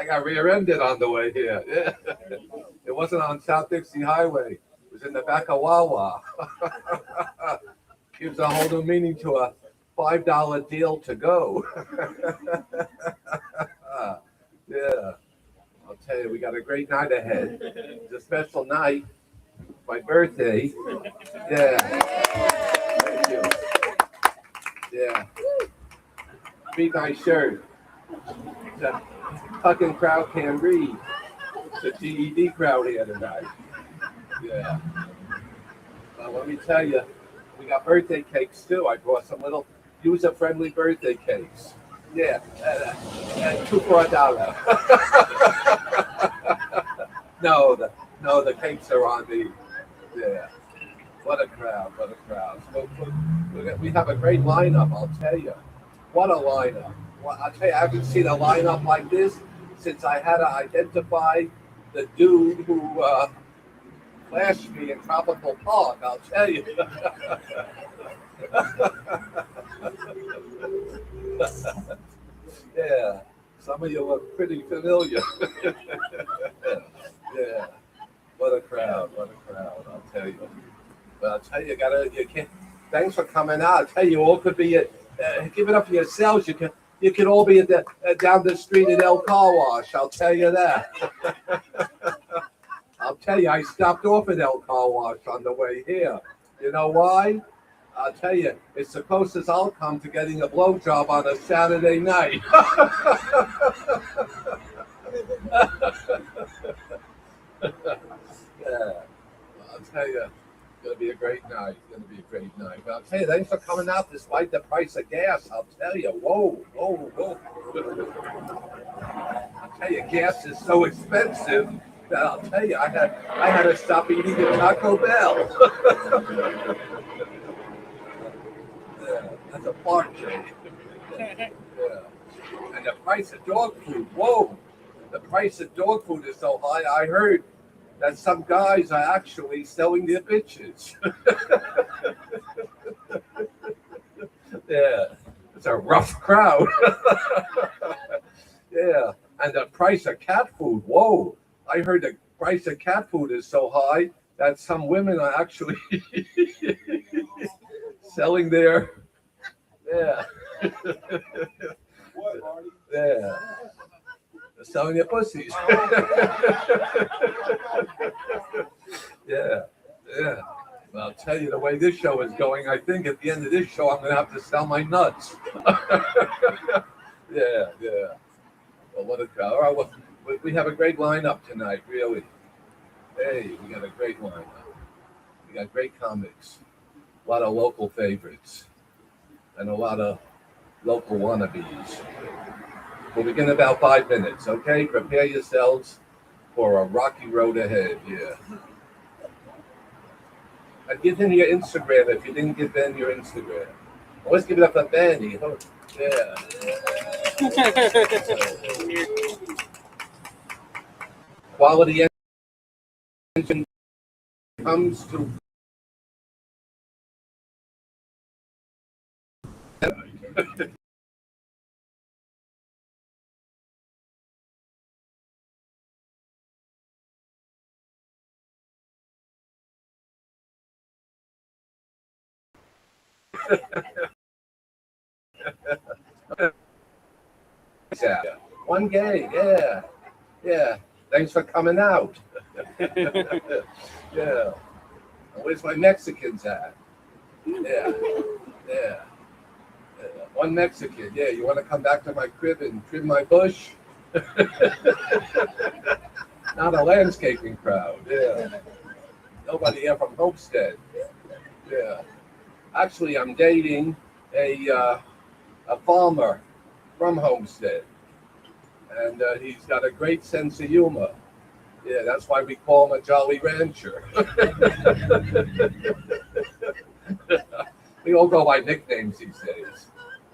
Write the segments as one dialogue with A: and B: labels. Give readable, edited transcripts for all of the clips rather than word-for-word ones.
A: I got rear-ended on the way here. Yeah. It wasn't on South Dixie Highway. It was in the back of Wawa. Gives a whole new meaning to a $5 deal to go. Yeah. I'll tell you, we got a great night ahead. It's a special night. My birthday. Yeah. Thank you. Yeah. Big nice shirt. The fucking crowd can't read. It's a GED crowd here tonight. Yeah. Well, let me tell you, we got birthday cakes too. I brought some little user-friendly birthday cakes. Yeah, two for $1. no, the cakes are on me. Yeah. What a crowd! What a crowd! So, we have a great lineup. I'll tell you. What a lineup! Well, I'll tell you, I haven't seen a lineup like this since I had to identify the dude who flashed me in Tropical Park. I'll tell you. Yeah, some of you look pretty familiar. Yeah, what a crowd! What a crowd! I'll tell you. But I'll tell you, you can't. Thanks for coming out. I'll tell you, all could be give it up for yourselves. You can all be at the down the street at El Car Wash. I'll tell you that. I'll tell you, I stopped off at El Car Wash on the way here. You know why? I'll tell you, it's the closest I'll come to getting a blowjob on a Saturday night. Yeah, I'll tell you, it's going to be a great night. It's going to be a great night. But I'll tell you, thanks for coming out despite the price of gas. I'll tell you, whoa. I'll tell you, gas is so expensive that I'll tell you, I had to stop eating at Taco Bell. Yeah, that's a fart joke. Yeah. And the price of dog food, whoa. The price of dog food is so high, I heard that some guys are actually selling their bitches. Yeah, it's a rough crowd. Yeah, and the price of cat food, whoa. I heard the price of cat food is so high that some women are actually selling their, yeah.
B: What, Marty?
A: Yeah. They're selling their pussies. Yeah. Well, I'll tell you, the way this show is going, I think at the end of this show, I'm going to have to sell my nuts. Yeah. Well, what a crowd. All right, well, we have a great lineup tonight, really. Hey, we got a great lineup. We got great comics, a lot of local favorites, and a lot of local wannabes. We'll begin in about 5 minutes, okay? Prepare yourselves for a rocky road ahead, yeah. And give him your Instagram if you didn't give Ben your Instagram. Let's give it up for Benny. Yeah. Quality engine comes to yeah. One gay, yeah. Thanks for coming out. Yeah. Where's my Mexicans at? Yeah. One Mexican, yeah. You want to come back to my crib and trim my bush? Not a landscaping crowd, yeah. Nobody here from Homestead. Yeah. Actually, I'm dating a farmer from Homestead, and he's got a great sense of humor. Yeah, that's why we call him a Jolly Rancher. We all go by nicknames these days.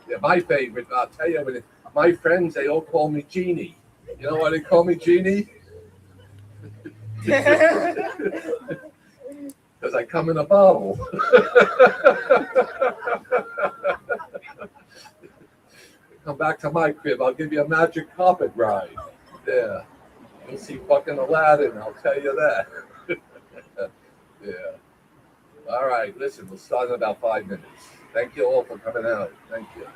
A: Yeah, my favorite, I'll tell you, my friends, they all call me Genie. You know why they call me Genie? Because I come in a bottle. Come back to my crib. I'll give you a magic carpet ride. Yeah. You'll see fucking Aladdin, I'll tell you that. Yeah. All right, listen, we'll start in about 5 minutes. Thank you all for coming out. Thank you.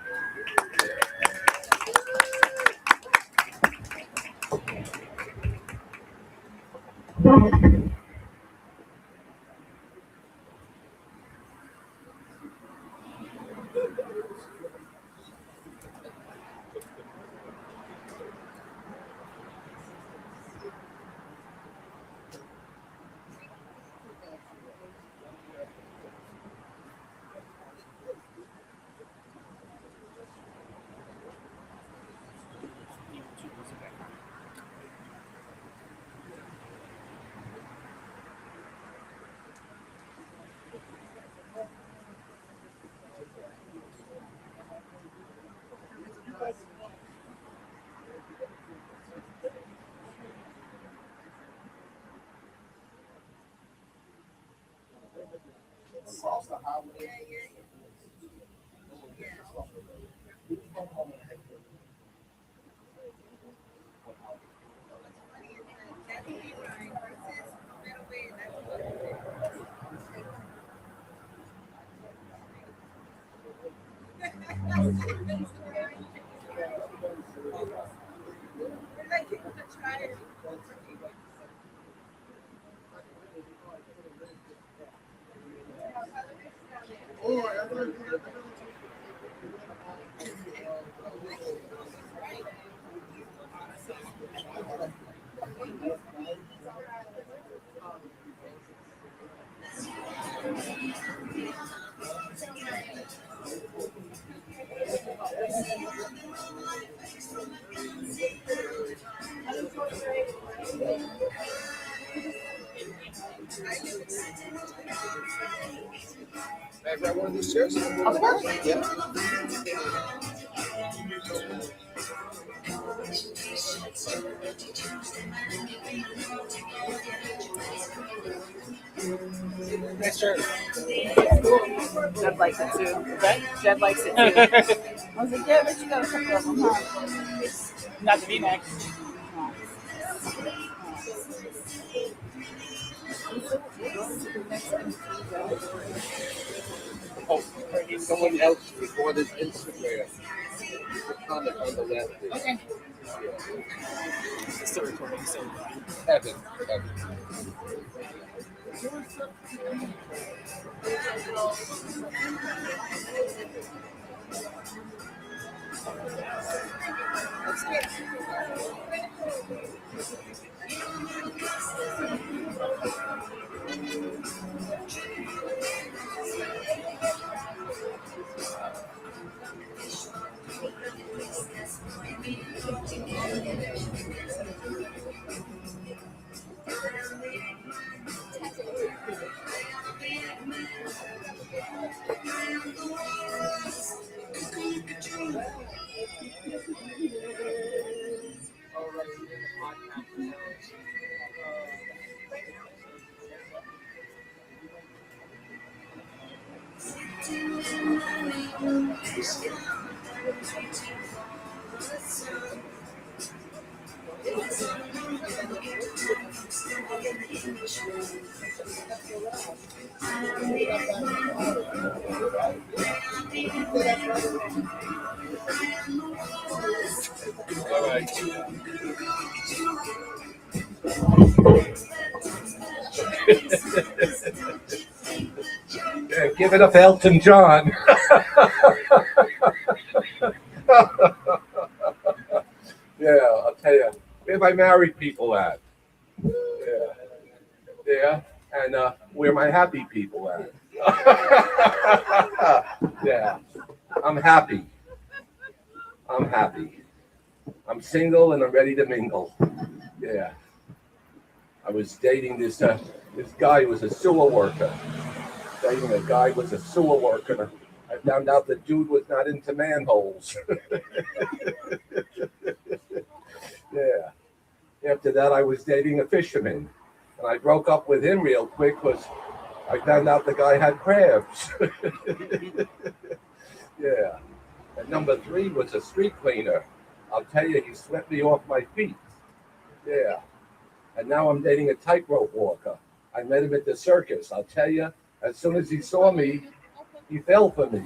B: May I grab one of these chairs? Of course. Yeah. Nice shirt.
C: Jed likes it too.
B: Okay.
C: Jed likes it too. I was like, yeah, but you got a couple of them, huh?
B: Not the V-neck.
A: Oh, someone else recorded Instagram. The comment on the left is
B: Okay. It's still recording, so.
A: Evan. All right. Yeah, give it up, Elton John. Yeah, I'll tell you. Where my married people at? Yeah, yeah, and where my happy people at? Yeah, I'm happy. I'm happy. I'm single and I'm ready to mingle. Yeah, I was dating this guy who was a sewer worker. Dating a guy who was a sewer worker. I found out the dude was not into manholes. Yeah. After that, I was dating a fisherman, and I broke up with him real quick because I found out the guy had crabs. Yeah. And number three was a street cleaner. I'll tell you, he swept me off my feet. Yeah. And now I'm dating a tightrope walker. I met him at the circus. I'll tell you, as soon as he saw me, he fell for me.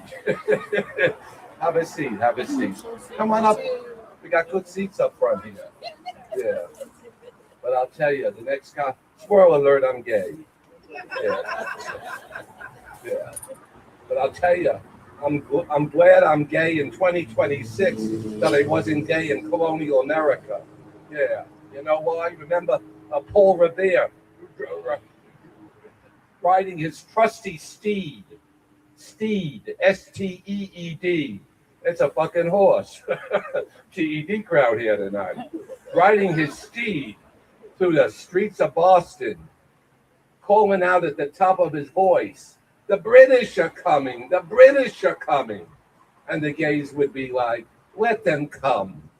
A: Have a seat. Have a seat. Come on up. We got good seats up front here. Yeah. But I'll tell you, the next guy, spoiler alert, I'm gay. Yeah. Yeah. But I'll tell you, I'm glad I'm gay in 2026 that I wasn't gay in colonial America. Yeah. You know why? Remember Paul Revere riding his trusty steed. Steed, Steed. It's a fucking horse. GED crowd here tonight. Riding his steed through the streets of Boston, calling out at the top of his voice, "The British are coming, the British are coming." And the gays would be like, "Let them come."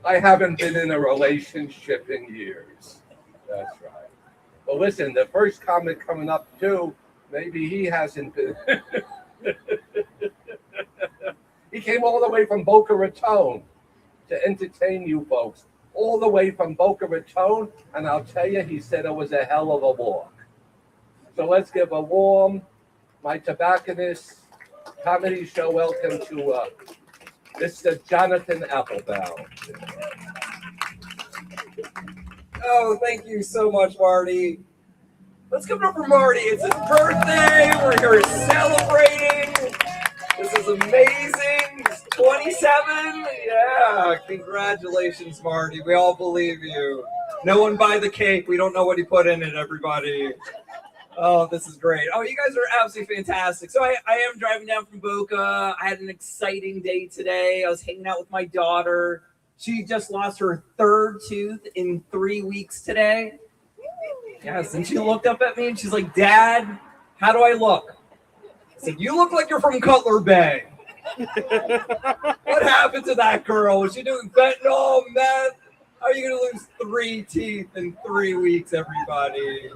A: I haven't been in a relationship in years. That's right. But listen, the first comic coming up too, maybe he hasn't been. He came all the way from Boca Raton to entertain you folks. All the way from Boca Raton, and I'll tell you, he said it was a hell of a walk. So let's give a warm, my Tobacconist comedy show welcome to Mr. Jonathan Applebaum.
D: Oh, thank you so much, Marty. Let's give it up for Marty. It's his birthday. We're here celebrating. This is amazing. He's 27. Yeah, congratulations, Marty. We all believe you. No one buy the cake. We don't know what he put in it, everybody. Oh, this is great. Oh, you guys are absolutely fantastic. So I am driving down from Boca. I had an exciting day today. I was hanging out with my daughter. She just lost her third tooth in 3 weeks today. Yes, and she looked up at me and she's like, "Dad, how do I look?" I said, "You look like you're from Cutler Bay." What happened to that girl? Was she doing fentanyl, meth? How are you going to lose 3 teeth in 3 weeks, everybody?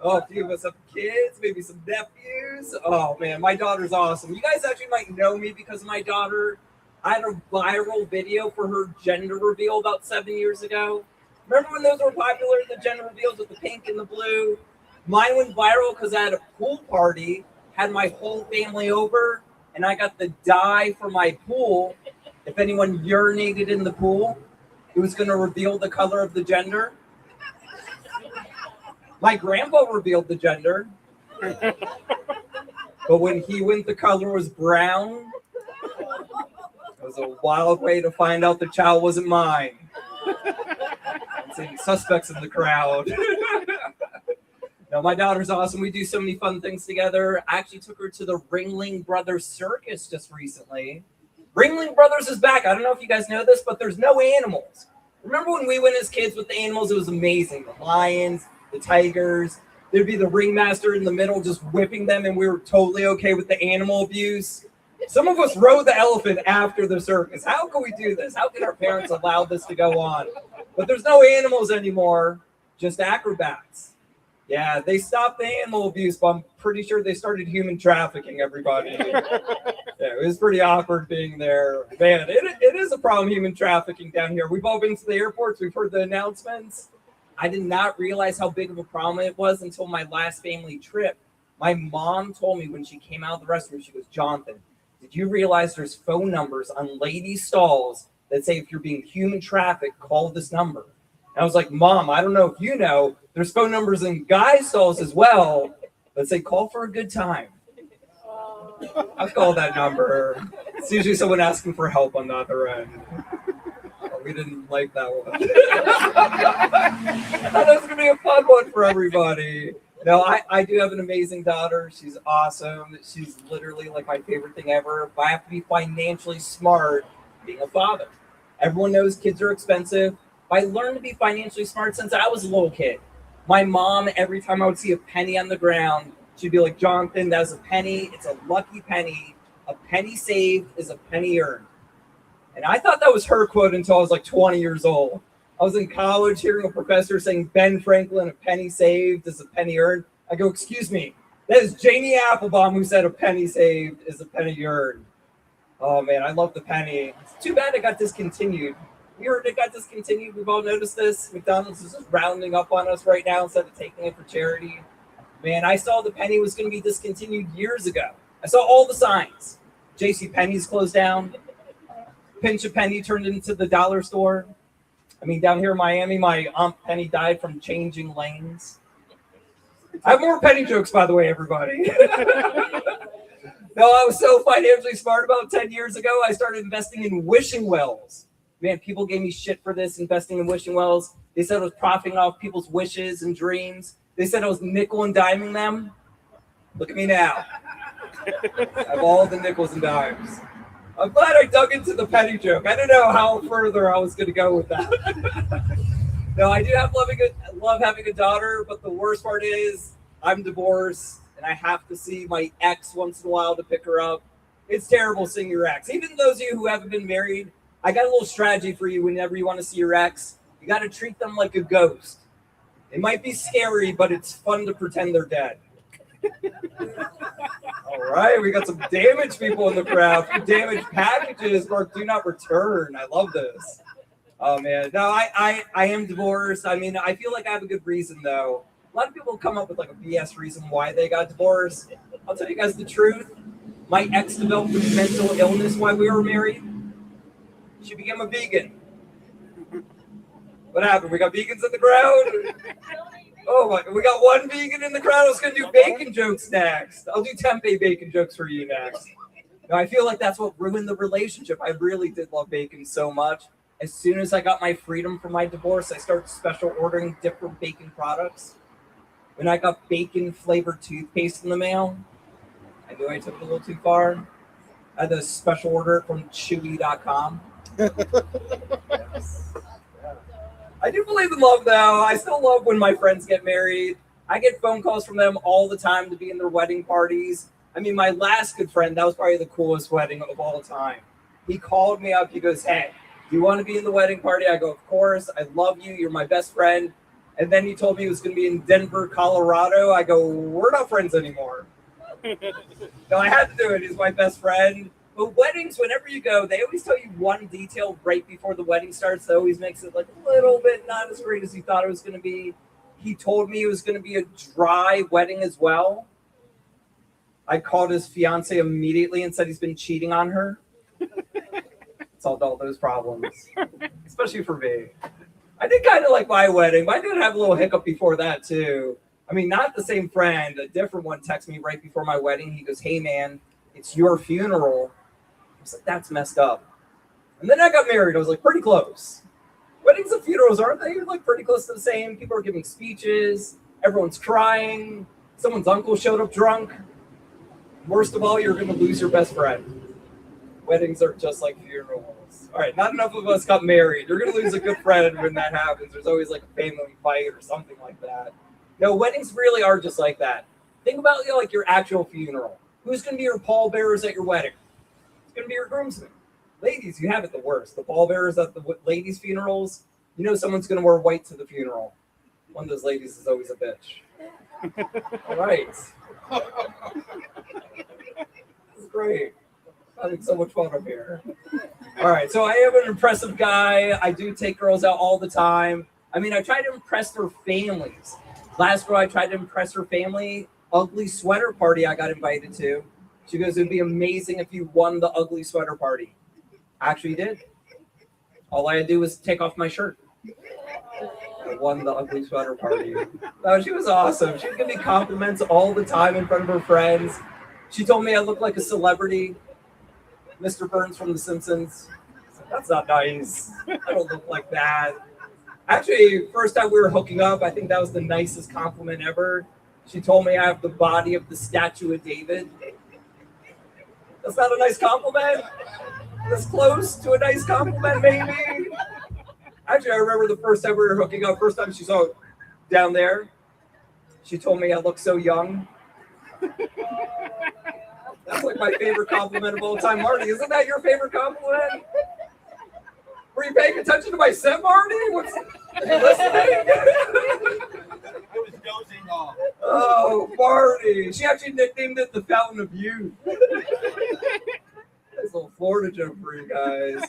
D: Oh, a few of us have kids, maybe some nephews. Oh, man, my daughter's awesome. You guys actually might know me because of my daughter. I had a viral video for her gender reveal about 7 years ago. Remember when those were popular, the gender reveals with the pink and the blue? Mine went viral because I had a pool party, had my whole family over, and I got the dye for my pool. If anyone urinated in the pool, it was going to reveal the color of the gender. My grandpa revealed the gender. But when he went, the color was brown. It was a wild way to find out the child wasn't mine. Any suspects in the crowd. No, my daughter's awesome. We do so many fun things together. I actually took her to the Ringling Brothers Circus just recently. Ringling Brothers is back. I don't know if you guys know this, but there's no animals. Remember when we went as kids with the animals? It was amazing. The lions, the tigers. There'd be the ringmaster in the middle just whipping them, and we were totally okay with the animal abuse. Some of us rode the elephant after the circus. How can we do this? How can our parents allow this to go on? But there's no animals anymore, just acrobats. Yeah, they stopped the animal abuse, but I'm pretty sure they started human trafficking, everybody. Yeah, it was pretty awkward being there. Man, it is a problem, human trafficking down here. We've all been to the airports. We've heard the announcements. I did not realize how big of a problem it was until my last family trip. My mom told me when she came out of the restroom, she goes, "Jonathan, did you realize there's phone numbers on ladies' stalls that say if you're being human trafficked, call this number?" And I was like, "Mom, I don't know if you know, there's phone numbers in guys' stalls as well that say call for a good time." I've called that number. It's usually someone asking for help on the other end. Oh, we didn't like that one. I thought that was going to be a fun one for everybody. No, I do have an amazing daughter. She's awesome. She's literally like my favorite thing ever. But I have to be financially smart being a father. Everyone knows kids are expensive. But I learned to be financially smart since I was a little kid. My mom, every time I would see a penny on the ground, she'd be like, "Jonathan, that's a penny. It's a lucky penny. A penny saved is a penny earned." And I thought that was her quote until I was like 20 years old. I was in college hearing a professor saying Ben Franklin, "A penny saved is a penny earned." I go, "Excuse me, that is Janie Applebaum who said a penny saved is a penny earned." Oh man, I love the penny. It's too bad it got discontinued. We heard it got discontinued. We've all noticed this. McDonald's is just rounding up on us right now instead of taking it for charity. Man, I saw the penny was going to be discontinued years ago. I saw all the signs. J.C. Penney's closed down. Pinch a Penny turned into the dollar store. I mean, down here in Miami, my Aunt Penny died from changing lanes. I have more penny jokes, by the way, everybody. No, I was so financially smart about 10 years ago, I started investing in wishing wells. Man, people gave me shit for this, investing in wishing wells. They said I was profiting off people's wishes and dreams. They said I was nickel and diming them. Look at me now. I have all the nickels and dimes. I'm glad I dug into the penny joke. I didn't know how further I was going to go with that. No, I do love having a daughter, but the worst part is I'm divorced, and I have to see my ex once in a while to pick her up. It's terrible seeing your ex. Even those of you who haven't been married, I got a little strategy for you whenever you want to see your ex. You got to treat them like a ghost. It might be scary, but it's fun to pretend they're dead. All right, we got some damaged people in the crowd. Damaged packages marked do not return. I love this. Oh man, no, I am divorced. I mean, I feel like I have a good reason though. A lot of people come up with like a BS reason why they got divorced. I'll tell you guys the truth. My ex developed a mental illness while we were married. She became a vegan. What happened? We got vegans in the crowd? Oh my, we got one vegan in the crowd. I was gonna do bacon jokes next. I'll do tempeh bacon jokes for you next. No, I feel like that's what ruined the relationship. I really did love bacon so much. As soon as I got my freedom from my divorce, I started special ordering different bacon products. When I got bacon flavored toothpaste in the mail, I knew I took it a little too far. I had to special order it from Chewy.com. Yes. I do believe in love, though. I still love when my friends get married. I get phone calls from them all the time to be in their wedding parties. I mean, my last good friend, that was probably the coolest wedding of all time. He called me up. He goes, "Hey, do you want to be in the wedding party?" I go, "Of course. I love you. You're my best friend." And then he told me he was going to be in Denver, Colorado. I go, "We're not friends anymore." No, I had to do it. He's my best friend. But weddings, whenever you go, they always tell you one detail right before the wedding starts that always makes it like a little bit not as great as he thought it was going to be. He told me it was going to be a dry wedding as well. I called his fiance immediately and said he's been cheating on her. Solved all those problems, especially for me. I did kind of like my wedding, but I did have a little hiccup before that too. I mean, not the same friend, a different one texted me right before my wedding. He goes, "Hey man, it's your funeral." I was like, "That's messed up." And then I got married. I was like, pretty close. Weddings and funerals, aren't they like pretty close to the same? People are giving speeches. Everyone's crying. Someone's uncle showed up drunk. Worst of all, you're going to lose your best friend. Weddings are just like funerals. All right, not enough of us got married. You're going to lose a good friend when that happens. There's always like a family fight or something like that. No, weddings really are just like that. Think about like your actual funeral. Who's going to be your pallbearers at your wedding? It's going to be your groomsmen. Ladies, you have it the worst. The pallbearers at the ladies' funerals, you know someone's going to wear white to the funeral. One of those ladies is always a bitch. All right. This is great. Having so much fun up here. All right, so I am an impressive guy. I do take girls out all the time. I mean, I try to impress their families. Last girl I tried to impress her family, ugly sweater party I got invited to. She goes, "It'd be amazing if you won the ugly sweater party." I actually did. All I had to do was take off my shirt. I won the ugly sweater party. No, she was awesome. She would give me compliments all the time in front of her friends. She told me I look like a celebrity. Mr. Burns from The Simpsons. That's not nice. I don't look like that. Actually, first time we were hooking up, I think that was the nicest compliment ever. She told me I have the body of the statue of David. That's not a nice compliment. That's close to a nice compliment, maybe. Actually, I remember the first time we were hooking up, first time she saw it down there, she told me I look so young. That's like my favorite compliment of all time. Marty, isn't that your favorite compliment? Were you paying attention to my set, Marty? What's listening?
E: I was dozing off.
D: Oh, Marty. She actually nicknamed it the Fountain of Youth. Nice little Florida joke for you guys.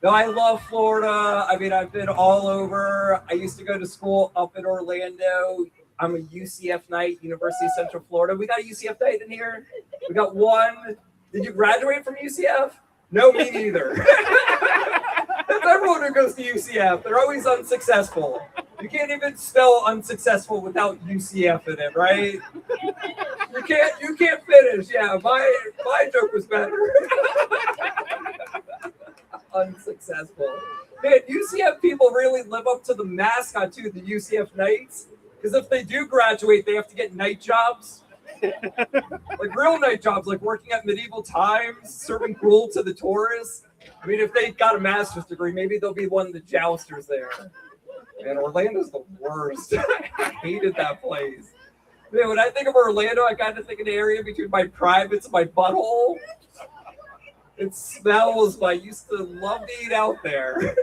D: No, I love Florida. I mean, I've been all over. I used to go to school up in Orlando. I'm a UCF Knight, University of Central Florida. We got a UCF Knight in here. We got one. Did you graduate from UCF? No, me neither. That's everyone who goes to UCF. They're always unsuccessful. You can't even spell unsuccessful without UCF in it, right? You can't finish. Yeah, my joke was better. Unsuccessful. Man, UCF people really live up to the mascot too, the UCF Knights. Because if they do graduate, they have to get night jobs. Like real night jobs, like working at medieval times, serving gruel to the tourists. I mean, if they got a master's degree, maybe they'll be one of the jousters there. Man, Orlando's the worst. I hated that place. Man, when I think of Orlando, I kind of think of the area between my privates and my butthole. It smells, but I used to love to eat out there.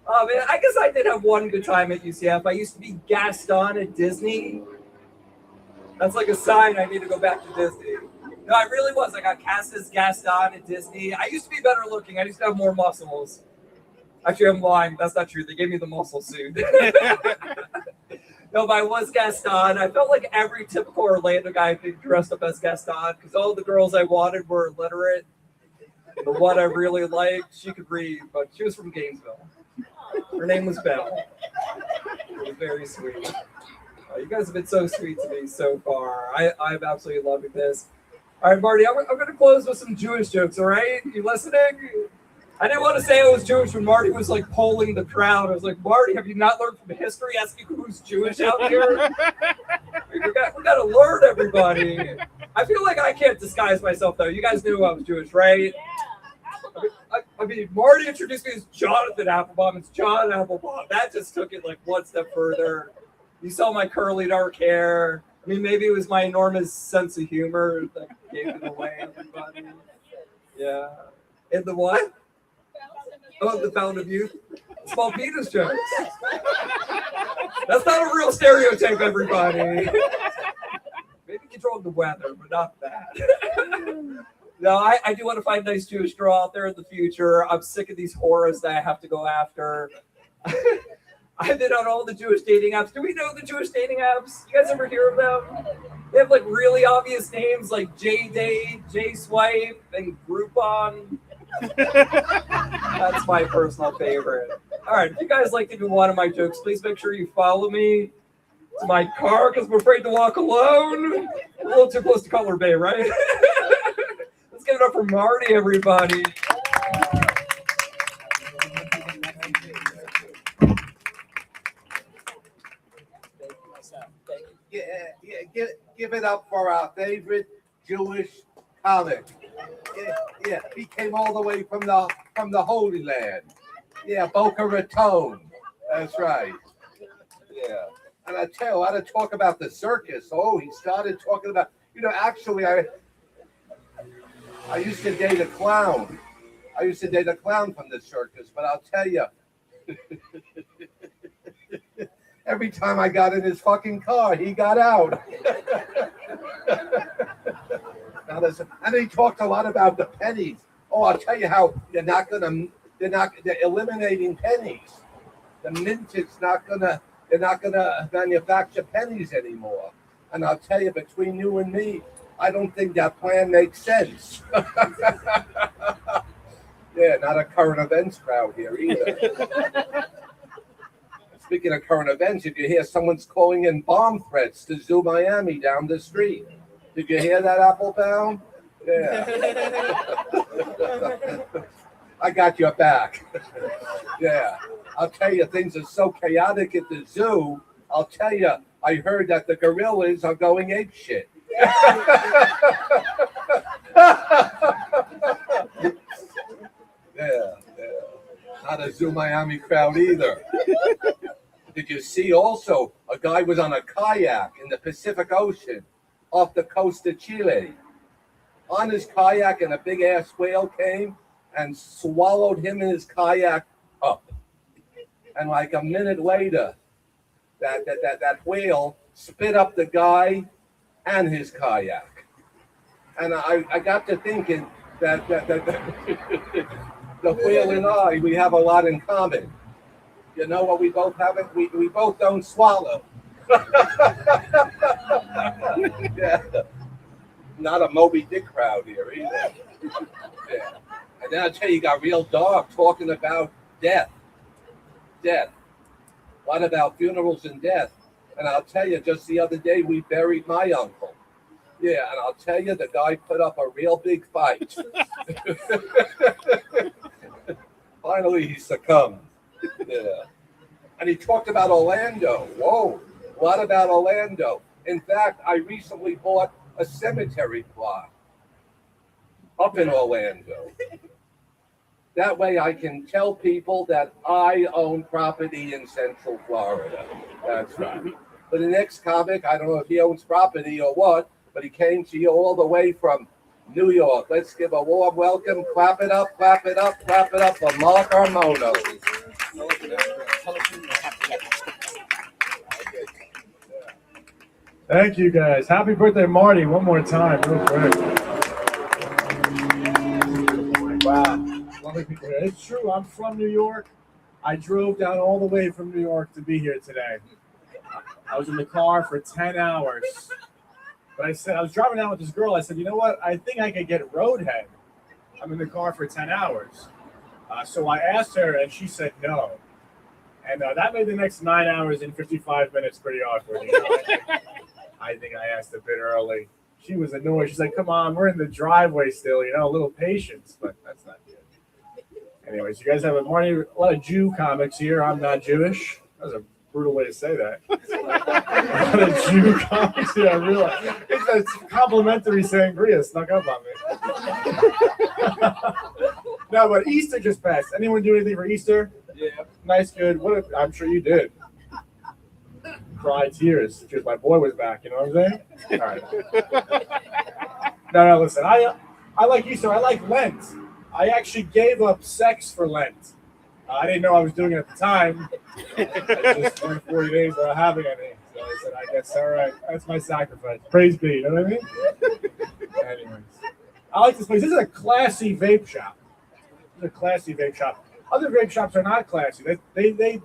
D: Oh, man, I guess I did have one good time at UCF. I used to be Gaston at Disney. That's like a sign I need to go back to Disney. No, I really was. I got cast as Gaston at Disney. I used to be better looking. I used to have more muscles. Actually, I'm lying. That's not true. They gave me the muscle suit. No, but I was Gaston. I felt like every typical Orlando guy being dressed up as Gaston because all the girls I wanted were illiterate. The one I really liked, she could read, but she was from Gainesville. Her name was Belle. It was very sweet. You guys have been so sweet to me so far. I'm absolutely loving this. All right, Marty, I'm going to close with some Jewish jokes, all right? You listening? I didn't want to say I was Jewish when Marty was like polling the crowd. I was like, Marty, have you not learned from history asking who's Jewish out here? we got to learn, everybody. I feel like I can't disguise myself, though. You guys knew I was Jewish, right? I mean, Marty introduced me as Jonathan Applebaum. It's John Applebaum. That just took it like one step further. You saw my curly dark hair. I mean, maybe it was my enormous sense of humor that gave it away, everybody. Yeah. And the what? Oh, the Fountain of Youth. Small penis jokes. That's not a real stereotype, everybody. Maybe control the weather, but not that. No, I do want to find a nice Jewish girl out there in the future. I'm sick of these horrors that I have to go after. I've been on all the Jewish dating apps. Do we know the Jewish dating apps? You guys ever hear of them? They have like really obvious names like J-Date, J-Swipe, and Groupon. That's my personal favorite. All right, if you guys like to do one of my jokes, please make sure you follow me to my car because I'm afraid to walk alone. A little too close to Cutler Bay, right? Let's give it up for Marty, everybody.
A: Give it up for our favorite Jewish comic. Yeah, he came all the way from the Holy Land. Yeah, Boca Raton. That's right. Yeah, and I tell you, I had to talk about the circus. Oh, he started talking about. Actually, I used to date a clown. I used to date a clown from the circus, but I'll tell you. Every time I got in his fucking car, he got out. And he talked a lot about the pennies. Oh, I'll tell you how they're eliminating pennies. The mint is they're not gonna manufacture pennies anymore. And I'll tell you, between you and me, I don't think that plan makes sense. Yeah, not a current events crowd here either. Speaking of current events, did you hear someone's calling in bomb threats to Zoo Miami down the street? Did you hear that, Applebaum? Yeah. I got your back. Yeah. I'll tell you, things are so chaotic at the zoo. I'll tell you, I heard that the gorillas are going apeshit. Yeah. Not a Zoo Miami crowd either. Did you see also a guy was on a kayak in the Pacific Ocean off the coast of Chile? On his kayak, and a big ass whale came and swallowed him and his kayak up. And like a minute later, that whale spit up the guy and his kayak. And I got to thinking, The whale and I, we have a lot in common. You know what we both have? We both don't swallow. Yeah. Not a Moby Dick crowd here either. Yeah. And then I tell you, got real dark talking about death. Death. What about funerals and death? And I'll tell you, just the other day we buried my uncle. Yeah, and I'll tell you, the guy put up a real big fight. Finally, he succumbed. Yeah. And he talked about Orlando. Whoa, what about Orlando? In fact, I recently bought a cemetery plot up in Orlando. That way I can tell people that I own property in Central Florida. That's right. For the next comic, I don't know if he owns property or what, but he came to you all the way from New York. Let's give a warm welcome. Clap it up, clap it up, clap it up for Mark Armono.
F: Thank you, guys. Happy birthday, Marty, one more time, real quick. Wow. Lovely people here. It's true, I'm from New York. I drove down all the way from New York to be here today. I was in the car for 10 hours. But I was driving down with this girl. I said, you know what? I think I could get roadhead. I'm in the car for 10 hours. So I asked her, and she said no. And that made the next 9 hours and 55 minutes pretty awkward. You know? I think I asked a bit early. She was annoyed. She's like, come on, we're in the driveway still, you know, a little patience. But that's not good. Anyways, you guys have a lot of Jew comics here. I'm not Jewish. That was a brutal way to say that. A lot of Jew comics here, I realize. It's a complimentary sangria snuck up on me. No, but Easter just passed. Anyone do anything for Easter?
A: Yeah.
F: Nice, good. I'm sure you did. Cry tears because my boy was back. You know what I'm saying? All right. No, listen. I like Easter. I like Lent. I actually gave up sex for Lent. I didn't know I was doing it at the time. I just went 40 days without having any. So I said, I guess, all right, that's my sacrifice. Praise be. You know what I mean? Anyways. I like this place. This is a classy vape shop. This is a classy vape shop. Other vape shops are not classy. They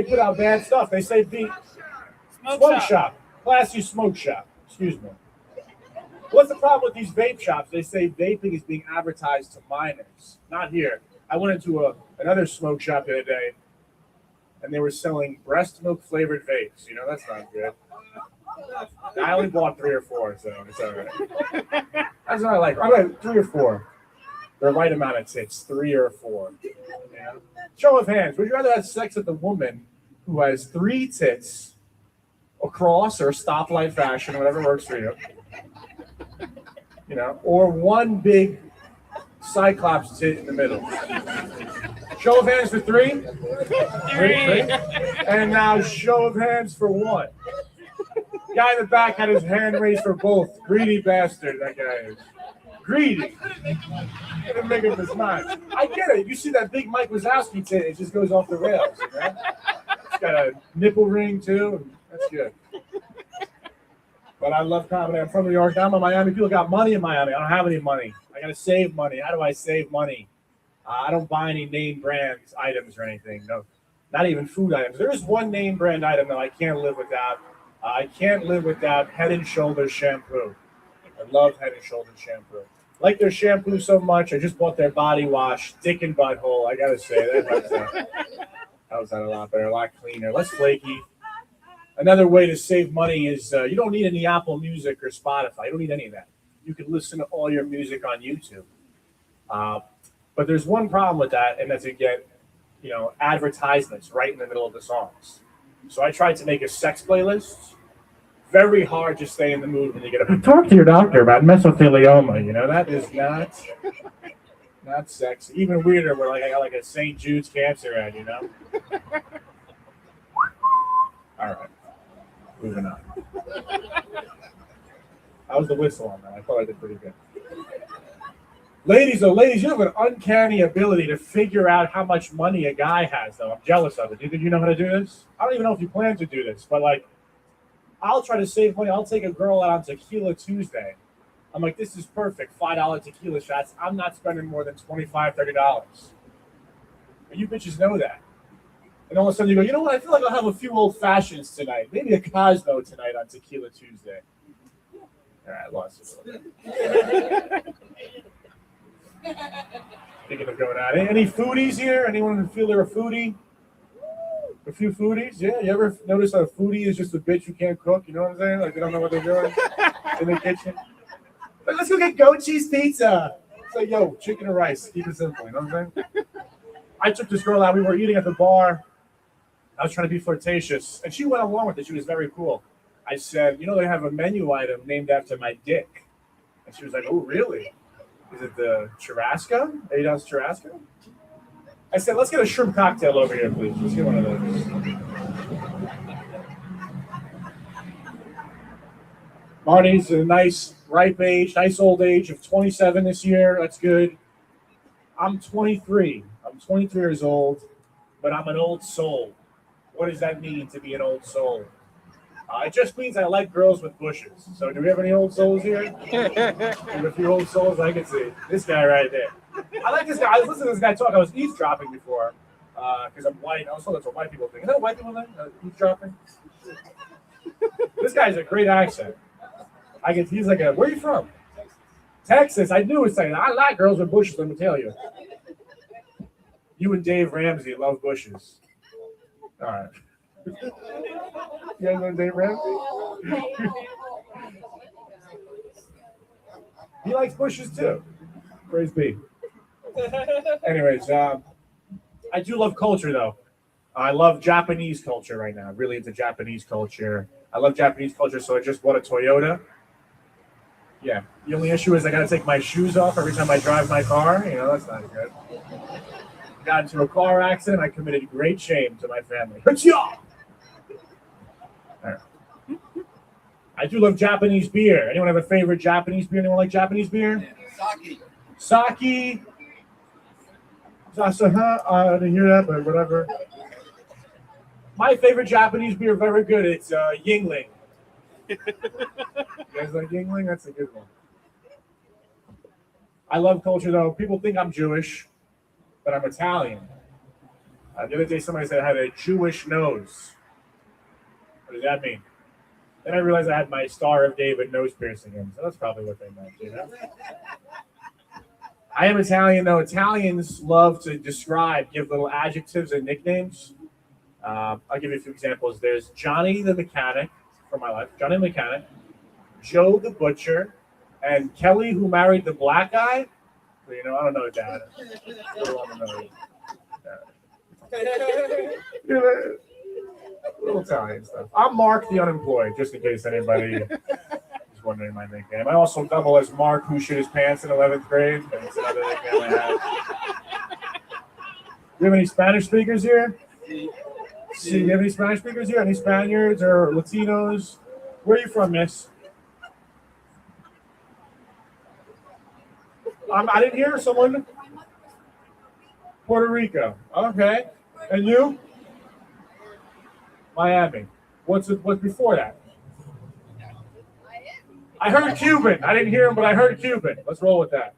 F: put out bad stuff. They say smoke shop. Classy smoke shop. Excuse me. What's the problem with these vape shops? They say vaping is being advertised to minors. Not here. I went into another smoke shop the other day, and they were selling breast milk flavored vapes. You know, that's not good. I only bought 3 or 4, so it's all right. That's what I like. I like 3 or 4. The right amount of tits, 3 or 4. Yeah. Show of hands. Would you rather have sex with a woman who has 3 tits across or stoplight fashion, whatever works for you? You know, or 1 big cyclops tit in the middle? Show of hands for 3. 3. And now show of hands for 1. Guy in the back had his hand raised for both. Greedy bastard, that guy is. Greedy. Didn't make up his mind. I get it. You see that big Mike Wazowski tit, it just goes off the rails. You know? It's got a nipple ring, too. That's good. But I love comedy. I'm from New York. I'm in Miami. People got money in Miami. I don't have any money. I got to save money. How do I save money? I don't buy any name brand items or anything. No, not even food items. There is one name brand item that I can't live without. I can't live without Head & Shoulders shampoo. I love Head & Shoulders shampoo. Like their shampoo so much, I just bought their body wash, dick and butthole. I got to say, that was a lot better, a lot cleaner, less flaky. Another way to save money is you don't need any Apple Music or Spotify. You don't need any of that. You can listen to all your music on YouTube. But there's one problem with that, and that's you get, advertisements right in the middle of the songs. So I tried to make a sex playlist. Very hard to stay in the mood when you get up. Talk to your doctor about mesothelioma. That is not sexy. Even weirder, where I got like a St. Jude's cancer ad. All right, moving on. That was the whistle on that. I thought I did pretty good. Ladies, you have an uncanny ability to figure out how much money a guy has, though. I'm jealous of it. Do you know how to do this? I don't even know if you plan to do this, but I'll try to save money. I'll take a girl out on Tequila Tuesday, I'm like, this is perfect. $5 tequila shots. I'm not spending more than $25, $30. But you bitches know that. And all of a sudden you go, you know what? I feel like I'll have a few old fashions tonight. Maybe a Cosmo tonight on Tequila Tuesday. All right, I lost it a little bit. Thinking of going out. Any foodies here? Anyone feel they're a foodie? A few foodies? Yeah, you ever notice a foodie is just a bitch who can't cook? You know what I'm saying? Like they don't know what they're doing in the kitchen. But let's go get goat cheese pizza. It's like, yo, chicken or rice. Keep it simple. You know what I'm saying? I took this girl out. We were eating at the bar. I was trying to be flirtatious, and she went along with it. She was very cool. I said, you know, they have a menu item named after my dick. And she was like, oh, really? Is it the churrasco? 8 ounce churrasco? I said, let's get a shrimp cocktail over here, please. Let's get one of those. Marty's a nice, ripe age, nice old age of 27 this year. That's good. I'm 23. I'm 23 years old, but I'm an old soul. What does that mean to be an old soul? It just means I like girls with bushes. So do we have any old souls here? And a few old souls I can see. This guy right there. I like this guy. I was listening to this guy talk. I was eavesdropping before because I'm white. I was told that's what white people think. Is that what white people think? Eavesdropping? This guy's a great accent. He's like, where are you from? Texas. I knew it was saying, I like girls with bushes, let me tell you. You and Dave Ramsey love bushes. All right. You guys know Dave Ramsey? He likes bushes too. Praise be. Anyways, I do love culture though. I love Japanese culture right now. I'm really into Japanese culture. I love Japanese culture, so I just bought a Toyota. Yeah. The only issue is I gotta take my shoes off every time I drive my car. You know, that's not good. Got into a car accident. I committed great shame to my family. Right. I do love Japanese beer. Anyone have a favorite Japanese beer? Anyone like Japanese beer? Sake. Sasaha. I didn't hear that, but whatever. My favorite Japanese beer, very good. It's Yingling. You guys like Yingling? That's a good one. I love culture, though. People think I'm Jewish, but I'm Italian. The other day, somebody said I had a Jewish nose. What does that mean? Then I realized I had my Star of David nose piercing in, so that's probably what they meant, you know? I am Italian, though. Italians love to give little adjectives and nicknames. I'll give you a few examples. There's Johnny the Mechanic from my life. Johnny the Mechanic, Joe the Butcher, and Kelly who married the black guy. So, you know, I don't know that. Little Italian stuff. I'm Mark the Unemployed, just in case anybody is wondering my nickname. I also double as Mark who shit his pants in 11th grade. That's another nickname I have. Do you have any Spanish speakers here? Do you have any Spanish speakers here? Any Spaniards or Latinos? Where are you from, miss? I didn't hear someone. Puerto Rico. Okay. And you? Miami. What's before that? I heard Cuban. I didn't hear him, but I heard Cuban. Let's roll with that.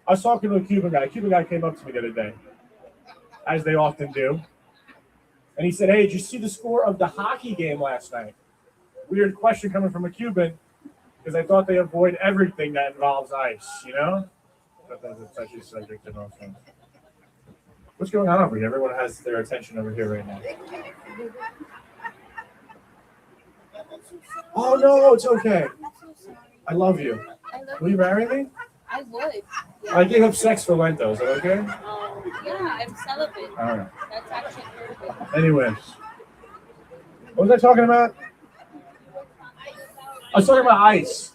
F: I was talking to a Cuban guy. A Cuban guy came up to me the other day, as they often do. And he said, hey, did you see the score of the hockey game last night? Weird question coming from a Cuban, because I thought they avoid everything that involves ice, you know? But that's a touchy subject in all sense. What's going on over here? Everyone has their attention over here right now. Oh, no, it's okay. I love you. Will you marry me?
C: I would. Yeah.
F: I gave up sex for Lento. Is that okay?
C: Yeah, I'm celibate.
F: All right.
C: That's actually perfect.
F: Anyways. What was I talking about? I was talking about ice.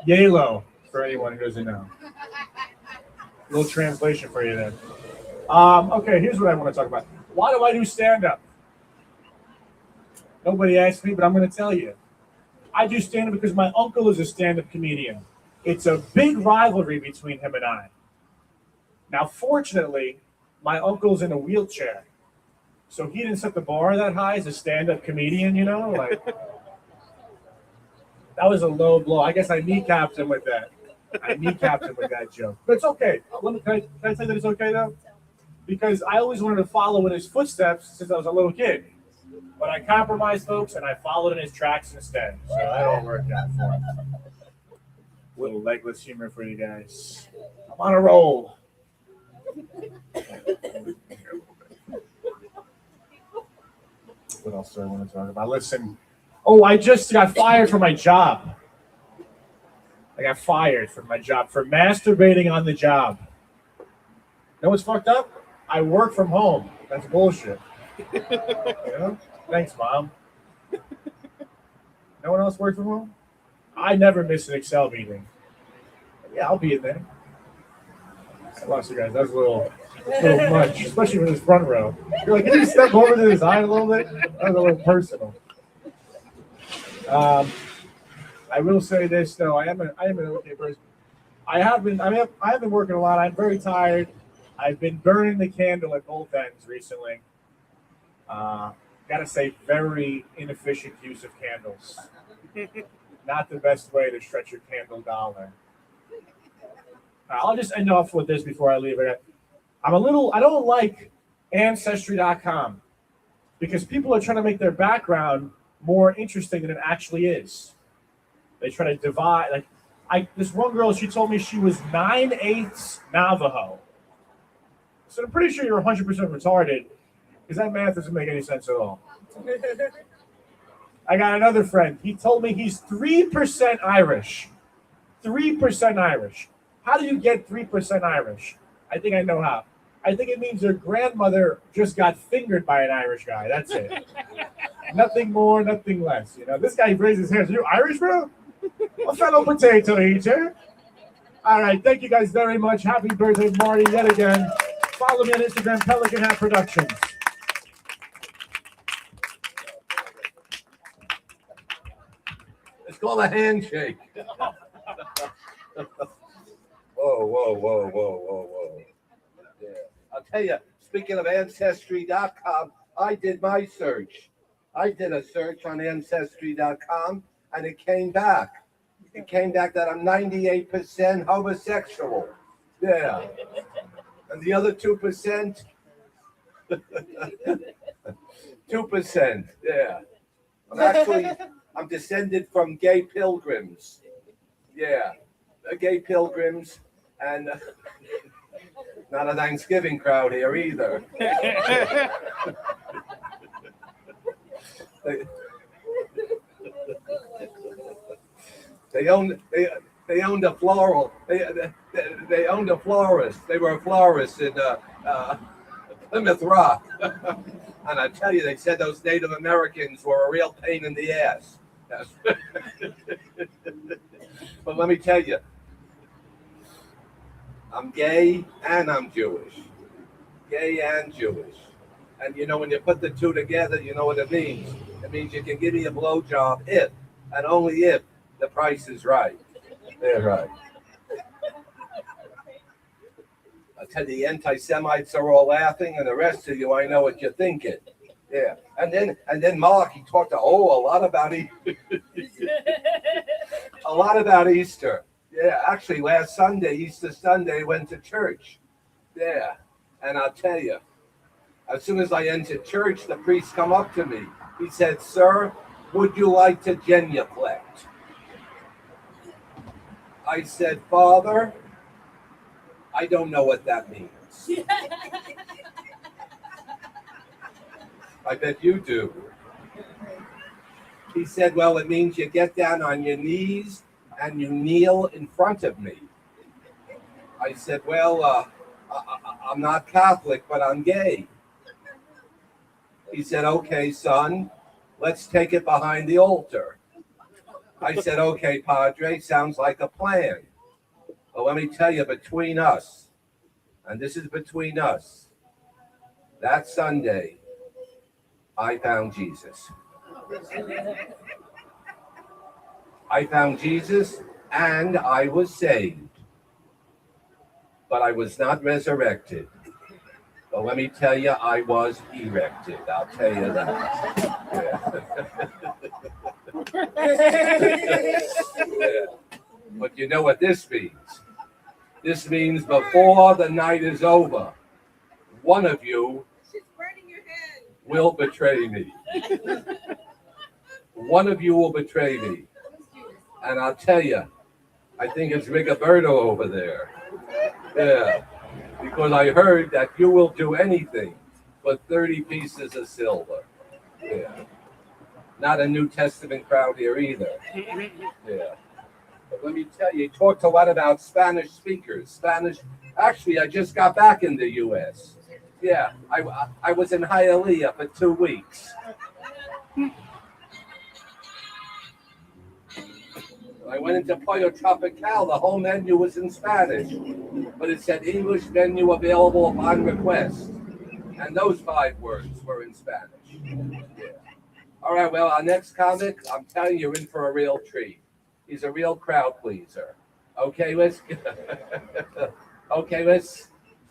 F: Yalo, for anyone who doesn't know. A little translation for you then. Okay, here's what I want to talk about. Why do I do stand-up? Nobody asked me, but I'm going to tell you. I do stand-up because my uncle is a stand-up comedian. It's a big rivalry between him and I. Now, fortunately, my uncle's in a wheelchair. So he didn't set the bar that high as a stand-up comedian, you know? Like, That was a low blow. I guess I kneecapped him with that. Joke. But it's okay. Can I say that it's okay though? Because I always wanted to follow in his footsteps since I was a little kid. But I compromised, folks, and I followed in his tracks instead. So that all worked out for him. Little legless humor for you guys. I'm on a roll. What else do I want to talk about? Listen. Oh, I just got fired from my job. I got fired from my job for masturbating on the job. You know what's fucked up? I work from home. That's bullshit. You know? Thanks, Mom. No one else works from home? I never miss an Excel meeting. Yeah, I'll be in there. I lost you guys. That was a little much, especially for this front row. You're like, can you step over to the side a little bit? That was a little personal. I will say this though, I am an okay person. I have been working a lot. I'm very tired. I've been burning the candle at both ends recently. Gotta say, very inefficient use of candles. Not the best way to stretch your candle dollar. I'll just end off with this before I leave. I don't like Ancestry.com because people are trying to make their background more interesting than it actually is. They try to divide. This one girl, she told me she was 9/8 Navajo. So I'm pretty sure you're 100% retarded because that math doesn't make any sense at all. I got another friend. He told me he's 3% Irish. 3% Irish. How do you get 3% Irish? I think I know how. I think it means your grandmother just got fingered by an Irish guy. That's it. Nothing more, nothing less. You know, this guy raised his hands. Are you Irish, bro? A fellow potato eater. All right, thank you guys very much. Happy birthday, Marty, yet again. Follow me on Instagram, Pelican Hat Productions.
A: It's called a handshake. Whoa. Yeah. I'll tell you, speaking of Ancestry.com, I did my search. I did a search on Ancestry.com, and it came back. It came back that I'm 98% homosexual. Yeah. And the other 2%? 2%, yeah. I'm descended from gay pilgrims. Yeah, gay pilgrims, and not a Thanksgiving crowd here either. They owned a floral. They owned a florist. They were a florist in Plymouth Rock. And I tell you, they said those Native Americans were a real pain in the ass. But let me tell you, I'm gay and I'm Jewish. Gay and Jewish. And you know, when you put the two together, you know what it means. It means you can give me a blowjob if, and only if, the price is right. They're right. I tell you, the anti-Semites are all laughing, and the rest of you, I know what you're thinking. Yeah, and then Mark, he talked a lot about Easter. Yeah, actually, last Sunday, Easter Sunday, went to church. Yeah, and I'll tell you, as soon as I entered church, the priest come up to me. He said, "Sir, would you like to genuflect?" I said, "Father, I don't know what that means." I bet you do. He said, "Well, it means you get down on your knees and you kneel in front of me." I said, "Well, I'm not Catholic, but I'm gay." He said, "Okay, son, let's take it behind the altar." I said, "Okay, Padre, sounds like a plan." But let me tell you, between us, and this is between us, that Sunday, I found Jesus. I found Jesus and I was saved. But I was not resurrected. But let me tell you, I was erected. I'll tell you that. Yeah. Yeah. But you know what this means? This means before the night is over, one of you will betray me. One of you will betray me. And I'll tell you, I think it's Rigoberto over there. Yeah. Because I heard that you will do anything for 30 pieces of silver. Yeah. Not a New Testament crowd here either. Yeah. But let me tell you, talked a lot about Spanish speakers. Spanish. Actually, I just got back in the U.S. Yeah, I was in Hialeah for 2 weeks. I went into Pollo Tropical. The whole menu was in Spanish, but it said English menu available upon request. And those 5 words were in Spanish. Yeah. All right, well, our next comic, I'm telling you, you're in for a real treat. He's a real crowd pleaser. Okay, let's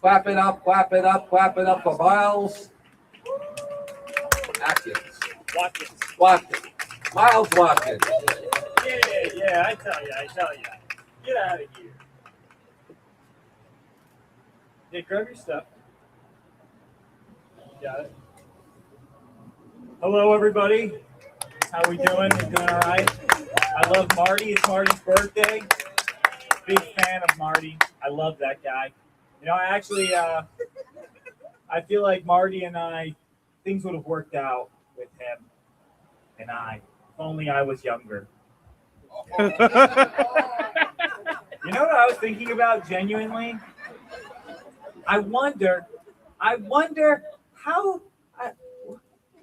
A: clap it up for Miles Atkins. Watkins. Miles Watkins.
E: Yeah, I tell you. Get out of here. Yeah, grab your stuff. Got it. Hello, everybody. How we doing? We doing all right? I love Marty. It's Marty's birthday. Big fan of Marty. I love that guy. You know, I actually, I feel like Marty and I, things would have worked out with him and I. If only I was younger. You know what I was thinking about genuinely? I wonder how.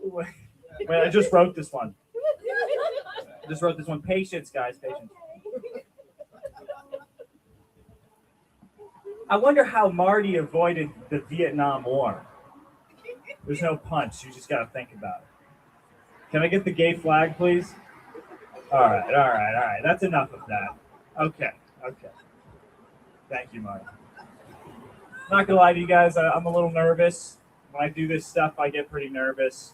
E: Wait, I just wrote this one. Patience, guys, patience. I wonder how Marty avoided the Vietnam War. There's no punch. You just got to think about it. Can I get the gay flag, please? All right. That's enough of that. Okay. Thank you, Marty. Not gonna lie to you guys, I'm a little nervous. When I do this stuff, I get pretty nervous.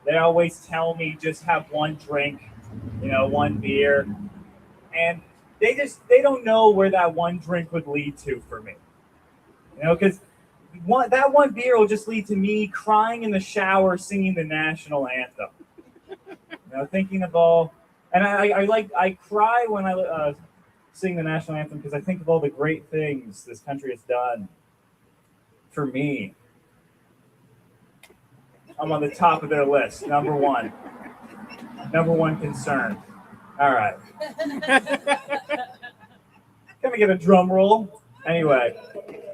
E: They always tell me just have one drink, one beer. And they don't know where that one drink would lead to for me. Because that one beer will just lead to me crying in the shower singing the national anthem. Thinking of all, and I cry when I sing the national anthem because I think of all the great things this country has done for me. I'm on the top of their list, number one concern. All right. Can we get a drum roll? Anyway,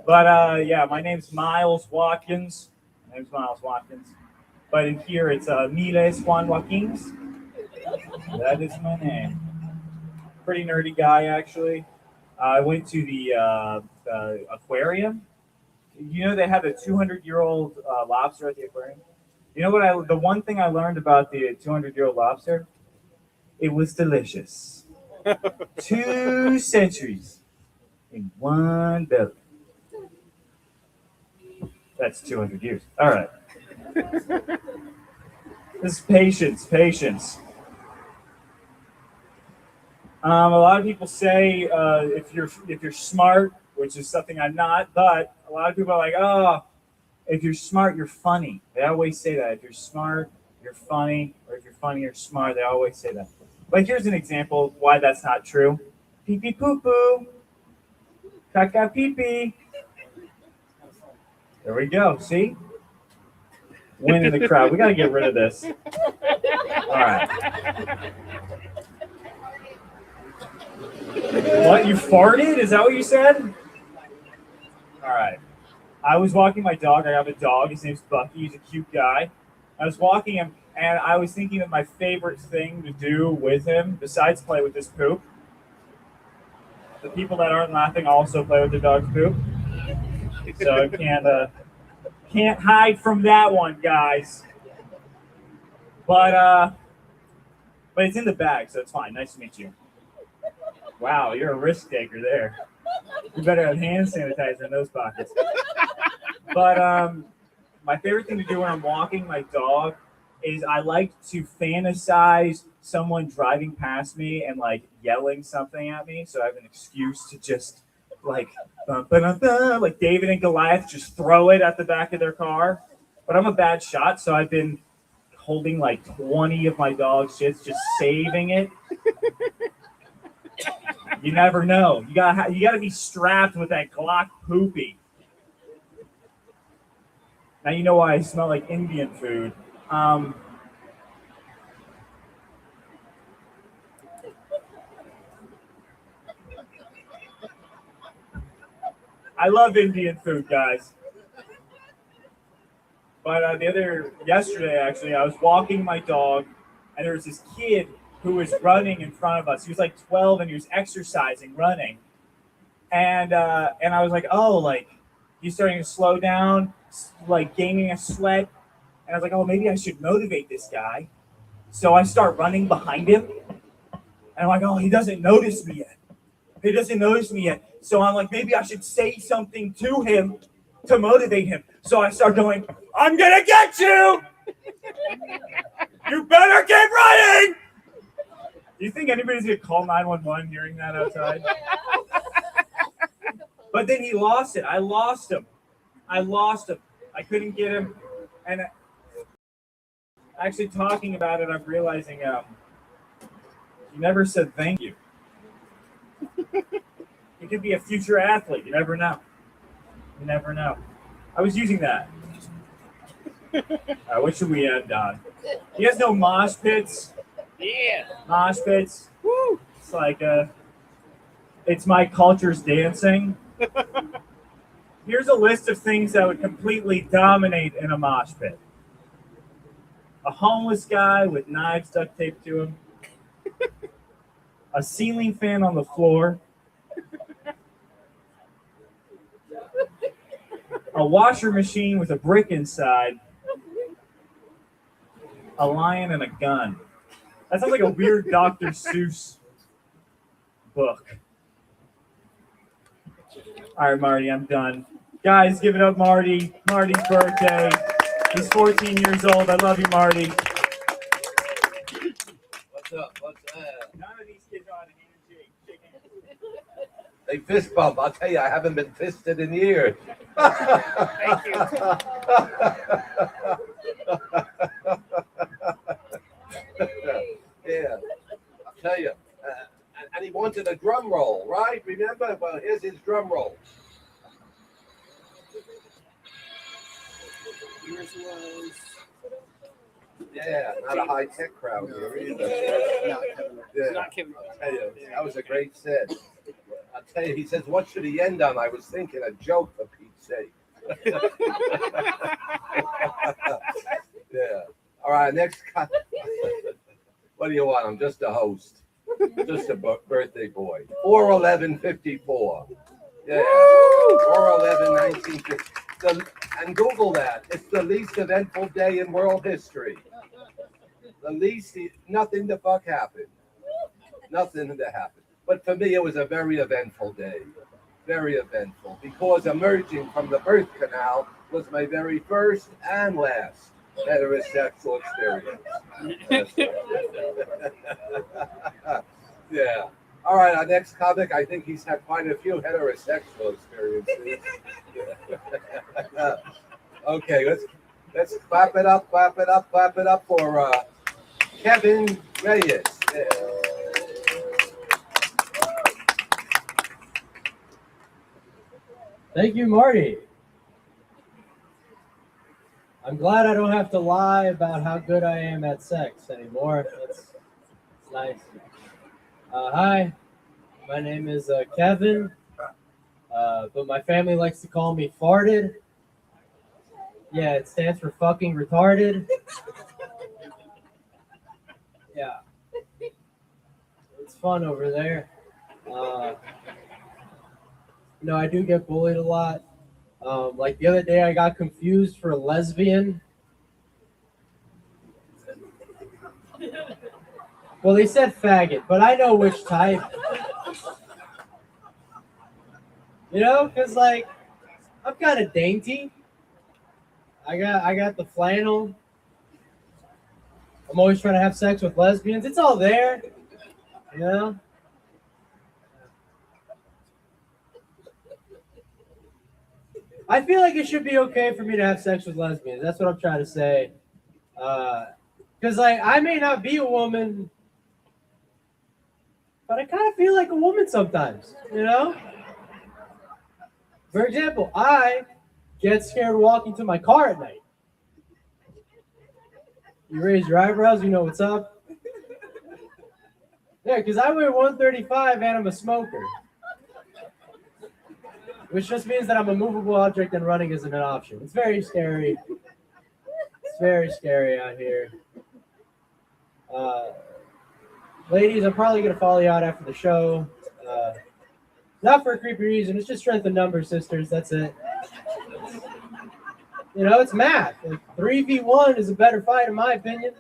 E: but yeah, my name's Miles Watkins. But in here it's Miles Juan Watkins. That is my name. Pretty nerdy guy, actually. I went to the aquarium. They have a 200-year-old lobster at the aquarium. You know what? The one thing I learned about the 200-year-old lobster, it was delicious. 2 centuries in one belly. That's 200 years. All right. This is patience. A lot of people say if you're smart, which is something I'm not, but a lot of people are like, oh, if you're smart, you're funny. They always say that. If you're smart, you're funny, or if you're funny, you're smart. They always say that. But here's an example of why that's not true. Pee pee poo poo. Caca pee pee. There we go. See? Win in the crowd. We got to get rid of this. All right. What? You farted? Is that what you said? All right. I was walking my dog. I have a dog. His name's Bucky. He's a cute guy. I was walking him, and I was thinking of my favorite thing to do with him, besides play with his poop. The people that aren't laughing also play with their dog's poop. So I can't hide from that one, guys. But it's in the bag, so it's fine. Nice to meet you. Wow, you're a risk taker there. You better have hand sanitizer in those pockets. But my favorite thing to do when I'm walking my dog is I like to fantasize someone driving past me and like yelling something at me, so I have an excuse to just like like David and Goliath, just throw it at the back of their car. But I'm a bad shot, so I've been holding like 20 of my dog shits, just saving it. You never know. You gotta be strapped with that Glock poopy. Now you know why I smell like Indian food. I love Indian food, guys. But yesterday, actually, I was walking my dog, and there was this kid who was running in front of us. He was like 12, and he was exercising, running. And I was like, oh, like, he's starting to slow down, like, gaining a sweat. And I was like, oh, maybe I should motivate this guy. So I start running behind him. And I'm like, oh, he doesn't notice me yet. He doesn't notice me yet. So I'm like, maybe I should say something to him to motivate him. So I start going, I'm going to get you. You better keep running. Do you think anybody's going to call 911 hearing that outside? But then he lost it. I lost him. I couldn't get him. And actually talking about it, I'm realizing you never said thank you. He could be a future athlete. You never know. You never know. I was using that. What should we end on? You guys know mosh pits?
B: Yeah.
E: Mosh pits. Woo! It's like it's my culture's dancing. Here's a list of things that would completely dominate in a mosh pit. A homeless guy with knives duct taped to him. A ceiling fan on the floor. A washer machine with a brick inside. A lion and a gun. That sounds like a weird Dr. Seuss book. All right, Marty, I'm done. Guys, give it up, Marty. Marty's birthday. He's 14 years old. I love you, Marty.
A: What's up? What's that?
E: None of these kids are on an energy. Shake hands.
A: They fist bump. I'll tell you, I haven't been fisted in years.
B: Thank you.
A: Yeah, I'll tell you. And he wanted a drum roll, right? Remember? Well, here's his drum roll.
B: Yours was
A: Yeah, not a high-tech crowd here either.
B: not Kevin.
A: Yeah.
B: Not Kevin.
A: I'll tell you, that was a great set. I'll tell you, he says, what should he end on? I was thinking a joke, for Pete's sake. Yeah. All right, next. What do you want? I'm just a host. Just a birthday boy. 4/11/54. Yeah. 4/11/1950. And Google that. It's the least eventful day in world history. The least, nothing the fuck happened. Nothing that happened. But for me, it was a very eventful day. Very eventful. Because emerging from the birth canal was my very first and last heterosexual experience. Yeah. All right, our next comic, I think he's had quite a few heterosexual experiences. Okay, let's clap it up for Kevin Reyes. Yeah.
G: Thank you, Marty. I'm glad I don't have to lie about how good I am at sex anymore. It's nice. Hi, my name is Kevin, but my family likes to call me Farted. Yeah, it stands for fucking retarded. Yeah. It's fun over there. I do get bullied a lot. Like the other day, I got confused for a lesbian. Well, they said faggot, but I know which type. Because like I'm kind of dainty. I got the flannel. I'm always trying to have sex with lesbians. It's all there, you know? I feel like it should be okay for me to have sex with lesbians. That's what I'm trying to say. Because, like, I may not be a woman, but I kind of feel like a woman sometimes, you know? For example, I get scared walking to my car at night. You raise your eyebrows, you know what's up. Yeah, because I weigh 135 and I'm a smoker. Which just means that I'm a movable object and running isn't an option. It's very scary. It's very scary out here. Ladies, I'm probably going to follow you out after the show. Not for a creepy reason. It's just strength in numbers, sisters. That's it. You know, it's math. Like 3v1 is a better fight, in my opinion.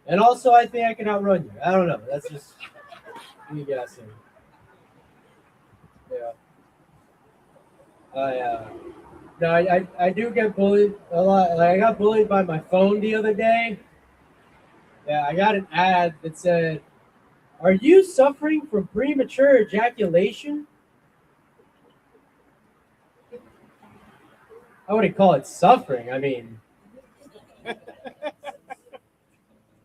G: And also, I think I can outrun you. I don't know. That's just me guessing. Yeah. I do get bullied a lot. Like, I got bullied by my phone the other day. Yeah, I got an ad that said, "Are you suffering from premature ejaculation?" I wouldn't call it suffering. I mean,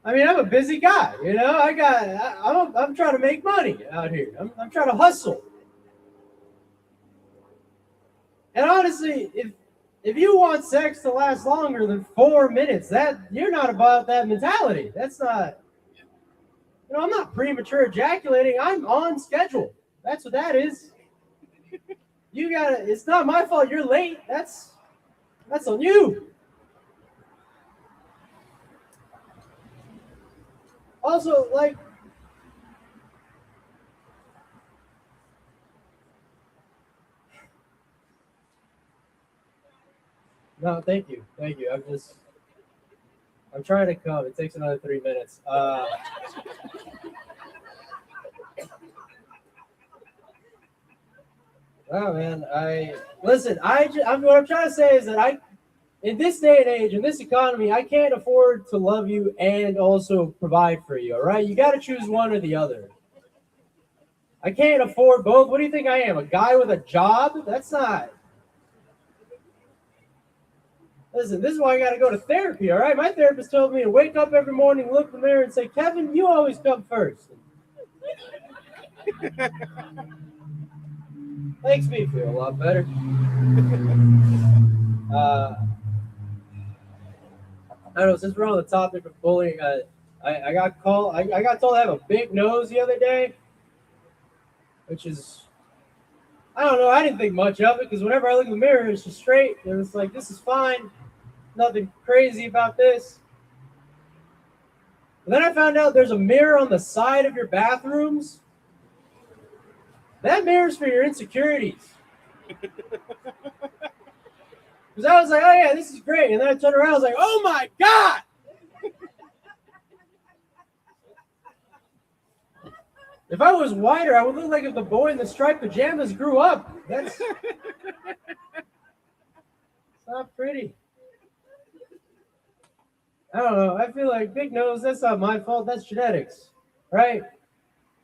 G: I'm a busy guy. You know, I'm trying to make money out here. I'm trying to hustle. And honestly, if you want sex to last longer than 4 minutes, that you're not about that mentality. That's not. You know, I'm not premature ejaculating. I'm on schedule. That's what that is. You gotta. It's not my fault. You're late. That's on you. Also, like, no, thank you. I'm trying to come. It takes another 3 minutes. Oh man, what I'm trying to say is that in this day and age, in this economy, I can't afford to love you and also provide for you. All right, you got to choose one or the other. I can't afford both. What do you think I am? A guy with a job? That's not. Listen, this is why I got to go to therapy, all right? My therapist told me to wake up every morning, look in the mirror, and say, "Kevin, you always come first." Makes me feel a lot better. I don't know, since we're on the topic of bullying, I got told I have a big nose the other day, which is, I don't know, I didn't think much of it, because whenever I look in the mirror, it's just straight, and it's like, this is fine. Nothing crazy about this. And then I found out there's a mirror on the side of your bathrooms. That mirror's for your insecurities. Because I was like, oh yeah, this is great. And then I turned around, I was like, oh my God! If I was whiter, I would look like if the boy in the striped pajamas grew up. It's not pretty. I don't know. I feel like big nose, that's not my fault. That's genetics, right?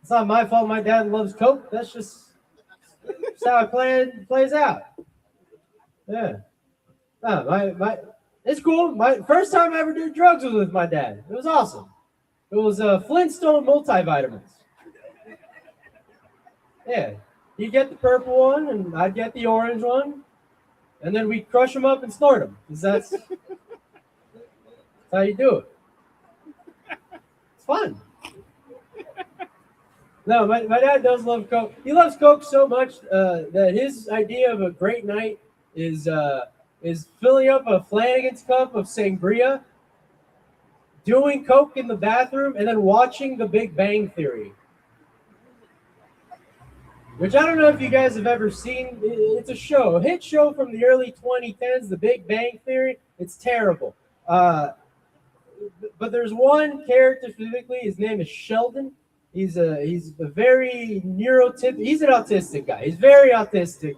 G: It's not my fault my dad loves Coke. That's just how it plays out. Yeah. No, it's cool. My first time I ever did drugs was with my dad. It was awesome. It was Flintstone multivitamins. Yeah. You get the purple one, and I'd get the orange one. And then we'd crush them up and snort them. Because that's how you do it. It's fun. No, my dad does love Coke. He loves Coke so much that his idea of a great night is filling up a Flanagan's cup of sangria, doing Coke in the bathroom, and then watching The Big Bang Theory. Which I don't know if you guys have ever seen. It's a show, a hit show from the early 2010s, The Big Bang Theory. It's terrible. But there's one character specifically. His name is Sheldon. He's a very neurotypical. He's an autistic guy. He's very autistic,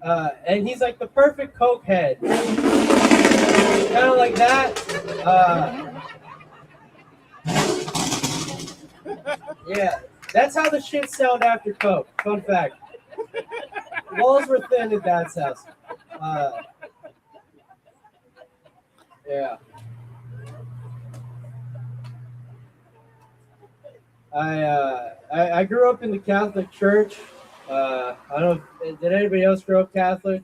G: and he's like the perfect Coke head, kind of like that. Yeah, that's how the shits sound after Coke. Fun fact. Walls were thin at Dad's house. Yeah. I grew up in the Catholic Church. I don't know. Did anybody else grow up Catholic?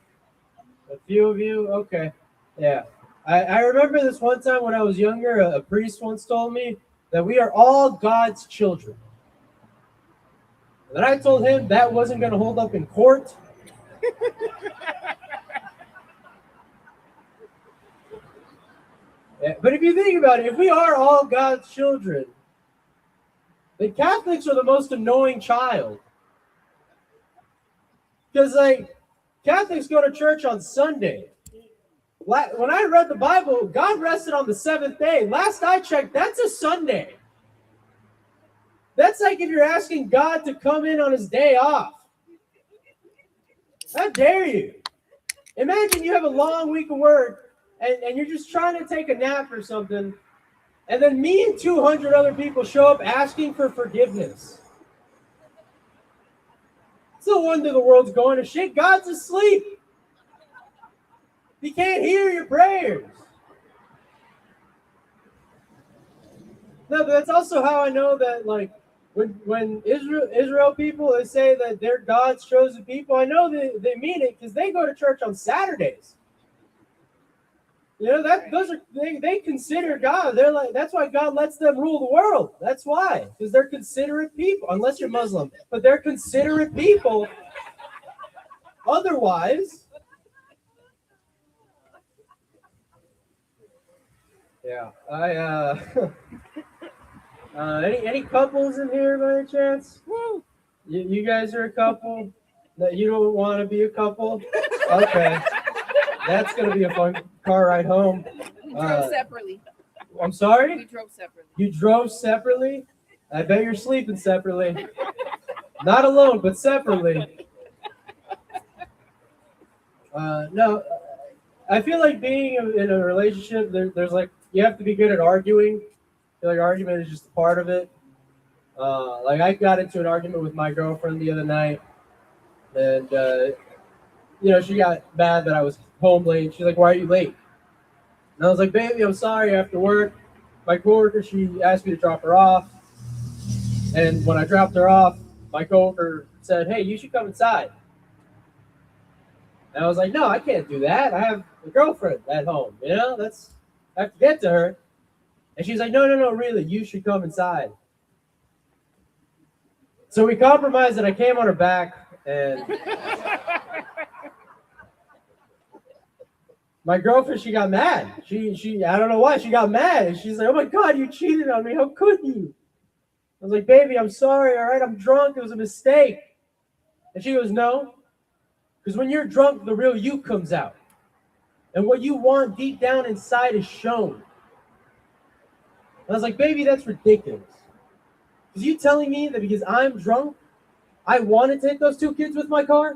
G: A few of you? Okay. Yeah. I remember this one time when I was younger, a priest once told me that we are all God's children. And then I told him that wasn't going to hold up in court. Yeah, but if you think about it, if we are all God's children, the Catholics are the most annoying child. Because, like, Catholics go to church on Sunday. When I read the Bible, God rested on the seventh day. Last I checked, that's a Sunday. That's like if you're asking God to come in on his day off. How dare you? Imagine you have a long week of work and you're just trying to take a nap or something, and then me and 200 other people show up asking for forgiveness. It's no wonder the world's going to shit. God's asleep. He can't hear your prayers. No, but that's also how I know that, like, when Israel people, they say that they're God's chosen people, I know they mean it because they go to church on Saturdays. You know, they consider God. They're like, that's why God lets them rule the world. That's why, because they're considerate people. Unless you're Muslim, but they're considerate people. Otherwise, yeah. Any couples in here by any chance?
B: Woo!
G: You guys are a couple? That you don't want to be a couple? Okay. That's going to be a fun car ride home.
C: We drove separately.
G: I'm sorry?
C: We drove separately.
G: You drove separately? I bet you're sleeping separately. Not alone, but separately. No, I feel like being in a relationship, there's like, you have to be good at arguing. I feel like argument is just a part of it. Like I got into an argument with my girlfriend the other night, and you know, she got mad that I was home late. She's like, "Why are you late?" And I was like, "Baby, I'm sorry. After work, my coworker, she asked me to drop her off, and when I dropped her off, my coworker said, 'Hey, you should come inside.' And I was like, 'No, I can't do that. I have a girlfriend at home. You know, I have to get to her.' And she's like, 'No, really, you should come inside.' So we compromised, and I came on her back, and my girlfriend, she got mad. She I don't know why, she got mad. And she's like, 'Oh my God, you cheated on me. How could you?' I was like, 'Baby, I'm sorry, all right? I'm drunk. It was a mistake.' And she goes, 'No, because when you're drunk, the real you comes out. And what you want deep down inside is shown.' And I was like, 'Baby, that's ridiculous. Is you telling me that because I'm drunk, I want to take those two kids with my car?'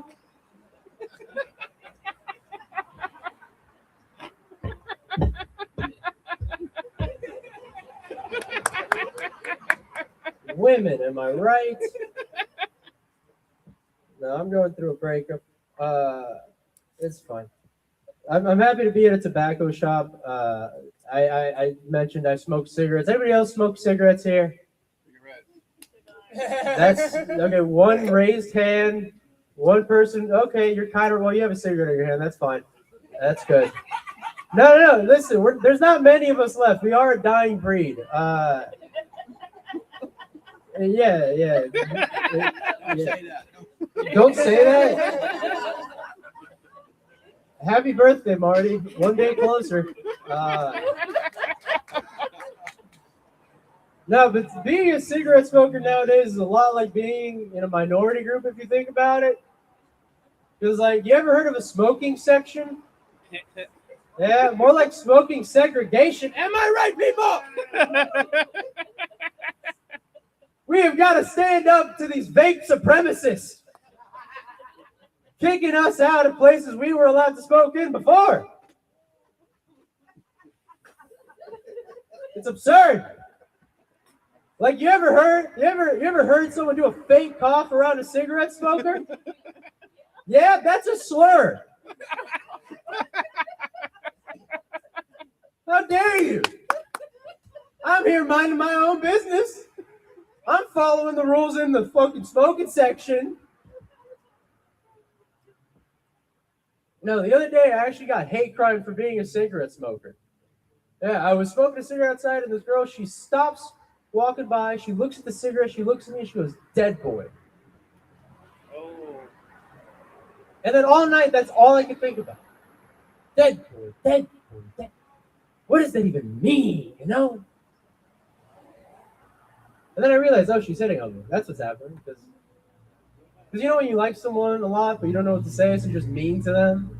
G: Women, am I right? No, I'm going through a breakup. It's fine. I'm happy to be at a tobacco shop. I mentioned I smoke cigarettes. Anybody else smoke cigarettes here? That's okay. One raised hand. One person. Okay, you're kind of, well, you have a cigarette in your hand. That's fine. That's good. No. Listen, there's not many of us left. We are a dying breed. Yeah. Don't say that. Happy birthday, Marty. One day closer. No, but being a cigarette smoker nowadays is a lot like being in a minority group, if you think about it. Because, like, you ever heard of a smoking section? Yeah, more like smoking segregation. Am I right, people? We have got to stand up to these vape supremacists kicking us out of places we were allowed to smoke in before. It's absurd. Like you ever heard someone do a fake cough around a cigarette smoker? Yeah, that's a slur. How dare you? I'm here minding my own business. I'm following the rules in the fucking smoking section. No, the other day I actually got hate crime for being a cigarette smoker. Yeah, I was smoking a cigarette outside, and this girl, she stops walking by, she looks at the cigarette, she looks at me, and she goes, "Dead boy."
B: Oh.
G: And then all night, that's all I could think about. Dead boy, dead boy, dead. What does that even mean, you know? And then I realized, oh, she's hitting on me. That's what's happening. Because you know when you like someone a lot, but you don't know what to say, so you're just mean to them?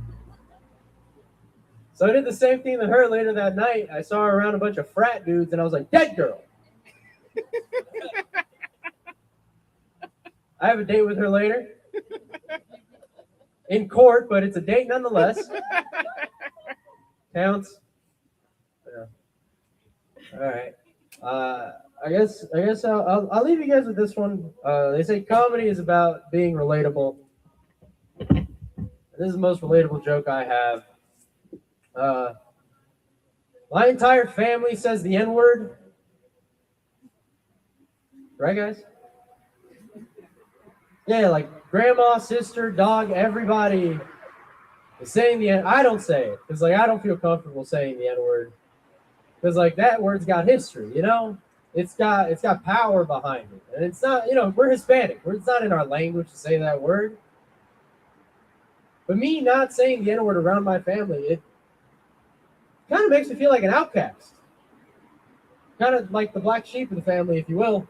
G: So I did the same thing to her later that night. I saw her around a bunch of frat dudes, and I was like, "Dead girl." I have a date with her later. In court, but it's a date nonetheless. Counts. Yeah. All right. I guess I'll leave you guys with this one. They say comedy is about being relatable. This is the most relatable joke I have. My entire family says the N-word. Right, guys? Yeah, like grandma, sister, dog, everybody is saying the N. I don't say it because like I don't feel comfortable saying the N-word because like that word's got history, you know. It's got power behind it, and it's not, you know, we're Hispanic. It's not in our language to say that word. But me not saying the N-word around my family, it kind of makes me feel like an outcast, kind of like the black sheep of the family, if you will.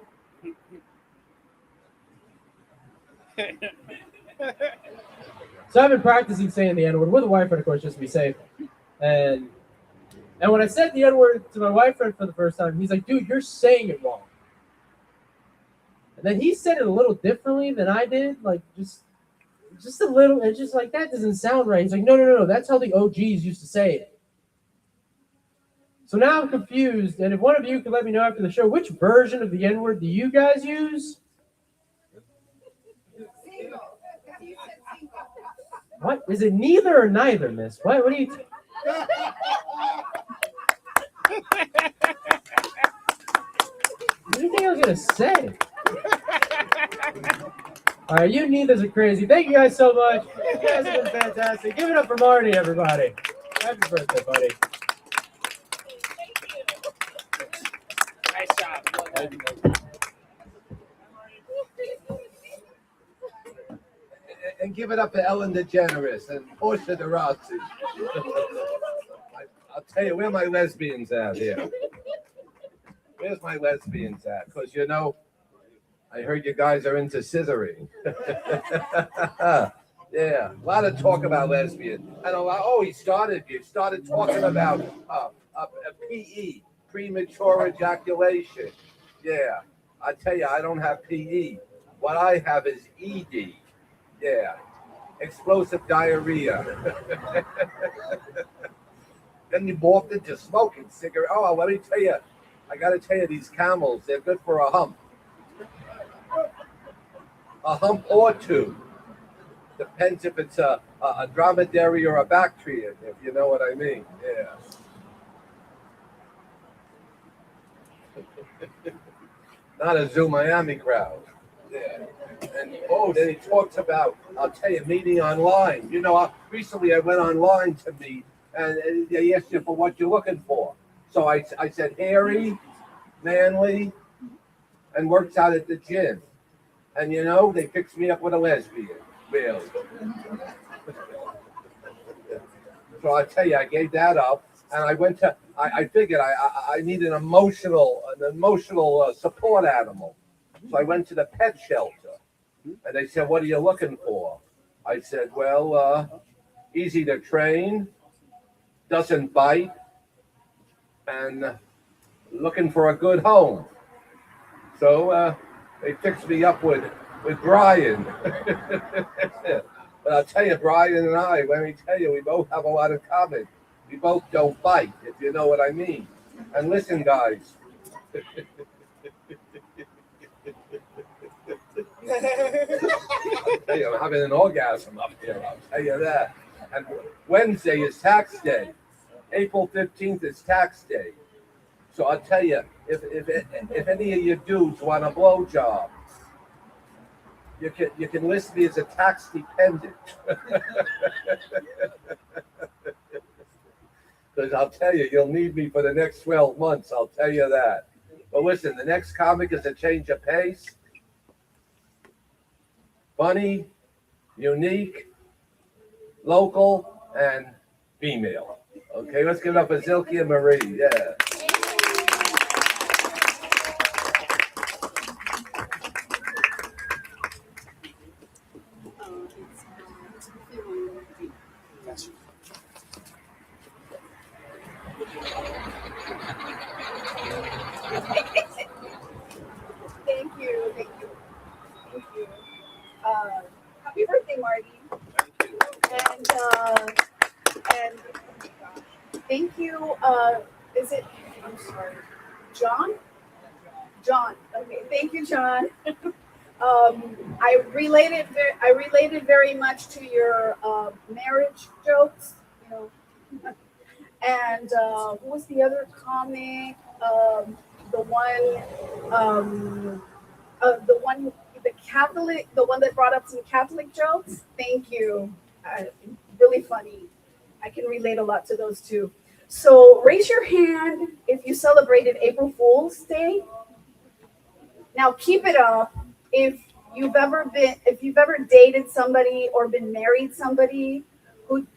G: So I've been practicing saying the N-word with a boyfriend, of course, just to be safe. And when I said the N-word to my boyfriend for the first time, he's like, "Dude, you're saying it wrong." And then he said it a little differently than I did, like just a little. It's just like, that doesn't sound right. He's like, no, that's how the OGs used to say it. So now I'm confused, and if one of you could let me know after the show, which version of the N-word do you guys use? What? Is it neither or neither, miss? What do you... What do you think I was going to say? All right, you neithers are crazy. Thank you guys so much. You guys have been fantastic. Give it up for Marty, everybody. Happy birthday, buddy.
B: Nice job.
A: And give it up to Ellen DeGeneres and Portia de Rossi. I'll tell you, where my lesbians at here? Where's my lesbians at? Because, you know, I heard you guys are into scissoring. Yeah, a lot of talk about lesbian. And you started talking about PE, premature ejaculation. Yeah, I tell you, I don't have PE. What I have is ED. Yeah, explosive diarrhea. Then you morphed into smoking cigarette. Oh, let me tell you, I got to tell you, these Camels, they're good for a hump. A hump or two. Depends if it's a dromedary or a Bactrian, if you know what I mean. Yeah. Not a Zoo Miami crowd. Yeah. And then he talks about, I'll tell you, meeting online. You know, recently I went online to meet, and they asked you for what you're looking for. So I said hairy, manly, and works out at the gym. And you know, they fixed me up with a lesbian. Really. So I tell you, I gave that up, and I went to. I figured I need an emotional support animal. So I went to the pet shelter, and they said, "What are you looking for?" I said, "Well, easy to train, doesn't bite, and looking for a good home." So they fixed me up with Brian. But I'll tell you, Brian and I, let me tell you, we both have a lot in common. We both don't bite, if you know what I mean. And listen, guys. Hey, I'm having an orgasm up here, I'll tell you that. And Wednesday is tax day. April 15th is tax day. So I'll tell you, if any of your dudes want a blowjob, you can list me as a tax dependent. Because I'll tell you, you'll need me for the next 12 months, I'll tell you that. But listen, the next comic is a change of pace. Funny, unique, local, and female. Okay, let's give it up for Zilke and Marie. Yeah.
C: Thank you. Thank you. Thank you. Happy birthday, Marty. And thank you. Is it? I'm sorry, John. John. Okay. Thank you, John. I related. I related very much to your marriage jokes. You know. And who was the other comic? The one, the Catholic, the one that brought up some Catholic jokes. Thank you. Really funny. I can relate a lot to those too. So raise your hand if you celebrated April Fool's Day. Now keep it up if you've ever dated somebody or been married somebody who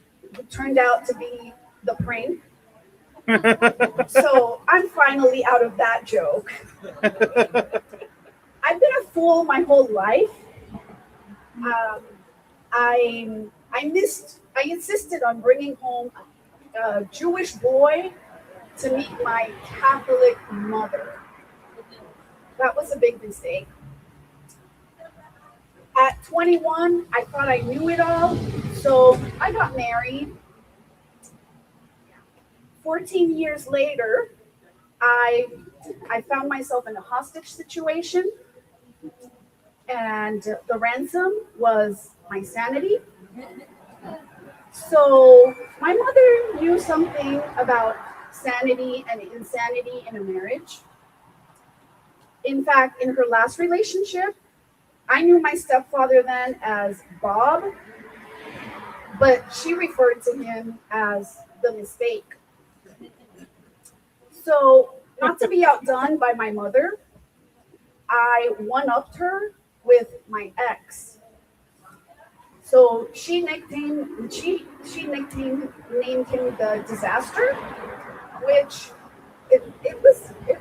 C: turned out to be the prank. So I'm finally out of that joke. I've been a fool my whole life. I insisted on bringing home a Jewish boy to meet my Catholic mother. That was a big mistake. At 21, I thought I knew it all, so I got married. 14 years later, I found myself in a hostage situation, and the ransom was my sanity. So my mother knew something about sanity and insanity in a marriage. In fact, in her last relationship, I knew my stepfather then as Bob, but she referred to him as the mistake. So, not to be outdone by my mother, I one-upped her with my ex. So she named him the disaster, which it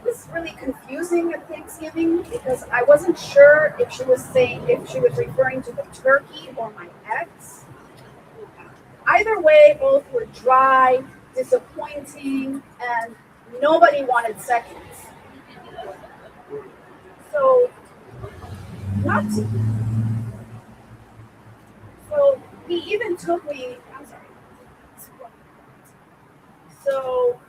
C: was really confusing at Thanksgiving because I wasn't sure if she was referring to the turkey or my ex. Either way, both were dry, disappointing, and nobody wanted seconds. So, not to, so he even took me. I'm sorry. So.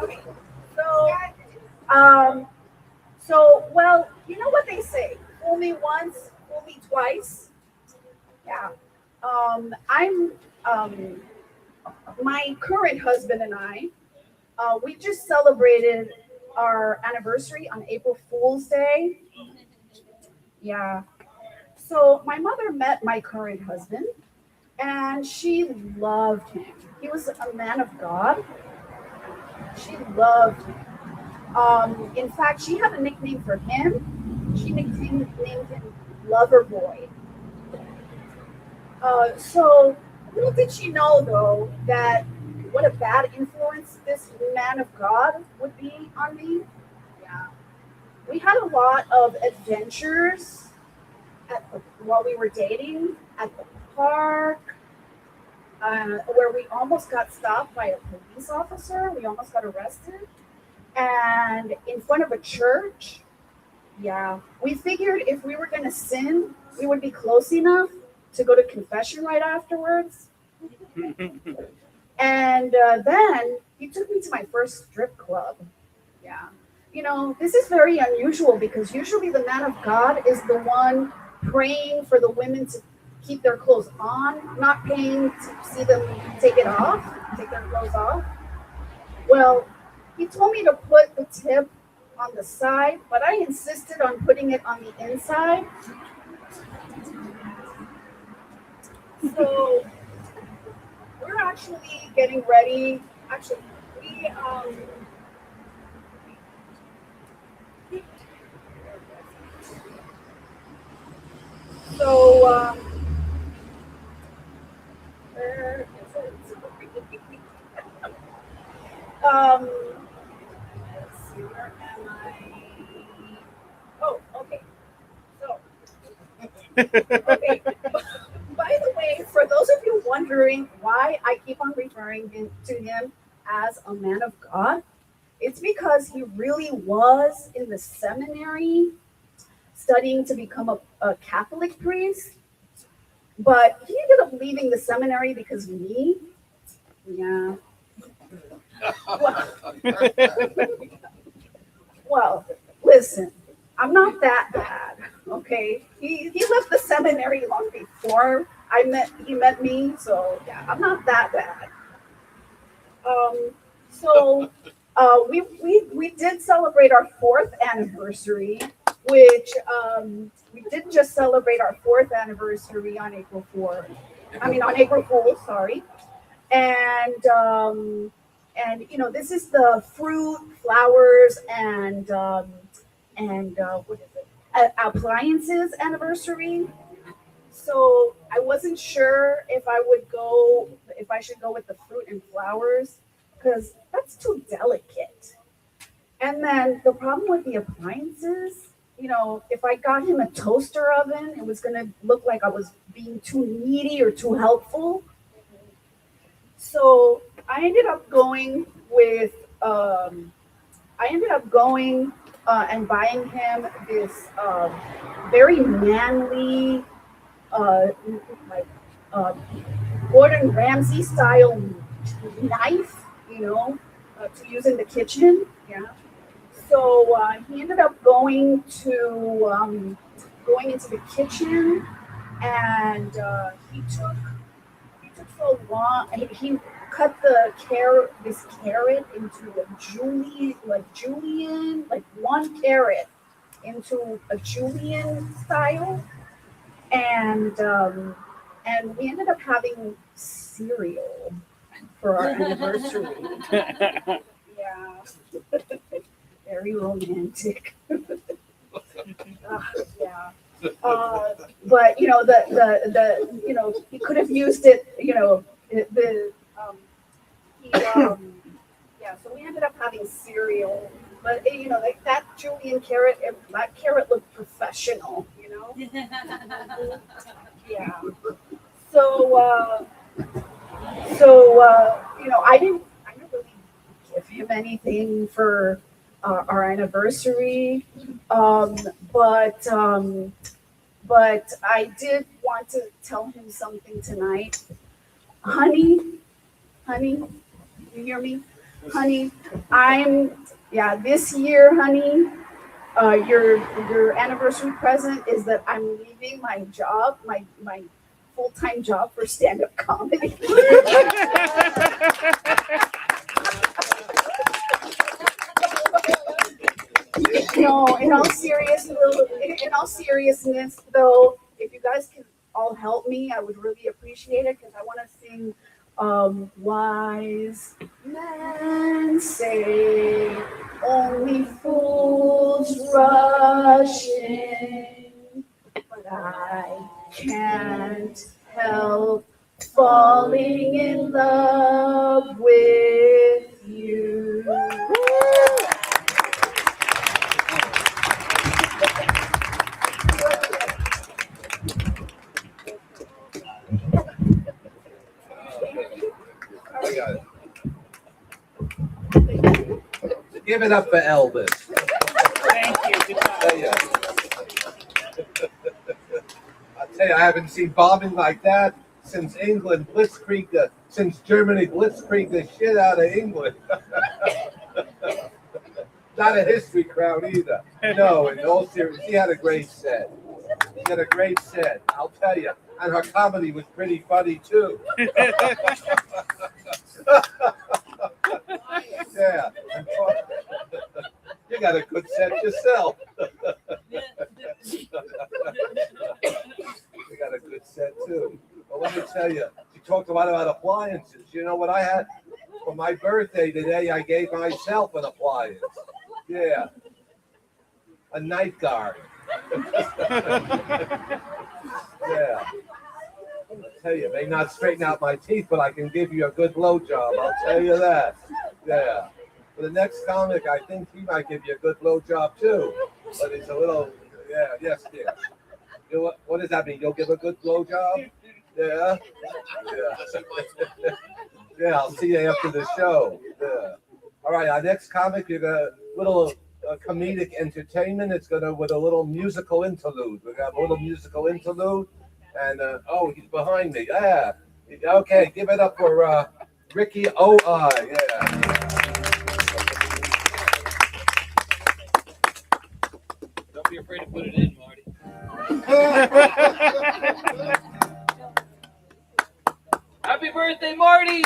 C: Okay. So well, you know what they say: fool me once, fool me twice. Yeah. My current husband and I, we just celebrated our anniversary on April Fool's Day. Yeah. So my mother met my current husband, and she loved him. He was a man of God. She loved him. In fact, she had a nickname for him. She named him Lover Boy. So little did she know, though, that what a bad influence this man of God would be on me. Yeah. We had a lot of adventures while we were dating at the park, where we almost got stopped by a police officer. We almost got arrested. And in front of a church. Yeah. We figured if we were going to sin, we would be close enough to go to confession right afterwards. And then he took me to my first strip club. Yeah. You know, this is very unusual because usually the man of God is the one praying for the women to keep their clothes on, not paying to see them take it off, take their clothes off. Well, he told me to put the tip on the side, but I insisted on putting it on the inside. So we're actually getting ready. Actually, we so where is it? Let's see, where am I? Oh, okay. So, okay. By the way, for those of you wondering why I keep on referring to him as a man of God, it's because he really was in the seminary studying to become a Catholic priest, but he ended up leaving the seminary because of me. Yeah. Well, well, listen, I'm not that bad, okay? He left the seminary long before he met me, so yeah, I'm not that bad. Um, so we did celebrate our fourth anniversary, which we did just celebrate our fourth anniversary on April 4th. I mean on April Fool's, sorry. And you know, this is the fruit, flowers, and what is it? Appliances anniversary. So I wasn't sure if I should go with the fruit and flowers, because that's too delicate. And then the problem with the appliances, you know, if I got him a toaster oven, it was gonna look like I was being too needy or too helpful. So I ended up going and buying him this very manly, uh, like uh, Gordon Ramsay style knife, you know, to use in the kitchen. Yeah. So he ended up going into the kitchen, and he took so long. He cut this carrot into like one carrot into a julienne style, and we ended up having cereal for our anniversary. Yeah, very romantic. Yeah. But you know the you know he could have used it. You know the he yeah. So we ended up having cereal, but you know like that julienne carrot. That carrot looked professional. You know. Yeah. So you know I didn't really give him anything for our anniversary, um, but um, but I did want to tell him something tonight. Honey, honey, you hear me? Honey, yeah, this year, honey, your anniversary present is that I'm leaving my job, my full-time job for stand-up comedy. No, in all seriousness, though, if you guys can all help me, I would really appreciate it because I want to sing "Wise Men Say Only Fools Rush In," but I can't help falling in love with you.
A: I got it. Give it up for Elvis.
B: Thank you. Good job.
A: Tell ya. I tell you, I haven't seen bobbing like that since England blitzkrieg the since Germany blitzkrieged the shit out of England. Not a history crown either. No, in all seriousness, she had a great set. She had a great set, I'll tell you. And her comedy was pretty funny too. Yeah. You got a good set yourself. You got a good set too. Well, let me tell you, she talked a lot about appliances. You know what I had for my birthday today? I gave myself an appliance. Yeah. A night guard. Yeah. I'll tell you, may not straighten out my teeth, but I can give you a good blowjob. I'll tell you that. Yeah. For the next comic, I think he might give you a good blowjob too. But it's a little, yeah, yes, dear. You know what does that mean? You'll give a good blowjob? Yeah. Yeah. Yeah, I'll see you after the show. Yeah. All right, our next comic is a little comedic entertainment. It's gonna with a little musical interlude. We got a little musical interlude, and oh, he's behind me. Yeah. Okay, give it up for Ricky O.I. Yeah.
G: Don't be afraid to put it in, Marty. Happy birthday, Marty!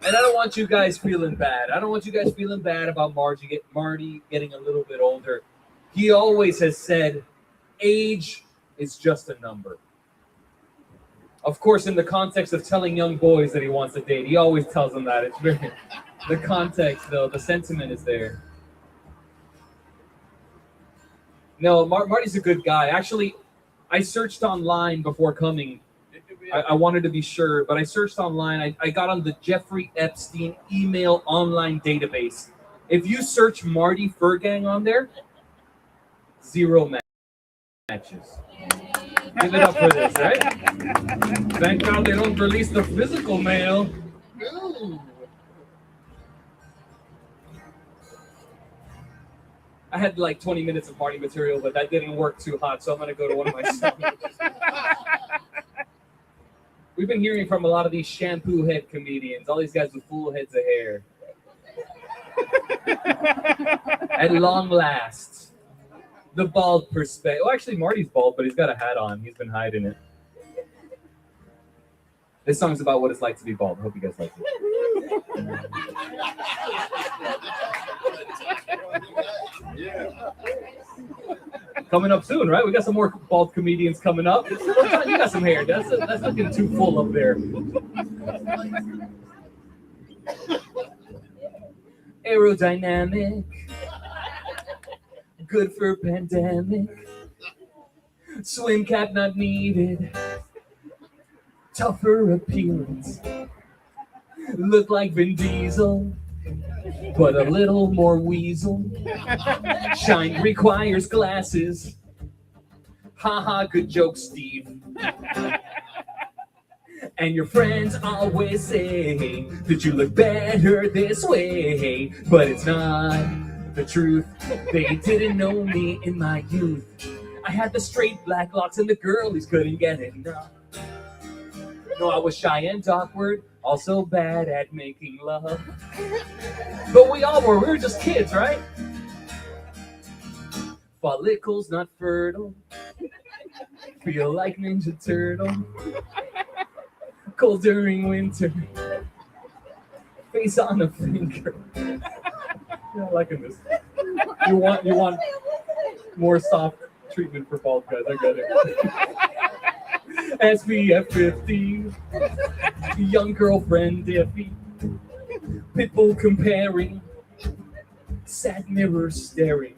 G: And I don't want you guys feeling bad. I don't want you guys feeling bad about Marty getting a little bit older. He always has said, age is just a number. Of course, in the context of telling young boys that he wants to date, he always tells them that. It's very, the context, though, the sentiment is there. No, Marty's a good guy. Actually, I searched online before coming. I wanted to be sure, but I searched online. I got on the Jeffrey Epstein email online database. If you search Marty Furgang on there, 0 matches. Give it up for this, right? Thank God they don't release the physical mail. I had like 20 minutes of Marty material, but that didn't work too hot, so I'm going to go to one of my songs. We've been hearing from a lot of these shampoo head comedians, all these guys with full heads of hair. At long last, the bald perspective. Well, actually, Marty's bald, but he's got a hat on. He's been hiding it. This song's about what it's like to be bald. I hope you guys like it. Coming up soon, right? We got some more bald comedians coming up. You got some hair. That's looking too full up there. Aerodynamic, good for pandemic. Swim cap not needed. Tougher appearance. Look like Vin Diesel, but a little more weasel. Shine requires glasses. Haha, good joke, Steve. And your friends always say that you look better this way, but it's not the truth. They didn't know me in my youth. I had the straight black locks and the girlies couldn't get enough. No, I was shy and awkward, also bad at making love. But we all were. We were just kids, right? Follicles not fertile. Feel like Ninja Turtle. Cold during winter. Face on a finger. Yeah, I'm liking this. You want more soft treatment for bald guys. I got it. SPF 50, young girlfriend iffy, pitbull comparing, sad mirror staring,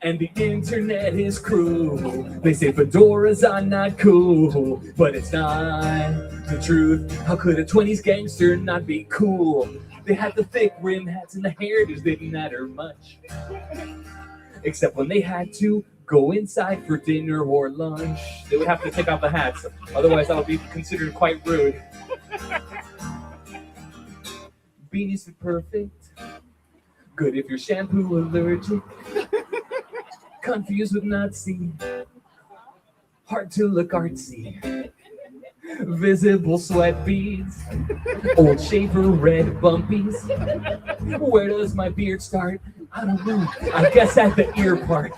G: and the internet is cruel. They say fedoras are not cool, but it's not the truth. How could a 20s gangster not be cool? They had the thick rim hats and the hairdos didn't matter much, except when they had to go inside for dinner or lunch. They would have to take off the hats, otherwise that would be considered quite rude. Beanies are perfect, good if you're shampoo allergic, confused with Nazi,
D: hard to look artsy. Visible sweat beads, old shaver red bumpies. Where does my beard start? I don't know. I guess at the ear part.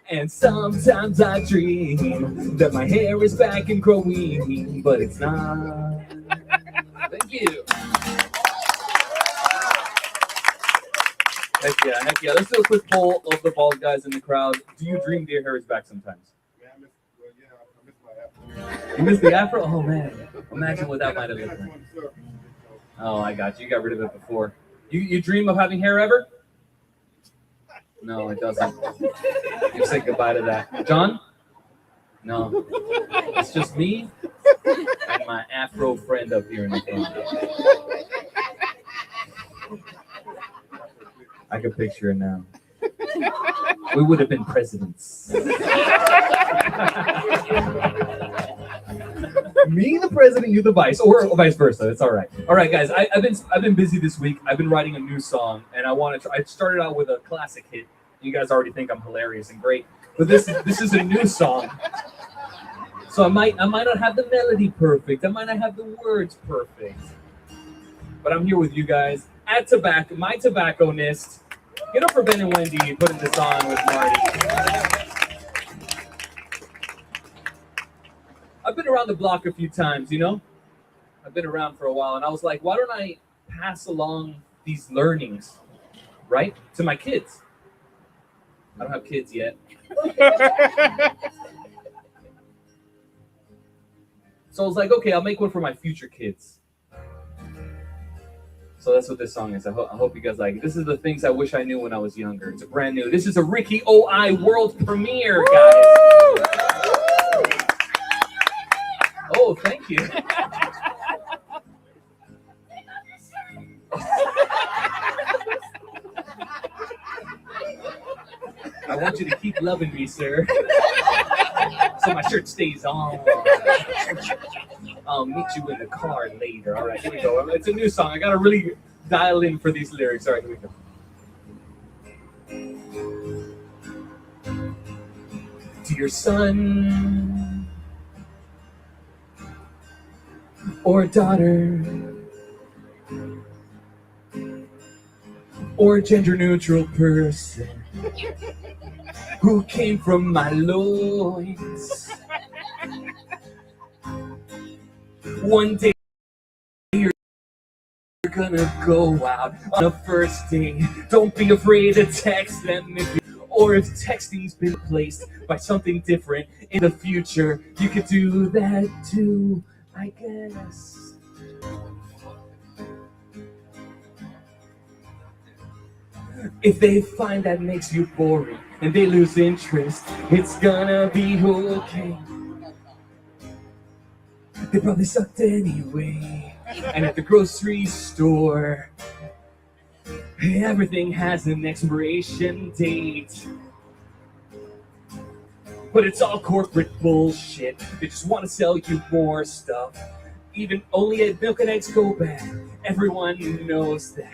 D: And sometimes I dream that my hair is back and growing, but it's not. Thank you. Heck yeah. Let's do a quick poll of the bald guys in the crowd. Do you dream your hair is back sometimes?
F: I miss my afro.
D: You missed the afro? Oh man. Imagine what that might have looked like. Oh, I got you. You got rid of it before. You dream of having hair ever? No, it doesn't. You say goodbye to that. John? No. It's just me and my afro friend up here in the front. I can picture it now. We would have been presidents. Me the president, you the vice, or vice versa. It's all right. All right, guys. I've been busy this week. I've been writing a new song, and I started out with a classic hit. You guys already think I'm hilarious and great, but this is a new song. So I might not have the melody perfect. I might not have the words perfect, but I'm here with you guys at my Tobacconist. Get up for Ben and Wendy putting this on with Marty. I've been around the block a few times, you know? I've been around for a while, and I was like, why don't I pass along these learnings, right, to my kids? I don't have kids yet. So I was like, okay, I'll make one for my future kids. So that's what this song is. I hope you guys like it. This is the things I wish I knew when I was younger. It's a brand new. This is a Ricky OI world premiere, guys. Oh, thank you. I want you to keep loving me, sir. So my shirt stays on. I'll meet you in the car later. All right, here we go. It's a new song. I gotta really dial in for these lyrics. All right, here we go. Dear son or daughter or gender-neutral person who came from my loins. One day you're gonna go out on a first date. Don't be afraid to text them or if texting's been replaced by something different in the future, you could do that too, I guess. If they find that makes you boring and they lose interest, it's gonna be okay. They probably sucked anyway. And at the grocery store, everything has an expiration date. But it's all corporate bullshit. They just want to sell you more stuff. Even only at Milk and Eggs go bad. Everyone knows that.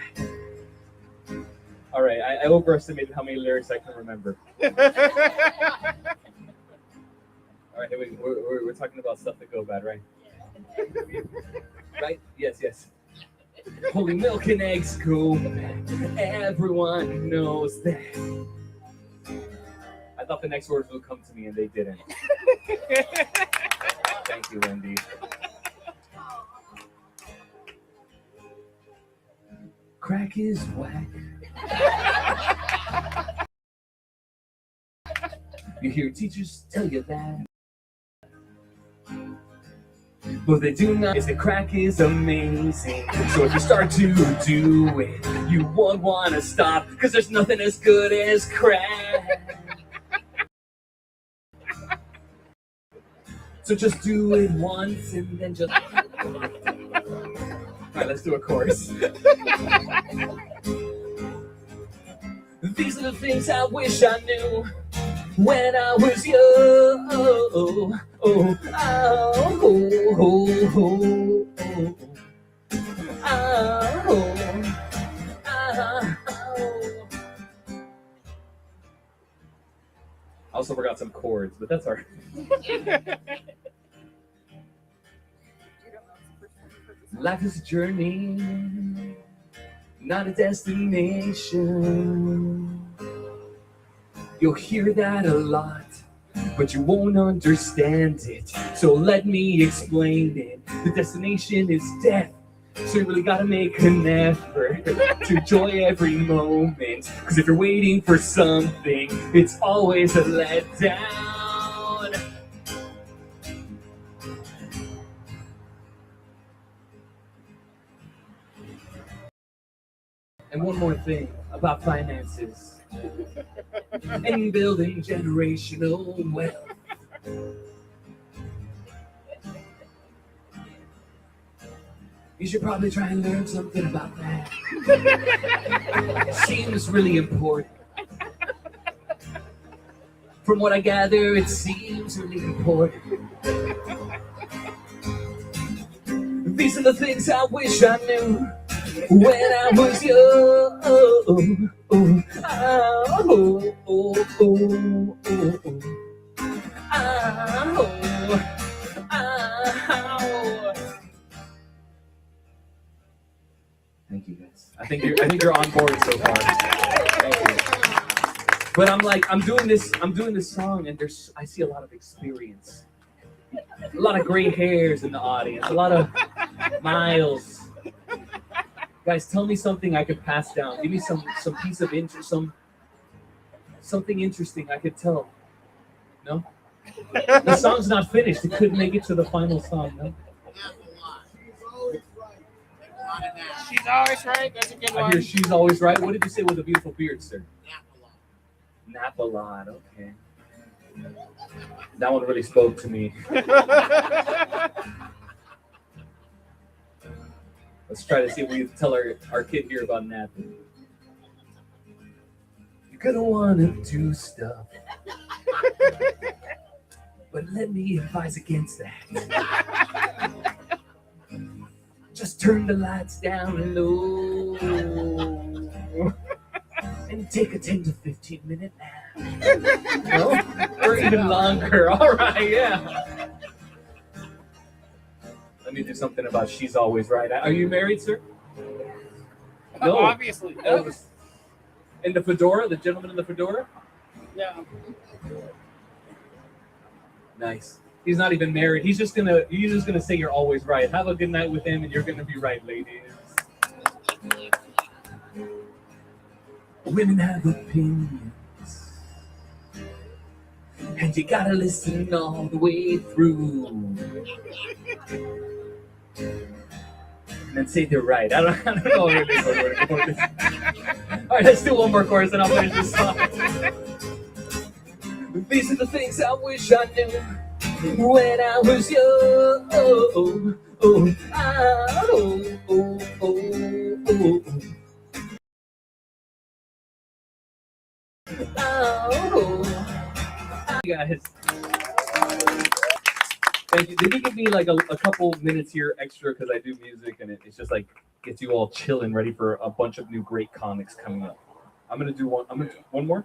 D: All right, I overestimated how many lyrics I can remember. All right, we're talking about stuff that go bad, right? Right? Yes. Holy Milk and Eggs go bad. Everyone knows that. I thought the next words would come to me and they didn't. Thank you, Wendy. Crack is whack. You hear teachers tell you that. What they do not is that crack is amazing. So if you start to do it, you won't want to stop, because there's nothing as good as crack. So just do it once and then just... Alright, let's do a chorus. These are the things I wish I knew when I was young. I was also forgot some chords, but that's all right. Life is a journey, not a destination. You'll hear that a lot, but you won't understand it. So let me explain it. The destination is death. So you really gotta make an effort to enjoy every moment. Cause if you're waiting for something, it's always a letdown. And one more thing about finances and building generational wealth. You should probably try and learn something about that. It seems really important. From what I gather, it seems really important. These are the things I wish I knew when I was young. Thank you guys. I think you're on board so far. Thank you. But I'm doing this song, and I see a lot of experience. A lot of gray hairs in the audience, a lot of miles. Guys, tell me something I could pass down. Give me some piece of interest, something interesting I could tell. No? The song's not finished. It couldn't make it to the final song, no?
B: She's always right. That's a good
D: I
B: one.
D: hear she's always right. What did you say with a beautiful beard, sir? Nap a lot, okay. That one really spoke to me. Let's try to see if we can tell our kid here about napping. You're gonna wanna do stuff, but let me advise against that. Just turn the lights down low and take a 10 to 15 minute nap. No? Or even longer. All right, yeah. Let me do something about she's always right. Are you married, sir? No.
B: Obviously.
D: In the fedora, the gentleman in the fedora?
B: Yeah.
D: Nice. He's not even married. He's just gonna say you're always right. Have a good night with him, and you're gonna be right, ladies. Women have opinions, and you gotta listen all the way through, and then say they're right. I don't know really where to go with this. All right, let's do one more chorus, and I'll finish this song. These are the things I wish I knew when I was young. Guys, thank you. Did you give me like a couple minutes here extra because I do music and it's just like gets you all chilling, ready for a bunch of new great comics coming up. I'm gonna do one more.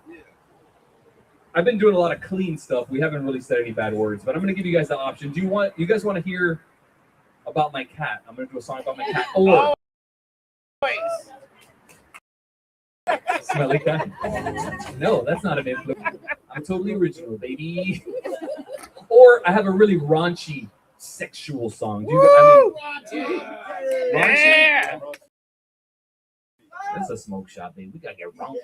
D: I've been doing a lot of clean stuff. We haven't really said any bad words, but I'm gonna give you guys the option. You guys want to hear about my cat? I'm gonna do a song about my cat. Or smelly cat? No, that's not an influence. I'm totally original, baby. Or I have a really raunchy sexual song. Raunchy?
B: Yeah.
D: That's a smoke shop, baby. We gotta get raunch.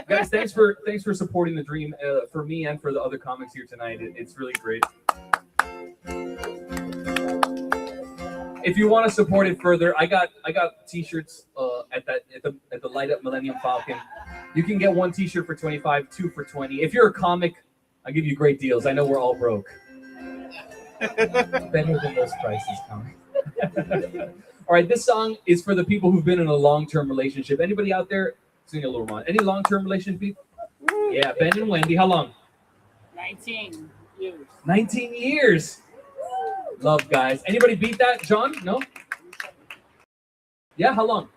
D: Guys, thanks for supporting the dream for me and for the other comics here tonight. It's really great. If you want to support it further, I got t-shirts at the Light Up Millennium Falcon. You can get one t-shirt for $25, two for $20. If you're a comic, I'll give you great deals. I know we're all broke. Better than those prices, comic. All right, this song is for the people who've been in a long-term relationship. Anybody out there? Sing a little more. Any long-term relationship? Yeah, Ben and Wendy. How long?
B: 19 years.
D: 19 years. Love, guys. Anybody beat that? John? No? Yeah, how long?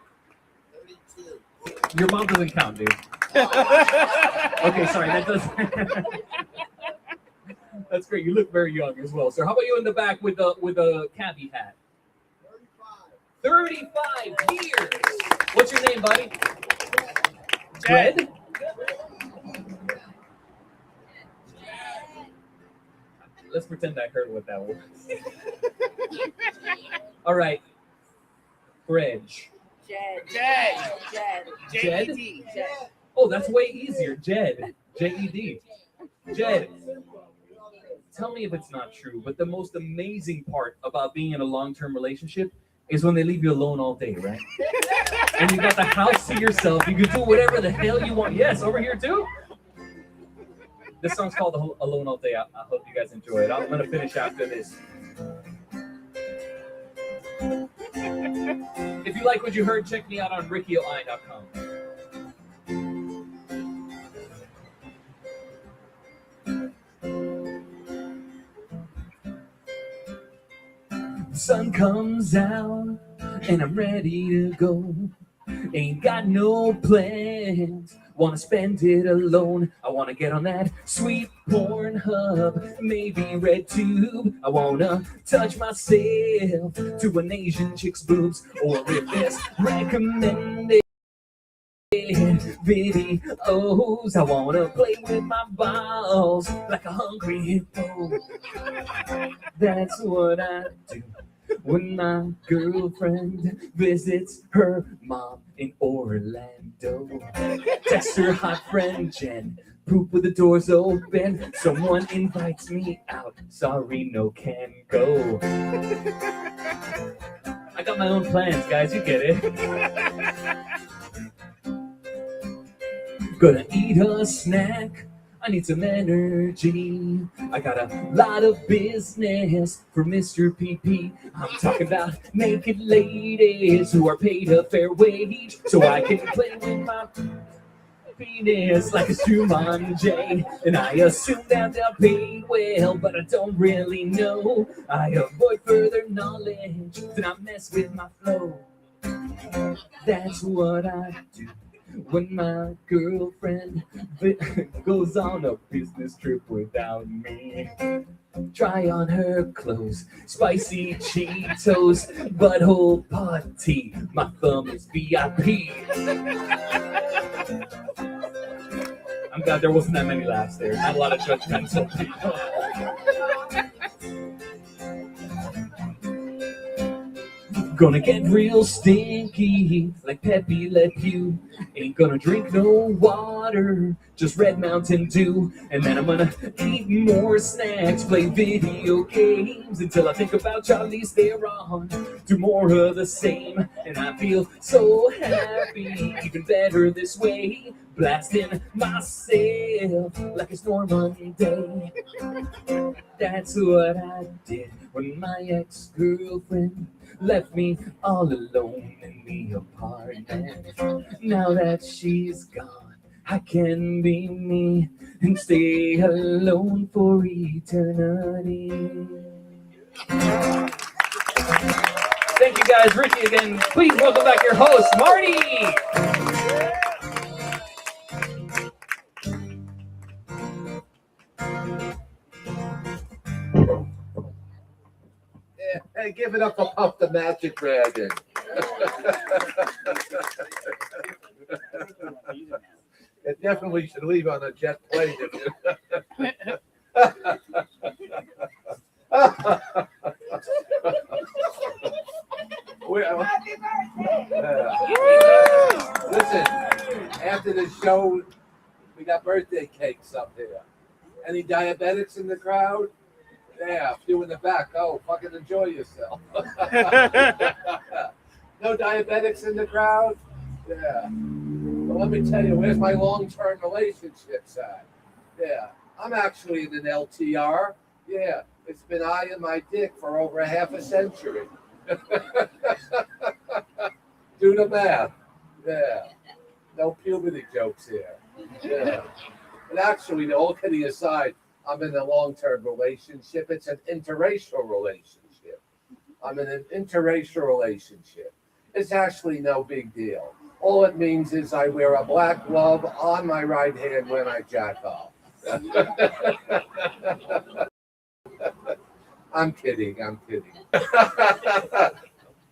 D: 32. Your mom doesn't count, dude. Okay, sorry, that does. That's great. You look very young as well, sir. How about you in the back with a cabbie hat? 35 years. What's your name, buddy? Jed? Let's pretend I heard what that was. All right. Bridge.
B: Jed.
D: Jed?
B: Jed.
D: Oh, that's way easier. Jed. J-E-D. Jed. Tell me if it's not true, but the most amazing part about being in a long-term relationship is when they leave you alone all day, right? And you got the house to yourself. You can do whatever the hell you want. Yes, over here too. This song's called Alone All Day. I hope you guys enjoy it. I'm going to finish after this. If you like what you heard, check me out on rickyoi.com. Sun comes out and I'm ready to go. Ain't got no plans, wanna spend it alone. I wanna get on that sweet Pornhub, maybe RedTube. I wanna touch myself to an Asian chick's boobs, or if there's recommended videos, I wanna play with my balls like a hungry hippo. That's what I do when my girlfriend visits her mom in Orlando. Text her hot friend Jen, poop with the doors open. Someone invites me out, sorry, no can go. I got my own plans, guys, you get it. Gonna eat a snack, I need some energy. I got a lot of business for Mr. PP. I'm talking about naked ladies who are paid a fair wage, so I can play with my penis like a Jumanji. And I assume that they'll pay well, but I don't really know. I avoid further knowledge to not mess with my flow. That's what I do when my girlfriend goes on a business trip without me. Try on her clothes, spicy Cheetos, butthole party. My thumb is VIP. I'm glad there wasn't that many laughs there. Not a lot of judgmental people. Gonna get real stinky like Pepe Le Pew. Ain't gonna drink no water, just Red Mountain Dew. And then I'm gonna eat more snacks, play video games until I think about Charlize Theron. Do more of the same, and I feel so happy, even better this way. Blasting myself like it's Normandy Day. That's what I did when my ex-girlfriend left me all alone in the apartment. Now that she's gone, I can be me and stay alone for eternity. Thank you guys, Ricky again. Please welcome back your host, Marty.
A: Yeah, hey, give it up for Puff the Magic Dragon. It definitely should leave on a jet plane. Listen, after the show, we got birthday cakes up here. Any diabetics in the crowd? Yeah, a few in the back. Oh, fucking enjoy yourself. No diabetics in the crowd? Yeah. Well, let me tell you, where's my long-term relationships at? Yeah, I'm actually in an LTR. Yeah, it's been I and my dick for over a half a century. Do the math. Yeah. No puberty jokes here. Yeah. But actually, all kidding aside, I'm in a long-term relationship. It's an interracial relationship. I'm in an interracial relationship. It's actually no big deal. All it means is I wear a black glove on my right hand when I jack off. I'm kidding. I'm kidding.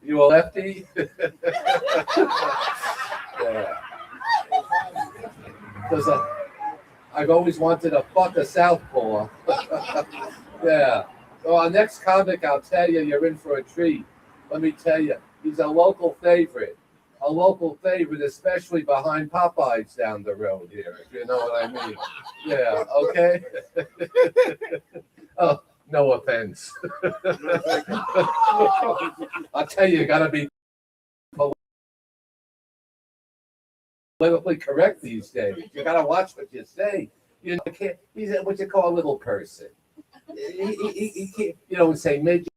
A: You a lefty? Yeah. Because I've always wanted to fuck a southpaw. Yeah. So our next comic, I'll tell you, you're in for a treat. Let me tell you, he's a local favorite. A local favorite, especially behind Popeyes down the road here, if you know what I mean. Yeah, okay? Oh, no offense. I'll tell you, you gotta be politically correct these days. You gotta watch what you say. You know, he's what you call a little person. He can't, you don't say midget.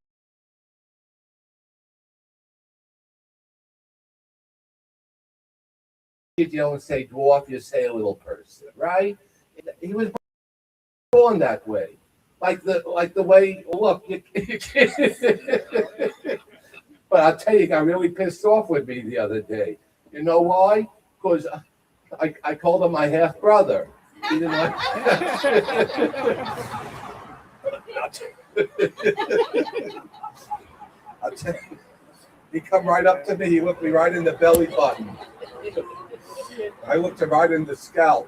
A: You don't say dwarf, you say a little person, right? He was born that way. Like the way, look, you can't. But I'll tell you, he got really pissed off with me the other day. You know why? Because I called him my half brother. He didn't like. I'll tell you, he come right up to me. He looked me right in the belly button. I looked him right in the scalp.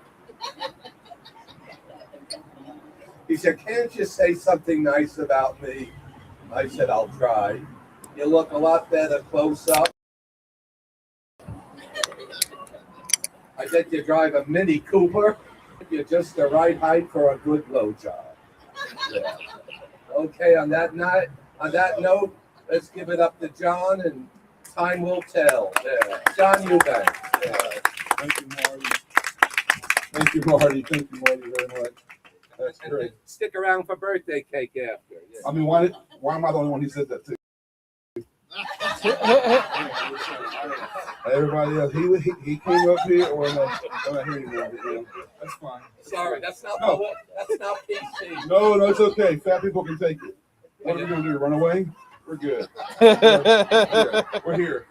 A: He said, "Can't you say something nice about me?" I said, "I'll try. You look a lot better close up. I bet you drive a Mini Cooper. You're just the right height for a good blowjob." Yeah. Okay, on that note, let's give it up to John, and time will tell. Yeah. John Eubanks. Yeah.
F: Thank you, Marty. Thank you, Marty. Thank you, Marty, very much. That's great.
A: Stick around for birthday cake after. Yeah.
F: I mean, why am I the only one who said that to? Everybody else, he came up here, or no, I'm not hearing anymore. Yeah, that's fine.
A: Sorry, that's not PC.
F: No, it's okay. Fat people can take it. What are we gonna do? Run away? We're good. We're here.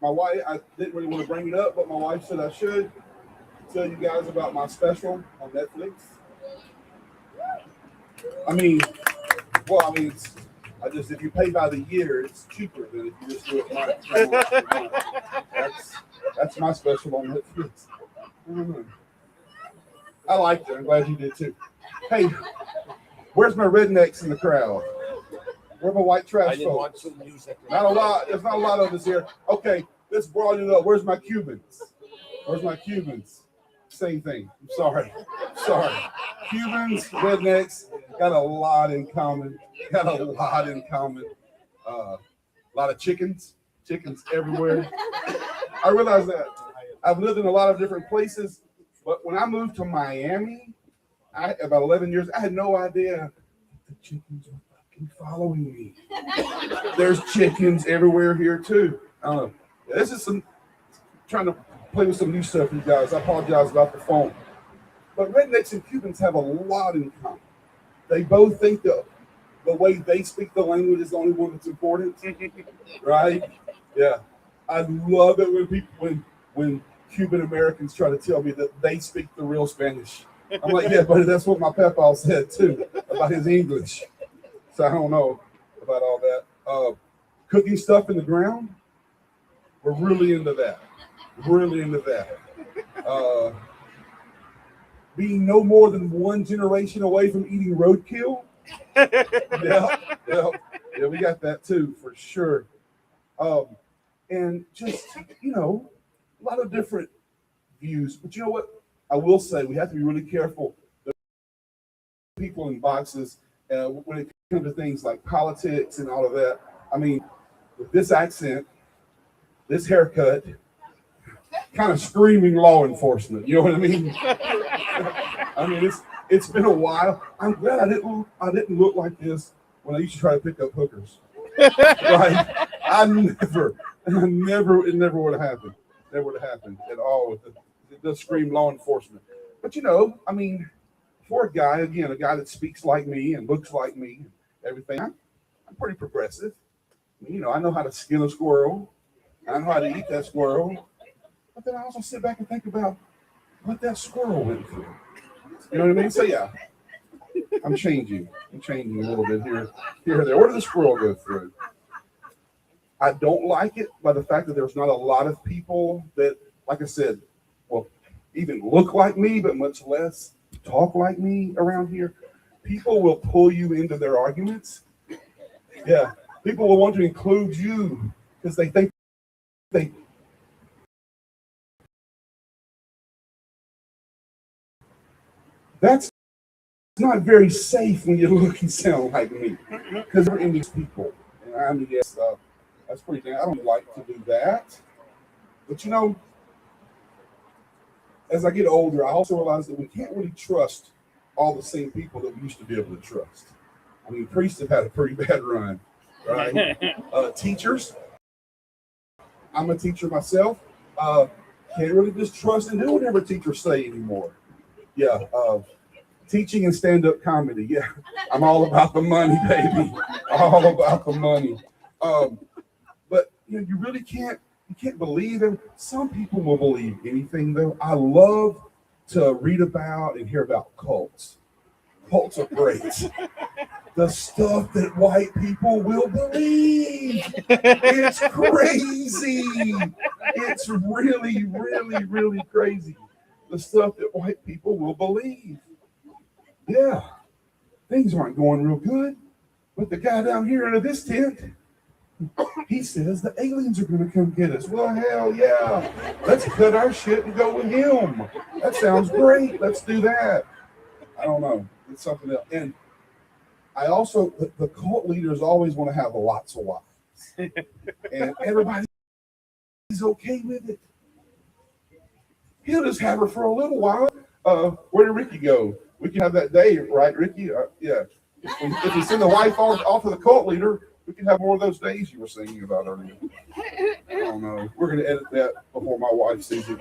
F: My wife, I didn't really want to bring it up, but my wife said I should tell you guys about my special on Netflix. If you pay by the year, it's cheaper than if you just do it month. That's my special on Netflix. I liked it. I'm glad you did too. Hey, where's my rednecks in the crowd? Where my white trash folks? Not a lot. There's not a lot of us here. Okay, let's broaden it up. Where's my Cubans? Same thing. I'm sorry. Cubans, rednecks, got a lot in common. A lot of chickens everywhere. I realize that I've lived in a lot of different places, but when I moved to Miami, about 11 years, I had no idea the chickens were fucking following me. There's chickens everywhere here too. I don't know. This is trying to play with some new stuff, you guys. I apologize about the phone. But rednecks and Cubans have a lot in common. They both think the way they speak the language is the only one that's important, right? Yeah, I love it when Cuban Americans try to tell me that they speak the real Spanish. I'm like, yeah, buddy, that's what my Papa said too about his English. So I don't know about all that. Cooking stuff in the ground, we're really into that. Being no more than one generation away from eating roadkill. Yeah, we got that too for sure. And just a lot of different views. But you know what? I will say we have to be really careful. The people in boxes when it comes to things like politics and all of that. I mean, with this accent, this haircut, kind of screaming law enforcement. You know what I mean? I mean, it's been a while. I'm glad I didn't look like this when I used to try to pick up hookers. Right? It never would have happened. Never would have happened at all with the scream law enforcement. But I mean, for a guy that speaks like me and looks like me and everything, I'm pretty progressive. I know how to skin a squirrel.
H: I know how to eat that squirrel. But then I also sit back and think about what that squirrel went through. You know what I mean? So yeah, I'm changing. I'm changing a little bit here or there. What did the squirrel go through? I don't like it by the fact that there's not a lot of people that, like I said, well, even look like me, but much less talk like me around here. People will pull you into their arguments. Yeah, people will want to include you because they think they. That's not very safe when you look and sound like me because we're English people. And I mean, yes, that's pretty damn. I don't like to do that. But you know, as I get older, I also realize that we can't really trust all the same people that we used to be able to trust. I mean, priests have had a pretty bad run, right? Teachers, I'm a teacher myself. Can't really just trust and do whatever teachers say anymore. Yeah, teaching and stand-up comedy. Yeah, I'm all about the money, baby. All about the money. But you know, you can't believe it. Some people will believe anything, though. I love to read about and hear about cults. Cults are great. The stuff that white people will believe. It's crazy. It's really, really, really crazy. The stuff that white people will believe. Yeah, things aren't going real good. But the guy down here under this tent, he says the aliens are going to come get us. Well, hell yeah. Let's cut our shit and go with him. That sounds great. Let's do that. I don't know. It's something else. And I also, the cult leaders always want to have lots of wives. And everybody's okay with it. He'll just have her for a little while. Where did Ricky go? We can have that day, right, Ricky? Yeah. If we send the wife off to the cult leader, we can have more of those days you were singing about earlier. I don't know. We're going to edit that before my wife sees it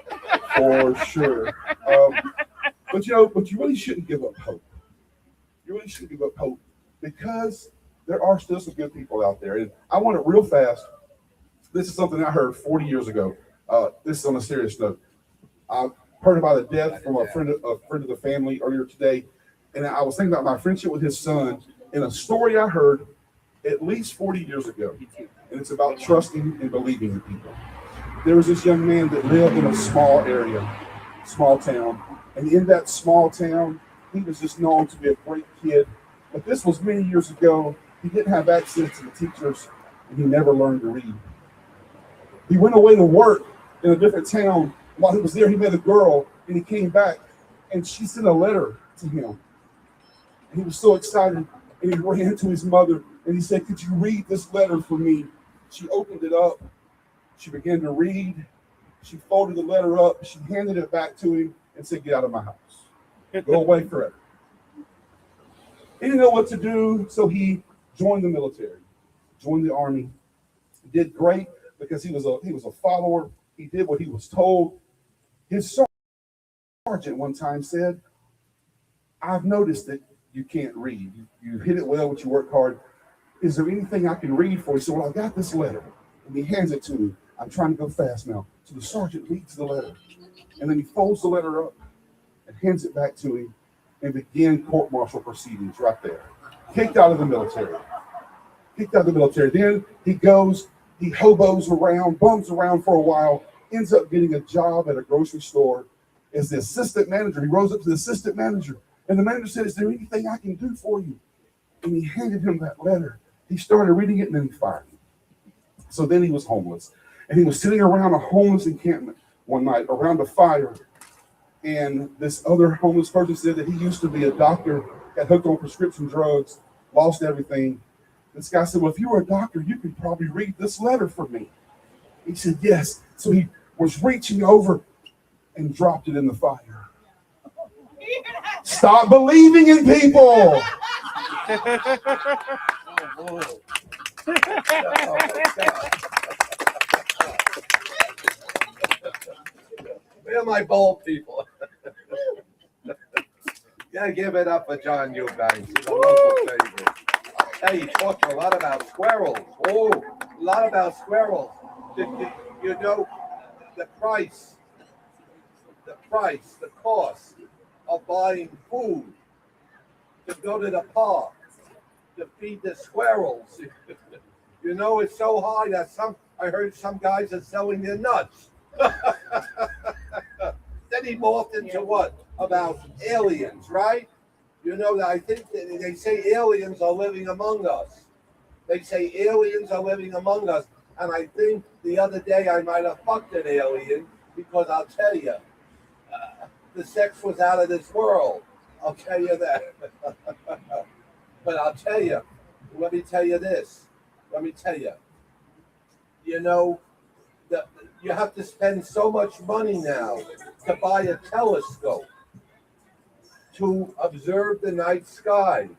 H: for sure. But you really shouldn't give up hope. You really shouldn't give up hope because there are still some good people out there. And I want it real fast. This is something I heard 40 years ago. This is on a serious note. I heard about a death from a friend of the family earlier today. And I was thinking about my friendship with his son in a story I heard at least 40 years ago. And it's about trusting and believing in people. There was this young man that lived in a small area, small town. And in that small town, he was just known to be a great kid. But this was many years ago. He didn't have access to the teachers, and he never learned to read. He went away to work in a different town. While he was there, he met a girl, and he came back, and she sent a letter to him. And he was so excited, and he ran to his mother, and he said, "Could you read this letter for me?" She opened it up. She began to read. She folded the letter up. She handed it back to him and said, "Get out of my house. Go away forever." He didn't know what to do, so he joined the military, joined the army. He did great because he was a follower. He did what he was told. His sergeant one time said, "I've noticed that you can't read. You hit it well, but you work hard. Is there anything I can read for you?" So, "Well, I got this letter." And he hands it to him. I'm trying to go fast now. So the sergeant reads the letter. And then he folds the letter up and hands it back to him and begin court-martial proceedings right there. Kicked out of the military. Then he goes, he hobos around, bums around for a while, ends up getting a job at a grocery store as the assistant manager. He rose up to the assistant manager. And the manager said, "Is there anything I can do for you?" And he handed him that letter. He started reading it and then he fired him. So then he was homeless. And he was sitting around a homeless encampment one night around a fire. And this other homeless person said that he used to be a doctor, got hooked on prescription drugs, lost everything. This guy said, "Well, if you were a doctor, you could probably read this letter for me." He said, "Yes." So he was reaching over and dropped it in the fire. Stop believing in people.
A: Where my bold people? Yeah, give it up for John Eubanks. He's a local favorite. Hey, he talked a lot about squirrels. Oh, a lot about squirrels. You know, the price, the cost of buying food to go to the park, to feed the squirrels. You know, it's so high that I heard some guys are selling their nuts. Then he morphed into what? About aliens, right? You know, I think that they say aliens are living among us. They say aliens are living among us. And I think the other day I might have fucked an alien because I'll tell you, the sex was out of this world. I'll tell you that. But I'll tell you, let me tell you this. Let me tell you, you know, you have to spend so much money now to buy a telescope to observe the night sky.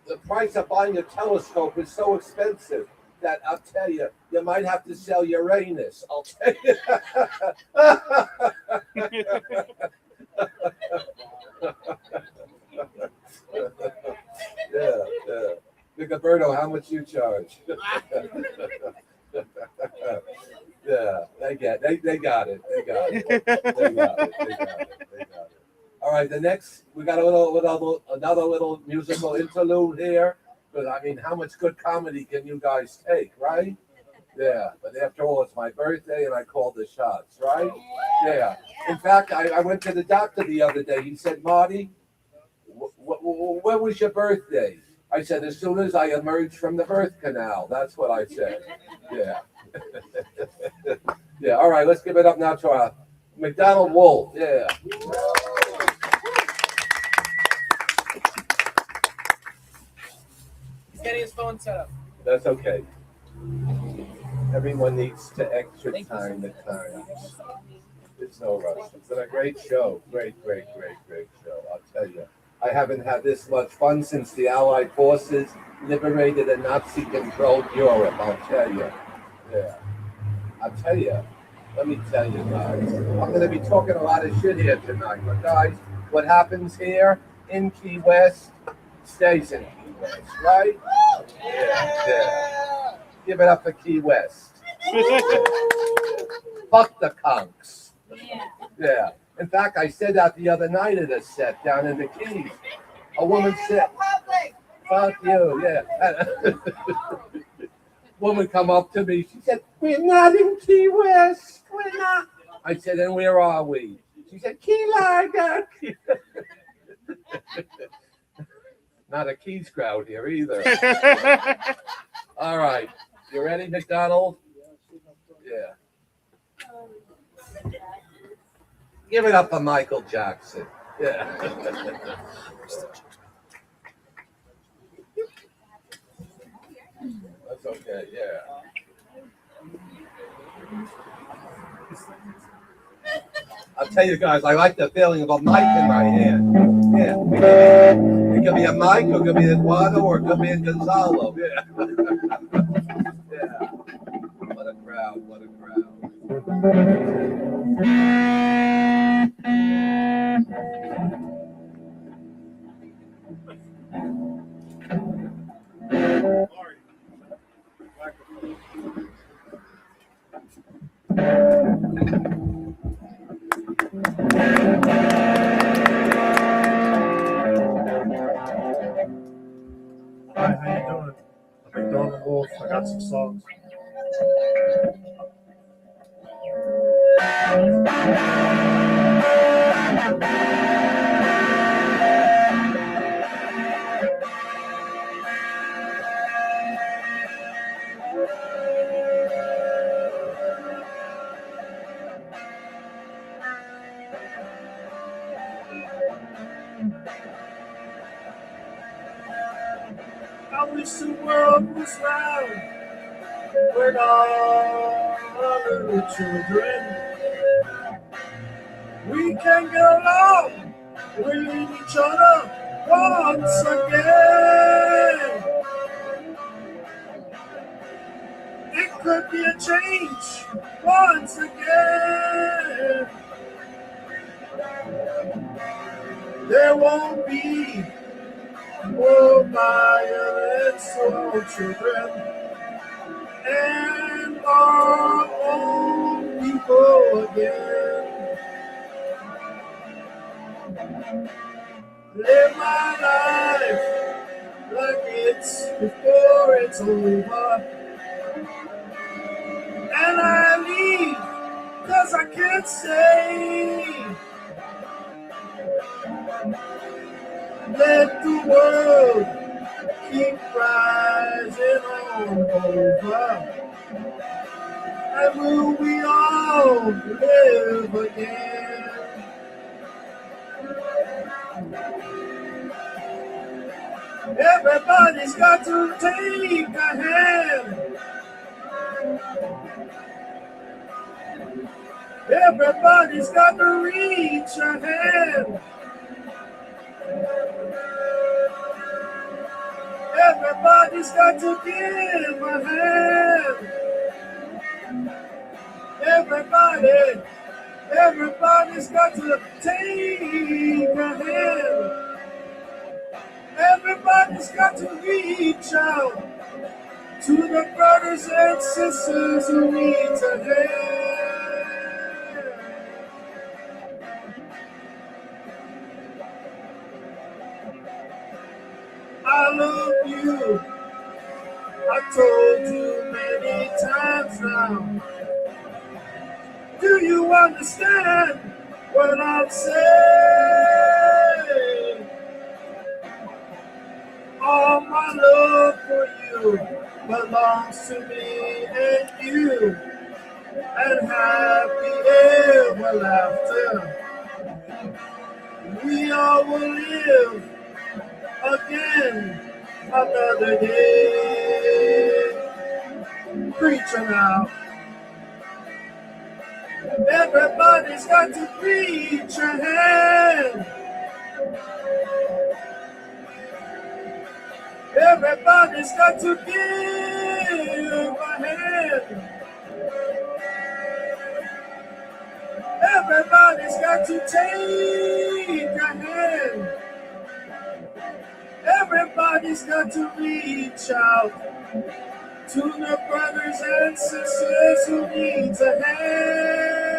A: The price of buying a telescope is so expensive that I'll tell you, you might have to sell Uranus. I'll tell you. Yeah. Big Alberto, how much you charge? Yeah, they got it. They got it. All right, the next we got another little musical interlude here. Because I mean, how much good comedy can you guys take, right? Yeah, but after all, it's my birthday and I called the shots, right? Yeah. In fact, I went to the doctor the other day. He said, Marty, when was your birthday? I said, as soon as I emerged from the birth canal. That's what I said. Yeah. Yeah, all right, let's give it up now to our McDonald Wolf. Yeah.
B: He's getting his phone set up.
A: That's okay. Everyone needs to extra time at times. It's no rush. It's been a great show. Great show. I'll tell you. I haven't had this much fun since the Allied forces liberated a Nazi-controlled Europe. I'll tell you. Yeah. I'll tell you. Let me tell you, guys. I'm going to be talking a lot of shit here tonight. But, guys, what happens here in Key West stays in Key West, right? Yeah. Give it up for Key West. Fuck the conks. Yeah. In fact, I said that the other night at a set down in the Keys. A woman said, fuck you, yeah. Woman come up to me, she said, we're not in Key West, we're not. I said, and where are we? She said, Key Largo. Not a Keys crowd here either. All right, you ready, McDonald? Yeah. Give it up for Michael Jackson. Yeah. That's okay, yeah. I'll tell you guys, I like the feeling of a mic in my hand. Yeah. It could be a mic, or it could be Eduardo, or it could be a Gonzalo. Yeah. Yeah. What a crowd, what a crowd.
F: Hi, how you doing? I'm McDonald Wolf. I got some songs. I wish the world was round with all the children. We can get along with each other once again. It could be a change once again. There won't be more violence for children and all
A: again. Live my life like it's before it's over. And I leave 'cause I can't stay. Let the world keep rising on over. And will we all live again? Everybody's got to take a hand. Everybody's got to reach a hand. Everybody's got to give a hand. Everybody's got to take a hand. Everybody's got to reach out to the brothers and sisters who need a hand. I love you. I told you many times now. Do you understand what I'm saying? All my love for you belongs to me and you, and happy ever after. We all will live again another day. Preaching out. Everybody's got to reach a hand. Everybody's got to give a hand. Everybody's got to take a hand. Everybody's got to reach out to the brothers and sisters who need a hand.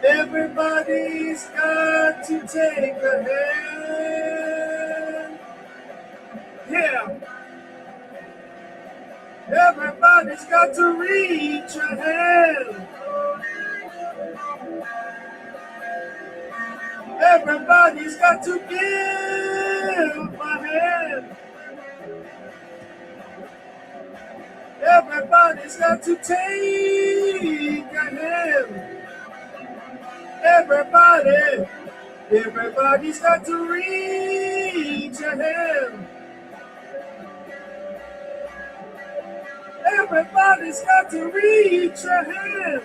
A: Everybody's got to take a hand. Yeah. Everybody's got to reach a hand. Everybody's got to give a hand. Everybody's got to take a hand. Everybody's got to reach a hand. Everybody's got to reach a hand.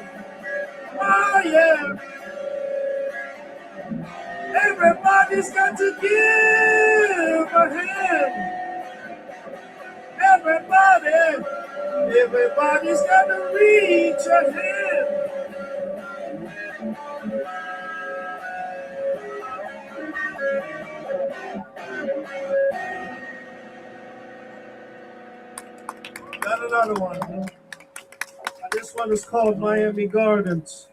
A: Oh yeah. Everybody's got to give a hand. Everybody's got to reach a hand. Got another one. This one is called Miami Gardens.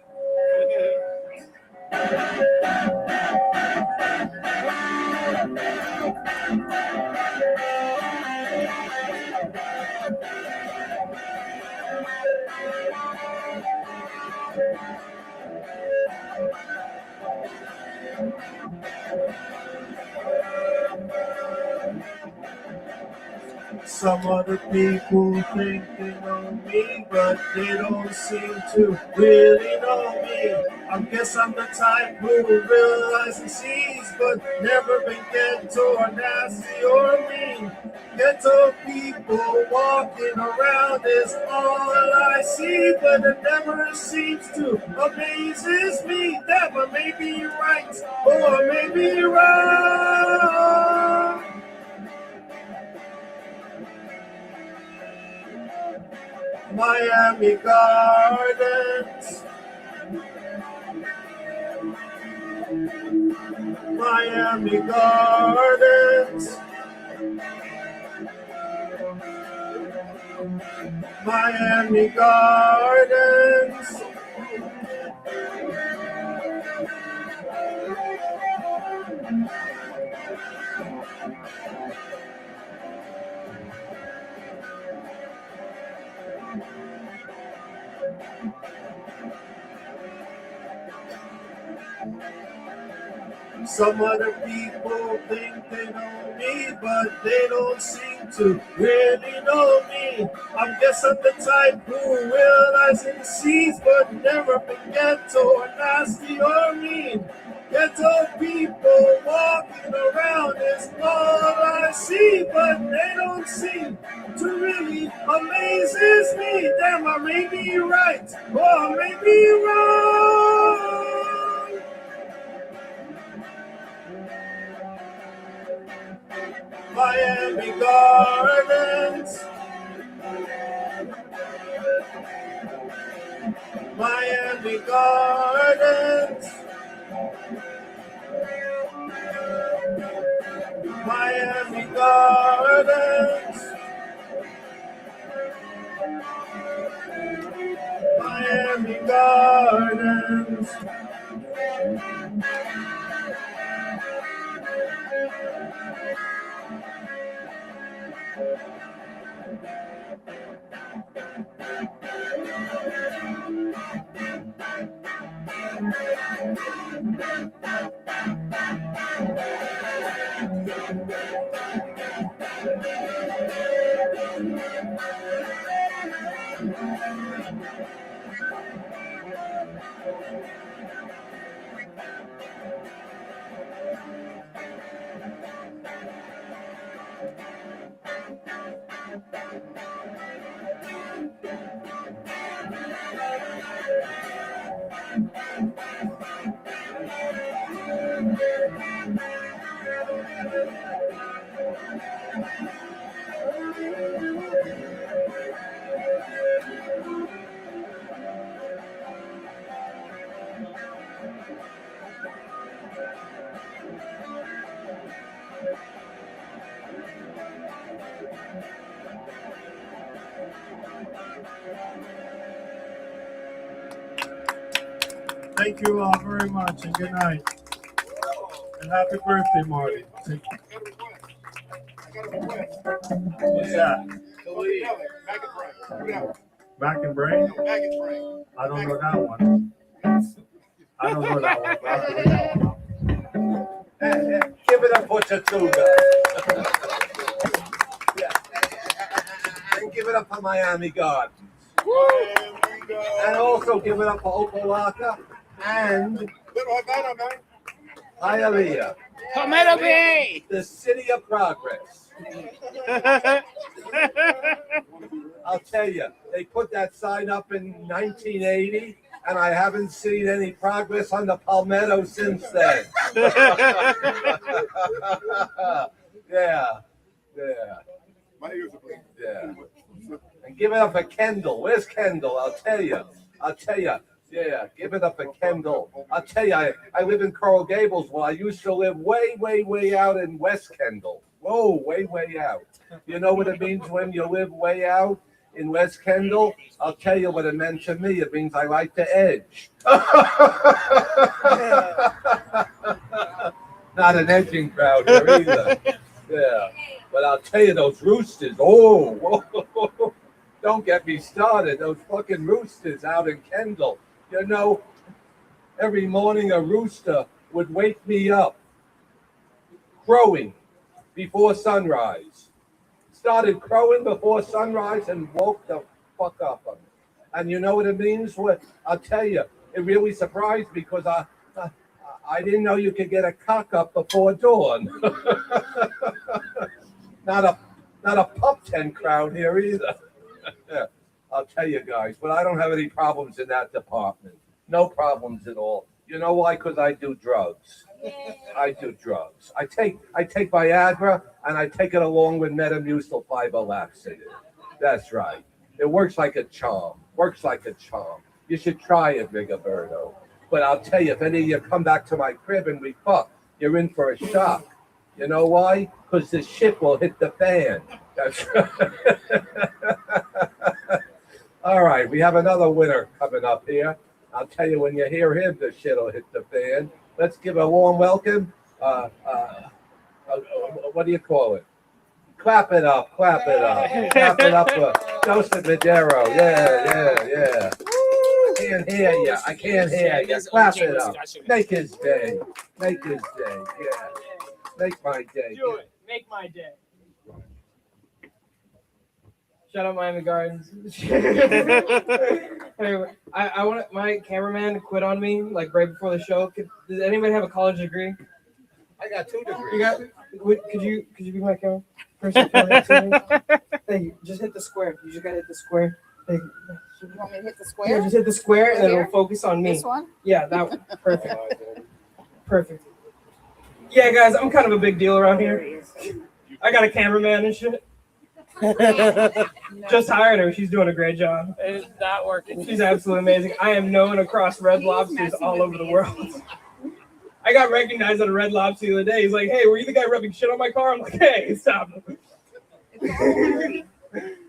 A: Some other people think they know me, but they don't seem to really know me. I guess I'm the type who realizes and sees, but never been ghetto or nasty or mean. Ghetto people walking around is all I see, but it never seems to amazes me. That one may be right or may be wrong. Miami Gardens. Miami Gardens.
F: Miami Gardens. Some other people think they know me, but they don't seem to really know me. I guess I'm the type who realizes and sees, but never been ghetto or nasty or mean. Ghetto people walking around is all I see, but they don't seem to really amazes me. Damn, I may be right or I may be wrong. Miami Gardens. Miami Gardens. Miami Gardens. Miami Gardens. Thank you all very much, and good night. And happy birthday, Marty. What's that? Back and brain? I don't know that one. I don't know that one. But I don't know that one.
A: Hey, give it up for Chachuga. Yeah. And give it up for Miami Gardens. And also give it up for Opalaka and Hialeah,
B: Palmetto Bay.
A: the city of progress. I'll tell you, they put that sign up in 1980, and I haven't seen any progress on the Palmetto since then. Yeah. And give it up for Kendall. Where's Kendall? I'll tell you. Yeah, give it up for Kendall. I'll tell you, I live in Coral Gables. Well, I used to live way, way, way out in West Kendall. Whoa, way, way out. You know what it means when you live way out in West Kendall? I'll tell you what it meant to me. It means I like to edge. Not an edging crowd here either. Yeah, but I'll tell you, those roosters, whoa. Don't get me started. Those fucking roosters out in Kendall. You know, every morning a rooster would wake me up crowing before sunrise. Started crowing before sunrise and woke the fuck up on me. And you know what it means? What I'll tell you, it really surprised me because I didn't know you could get a cock up before dawn. Not a pup tent crowd here either. Yeah, I'll tell you guys, but I don't have any problems in that department. No problems at all. You know why? Because I do drugs. I do drugs. I take Viagra and I take it along with Metamucil 5-laxative. That's right. It works like a charm. You should try it, Rigoberto. But I'll tell you, if any of you come back to my crib and we fuck, you're in for a shock. You know why? Because the shit will hit the fan. That's right. All right, we have another winner coming up here. I'll tell you when you hear him, the shit'll hit the fan. Let's give a warm welcome. What do you call it? Clap it up, clap it up. Clap it up for Joseph Madero. Yeah. I can't hear you. I can't hear you. Clap it up. Make his day. Make his day. Yeah. Make my day.
D: Do it. Make my day. Shout out Miami Gardens. Anyway, I want my cameraman to quit on me like right before the show. Does anybody have a college degree?
A: I got 2 degrees.
D: You got? Could you be my camera person? Thank you. Just hit the square. You just gotta hit the square. Thank you.
I: You want me to hit the
D: Yeah,
I: square?
D: just hit the square and then
I: Here?
D: it'll focus on me.
I: This one?
D: Yeah, that one. Perfect. Perfect. Yeah, guys, I'm kind of a big deal around here. I got a cameraman and shit. Just hired her. She's doing a great job.
B: It's not working.
D: She's absolutely amazing. I am known across Red Lobsters all over the world. I got recognized at a Red Lobster the other day. He's like, "Hey, were you the guy rubbing shit on my car?" I'm like, "Hey, stop."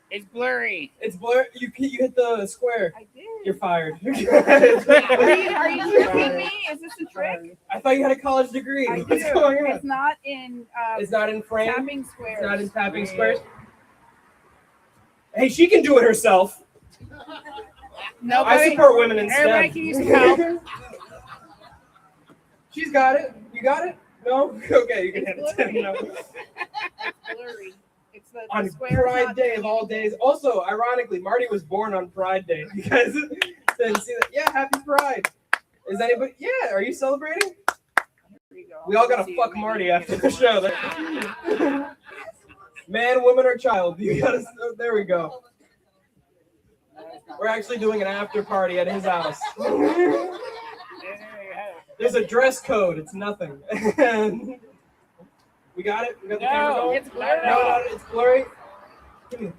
B: It's blurry.
D: It's blur. You hit the square.
I: I did.
D: You're fired.
I: Are you tricking me? Is this a trick?
D: I thought you had a college degree.
I: I
D: What's
I: do.
D: going on?
I: It's not in
D: It's not in frame.
I: tapping squares.
D: It's not in tapping squares. Hey, she can do it herself.
B: Nobody.
D: I support women in
B: Everybody
D: STEM.
B: can use help.
D: She's got it. You got it? No? Okay, you can have it. No.
I: It's blurry. It's the
D: On
I: square.
D: Pride Day of all days. Also, ironically, Marty was born on Pride Day. You guys didn't see that? Yeah, happy Pride. Is anybody? Yeah, are you celebrating? We all gotta fuck Marty after the show. Man, woman, or child. You gotta. There we go. We're actually doing an after party at his house. There's a dress code. It's nothing. We got it. We got the camera
B: No,
D: going.
B: it's blurry.
D: No, it's blurry. Give me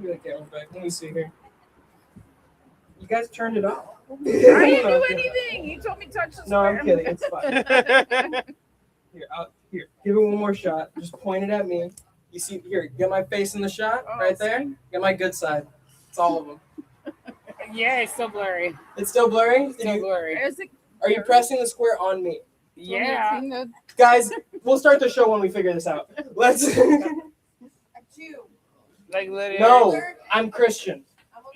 D: the camera back. Let me see here. You guys turned it off.
I: I didn't do anything. You told me to touch the
D: No,
I: square.
D: I'm kidding. It's fine. Here, give it one more shot. Just point it at me. You see, here, get my face in the shot
I: Oh,
D: right there. Get my good side. It's all of them.
B: Yeah, it's still blurry.
D: It's still blurry.
B: It's still blurry.
I: Is it?
D: Are you pressing the square on me?
B: Yeah.
D: Guys, we'll start the show when we figure this out. Let's.
B: Like literally.
D: No, I'm Christian.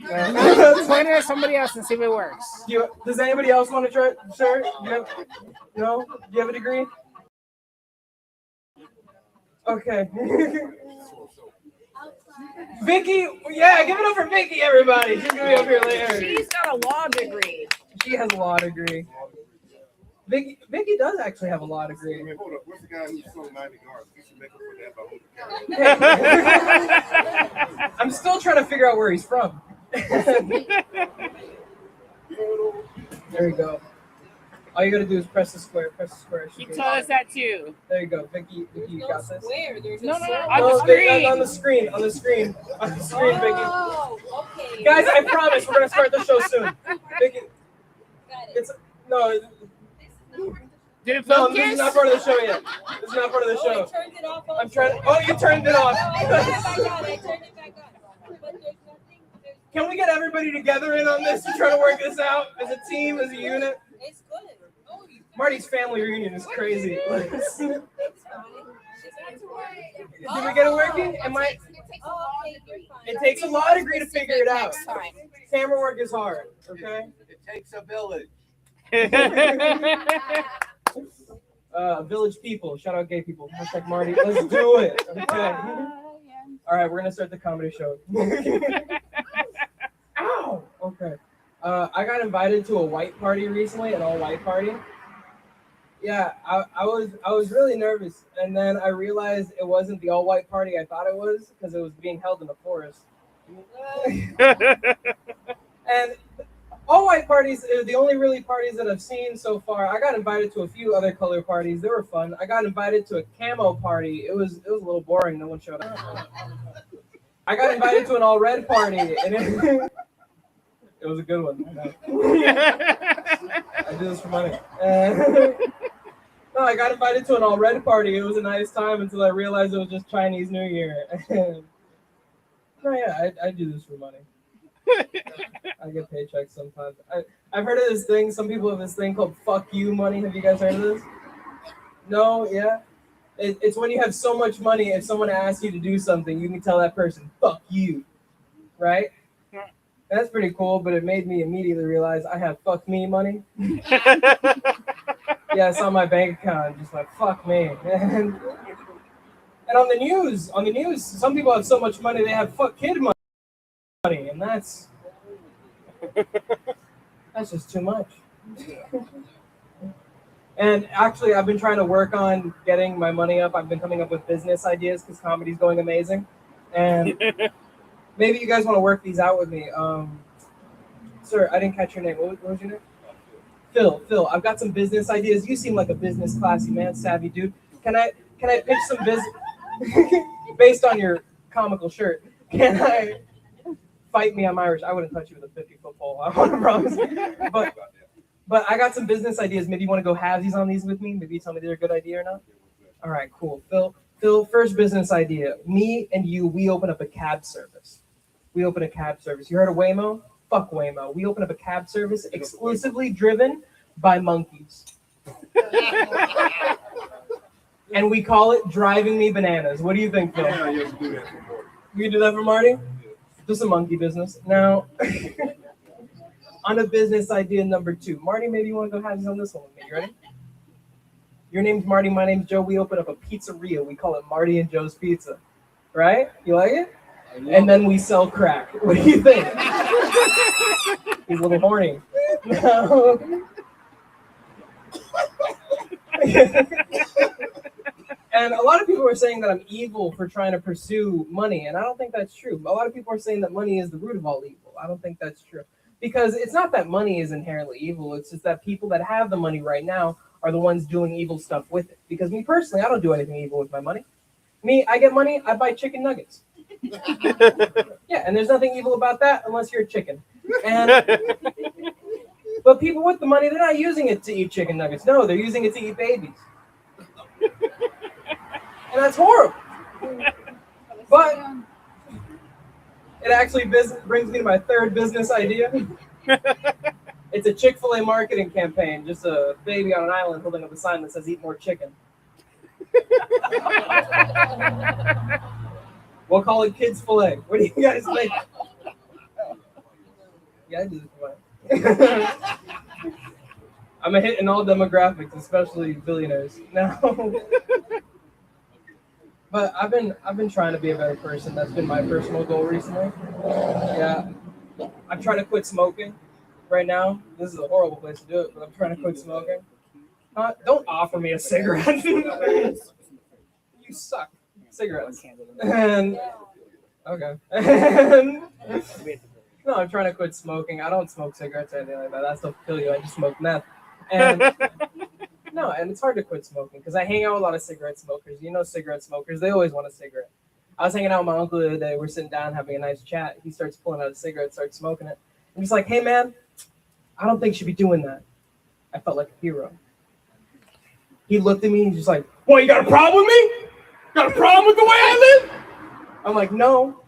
B: Point it at somebody else and see if it works.
D: Does anybody else want to try? Sir, no? Do you have a degree? Okay. Vicky, yeah, give it up for Vicky, everybody. She's gonna be up here later.
I: She's got a law degree.
D: She has a law degree. Vicky does actually have a law degree.
H: Hold up. What's the guy who sold 90 cars? We should make up for that by holding
D: I'm still trying to figure out where he's from. There you go. All you gotta do is press the square. Press the square.
B: He told us that too.
D: There you go, Vicky. You got this.
B: No,
D: On the screen, Vicky.
J: Oh, okay.
D: Guys, I promise we're gonna start the show soon. Vicky, it's no,
B: Did it
D: no,
B: focus?
D: this is not part of the show yet. This is not part of the
J: Oh,
D: show.
J: I turned it off.
D: I'm trying. Oh, you turned it off.
J: No, I turned it back on. I turned it back on. But there's nothing.
D: Can we get everybody together in on this to try to work this out as a team, as a unit?
J: It's good. Oh,
D: Marty's family reunion is crazy.
J: it's fine.
D: Did we get it working?
J: Oh, okay, you're fine.
D: It takes a law degree to figure it out.
I: Next time.
D: Camera work is hard. Okay.
A: It takes a village.
D: Village people. Shout out gay people. Hashtag Marty. Let's do it. Okay. All right, we're gonna start the comedy show. Ow. Okay. I got invited to a white party recently, an all-white party. Yeah, I was really nervous, and then I realized it wasn't the all-white party I thought it was because it was being held in a forest. And all-white parties are the only really parties that I've seen so far. I got invited to a few other color parties. They were fun. I got invited to a camo party. It was a little boring. No one showed up. I got invited to an all-red party, and it was a good one. I do this for money. No, I got invited to an all-red party. It was a nice time until I realized it was just Chinese New Year. No, yeah, I do this for money.
G: I get paychecks sometimes. I've heard of this thing. Some people have this thing called "fuck you" money. Have you guys heard of this? No, yeah. It's when you have so much money, if someone asks you to do something, you can tell that person "fuck you," right? That's pretty cool. But it made me immediately realize I have "fuck me" money. Yeah, it's on my bank account. Just like fuck me. And on the news, some people have so much money they have "fuck kid" money, and that's just too much. And actually, I've been trying to work on getting my money up. I've been coming up with business ideas because comedy's going amazing. And maybe you guys want to work these out with me. Sir, I didn't catch your name. What was your name? Phil, I've got some business ideas. You seem like a business classy man, savvy dude. Can I pitch some business based on your comical shirt? Can I fight me? I'm Irish. I wouldn't touch you with a 50-foot pole. I want to promise. But I got some business ideas. Maybe you want to go halvesies on these with me. Maybe you tell me they're a good idea or not. All right, cool. Phil, first business idea. Me and you, we open up a cab service. We open a cab service. You heard of Waymo? Fuck Waymo. We open up a cab service exclusively driven by monkeys. And we call it Driving Me Bananas. What do you think, Phil?
H: Yeah, you have to do that.
G: You can do that for Marty? Just a monkey business. Now, on a business idea number 2. Marty, maybe you want to go have on this one with me. You ready? Your name's Marty, my name's Joe. We open up a pizzeria. We call it Marty and Joe's Pizza. Right? You like it? And then we sell crack. What do you think? He's a little horny. No. And a lot of people are saying that I'm evil for trying to pursue money, and I don't think that's true. A lot of people are saying that money is the root of all evil. I don't think that's true. Because it's not that money is inherently evil, it's just that people that have the money right now are the ones doing evil stuff with it. Because me personally, I don't do anything evil with my money. Me, I get money, I buy chicken nuggets. Yeah, and there's nothing evil about that unless you're a chicken. But people with the money, they're not using it to eat chicken nuggets. No, they're using it to eat babies. And that's horrible. But it actually brings me to my third business idea. It's a Chick-fil-A marketing campaign. Just a baby on an island holding up a sign that says "Eat more chicken." We'll call it Kids Filet. What do you guys think? Yeah, I do this for I'm a hit in all demographics, especially billionaires. Now, but I've been trying to be a better person. That's been my personal goal recently. Yeah, I'm trying to quit smoking. Right now, this is a horrible place to do it, but I'm trying to quit smoking. Don't offer me a cigarette. You suck. Cigarettes. And okay. No, I'm trying to quit smoking. I don't smoke cigarettes or anything like that. That stuff will kill you. I just smoke meth. And no, and it's hard to quit smoking because I hang out with a lot of cigarette smokers. You know, cigarette smokers, they always want a cigarette. I was hanging out with my uncle the other day. We're sitting down having a nice chat. He starts pulling out a cigarette, starts smoking it. I'm just like, hey, man, I don't think you should be doing that. I felt like a hero. He looked at me and he's just like, what, you got a problem with me? Got a problem with the way I live? I'm like, no.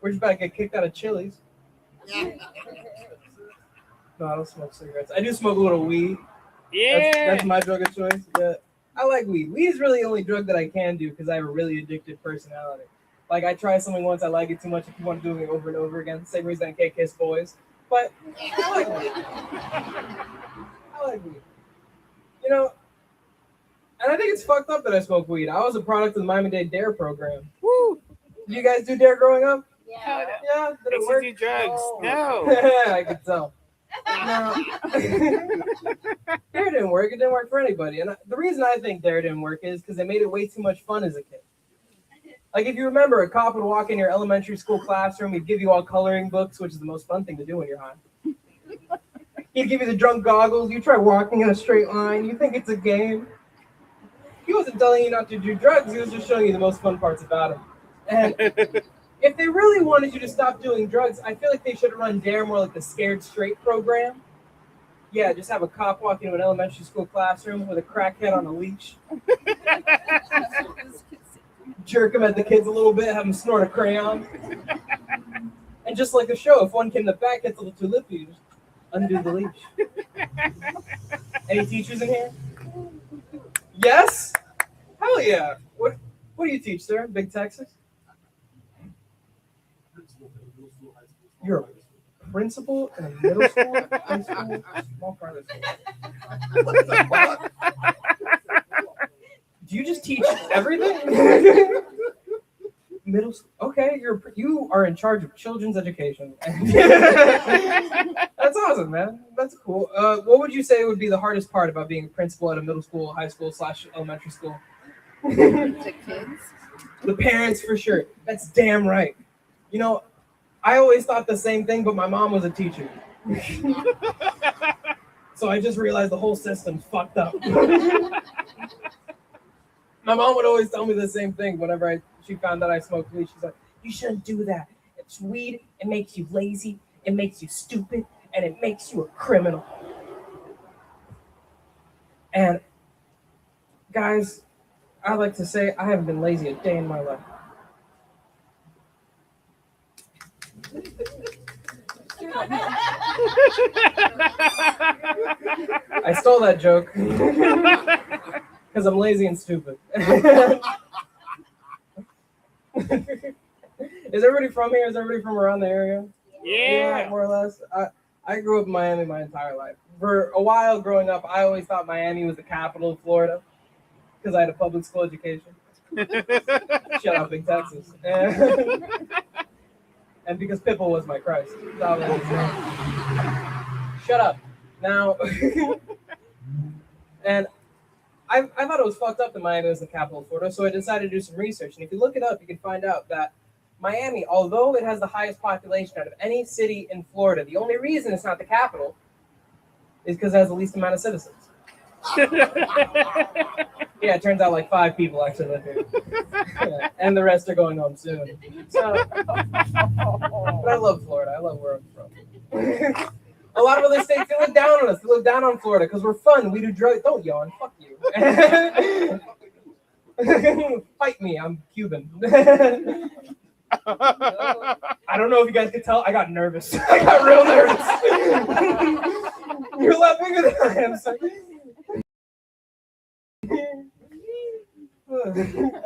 G: We're just about to get kicked out of Chili's. No, I don't smoke cigarettes. I do smoke a little weed.
B: Yeah.
G: That's my drug of choice. Yeah. I like weed. Weed is really the only drug that I can do because I have a really addictive personality. Like, I try something once, I like it too much, I keep on doing it over and over again. Same reason I can't kiss boys. But I like weed. I like weed. You know, and I think it's fucked up that I smoke weed. I was a product of the Miami-Dade DARE program. Woo! Did you guys do DARE growing up?
I: Yeah.
G: Yeah? Did it
B: Makes
G: work?
B: you do drugs.
G: Oh.
B: No.
G: I could tell. No. DARE didn't work. It didn't work for anybody. And the reason I think DARE didn't work is because they made it way too much fun as a kid. Like, if you remember, a cop would walk in your elementary school classroom, he'd give you all coloring books, which is the most fun thing to do when you're high. He'd give you the drunk goggles. You try walking in a straight line. You think it's a game. He wasn't telling you not to do drugs. He was just showing you the most fun parts about him. And if they really wanted you to stop doing drugs, I feel like they should have run DARE more like the Scared Straight program. Yeah, just have a cop walk into an elementary school classroom with a crackhead on a leash. Jerk him at the kids a little bit, have them snort a crayon. And just like the show, if one kid in the back gets a little too lippy, you just undo the leash. Any teachers in here? Yes? Hell yeah. What do you teach, sir? Big Texas? You're a principal in a middle school, high school, small private school. Do you just teach everything? Middle school. Okay, you are in charge of children's education. That's awesome, man. That's cool. What would you say would be the hardest part about being a principal at a middle school, high school / elementary school?
I: The kids.
G: The parents, for sure. That's damn right. You know, I always thought the same thing, but my mom was a teacher. So I just realized the whole system's fucked up. My mom would always tell me the same thing whenever she found out I smoked weed. She's like, you shouldn't do that. It's weed. It makes you lazy. It makes you stupid. And it makes you a criminal. And guys, I like to say I haven't been lazy a day in my life. I stole that joke because I'm lazy and stupid. Is everybody from here? Is everybody from around the area?
B: Yeah.
G: More or less. I grew up in Miami my entire life. For a while growing up, I always thought Miami was the capital of Florida because I had a public school education. Shout out Big Texas. And because Pitbull was my Christ. Shut up. Now, and I thought it was fucked up that Miami was the capital of Florida, so I decided to do some research. And if you look it up, you can find out that Miami, although it has the highest population out of any city in Florida, the only reason it's not the capital is because it has the least amount of citizens. Yeah, it turns out like 5 people actually live here. Yeah, and the rest are going home soon. So, but I love Florida. I love where I'm from. A lot of other states, they look down on us. They look down on Florida because we're fun. We do drugs. Don't yawn. Fuck you. Fight me. I'm Cuban. I don't know if you guys could tell. I got nervous. I got real nervous. You're a lot bigger than I am. So.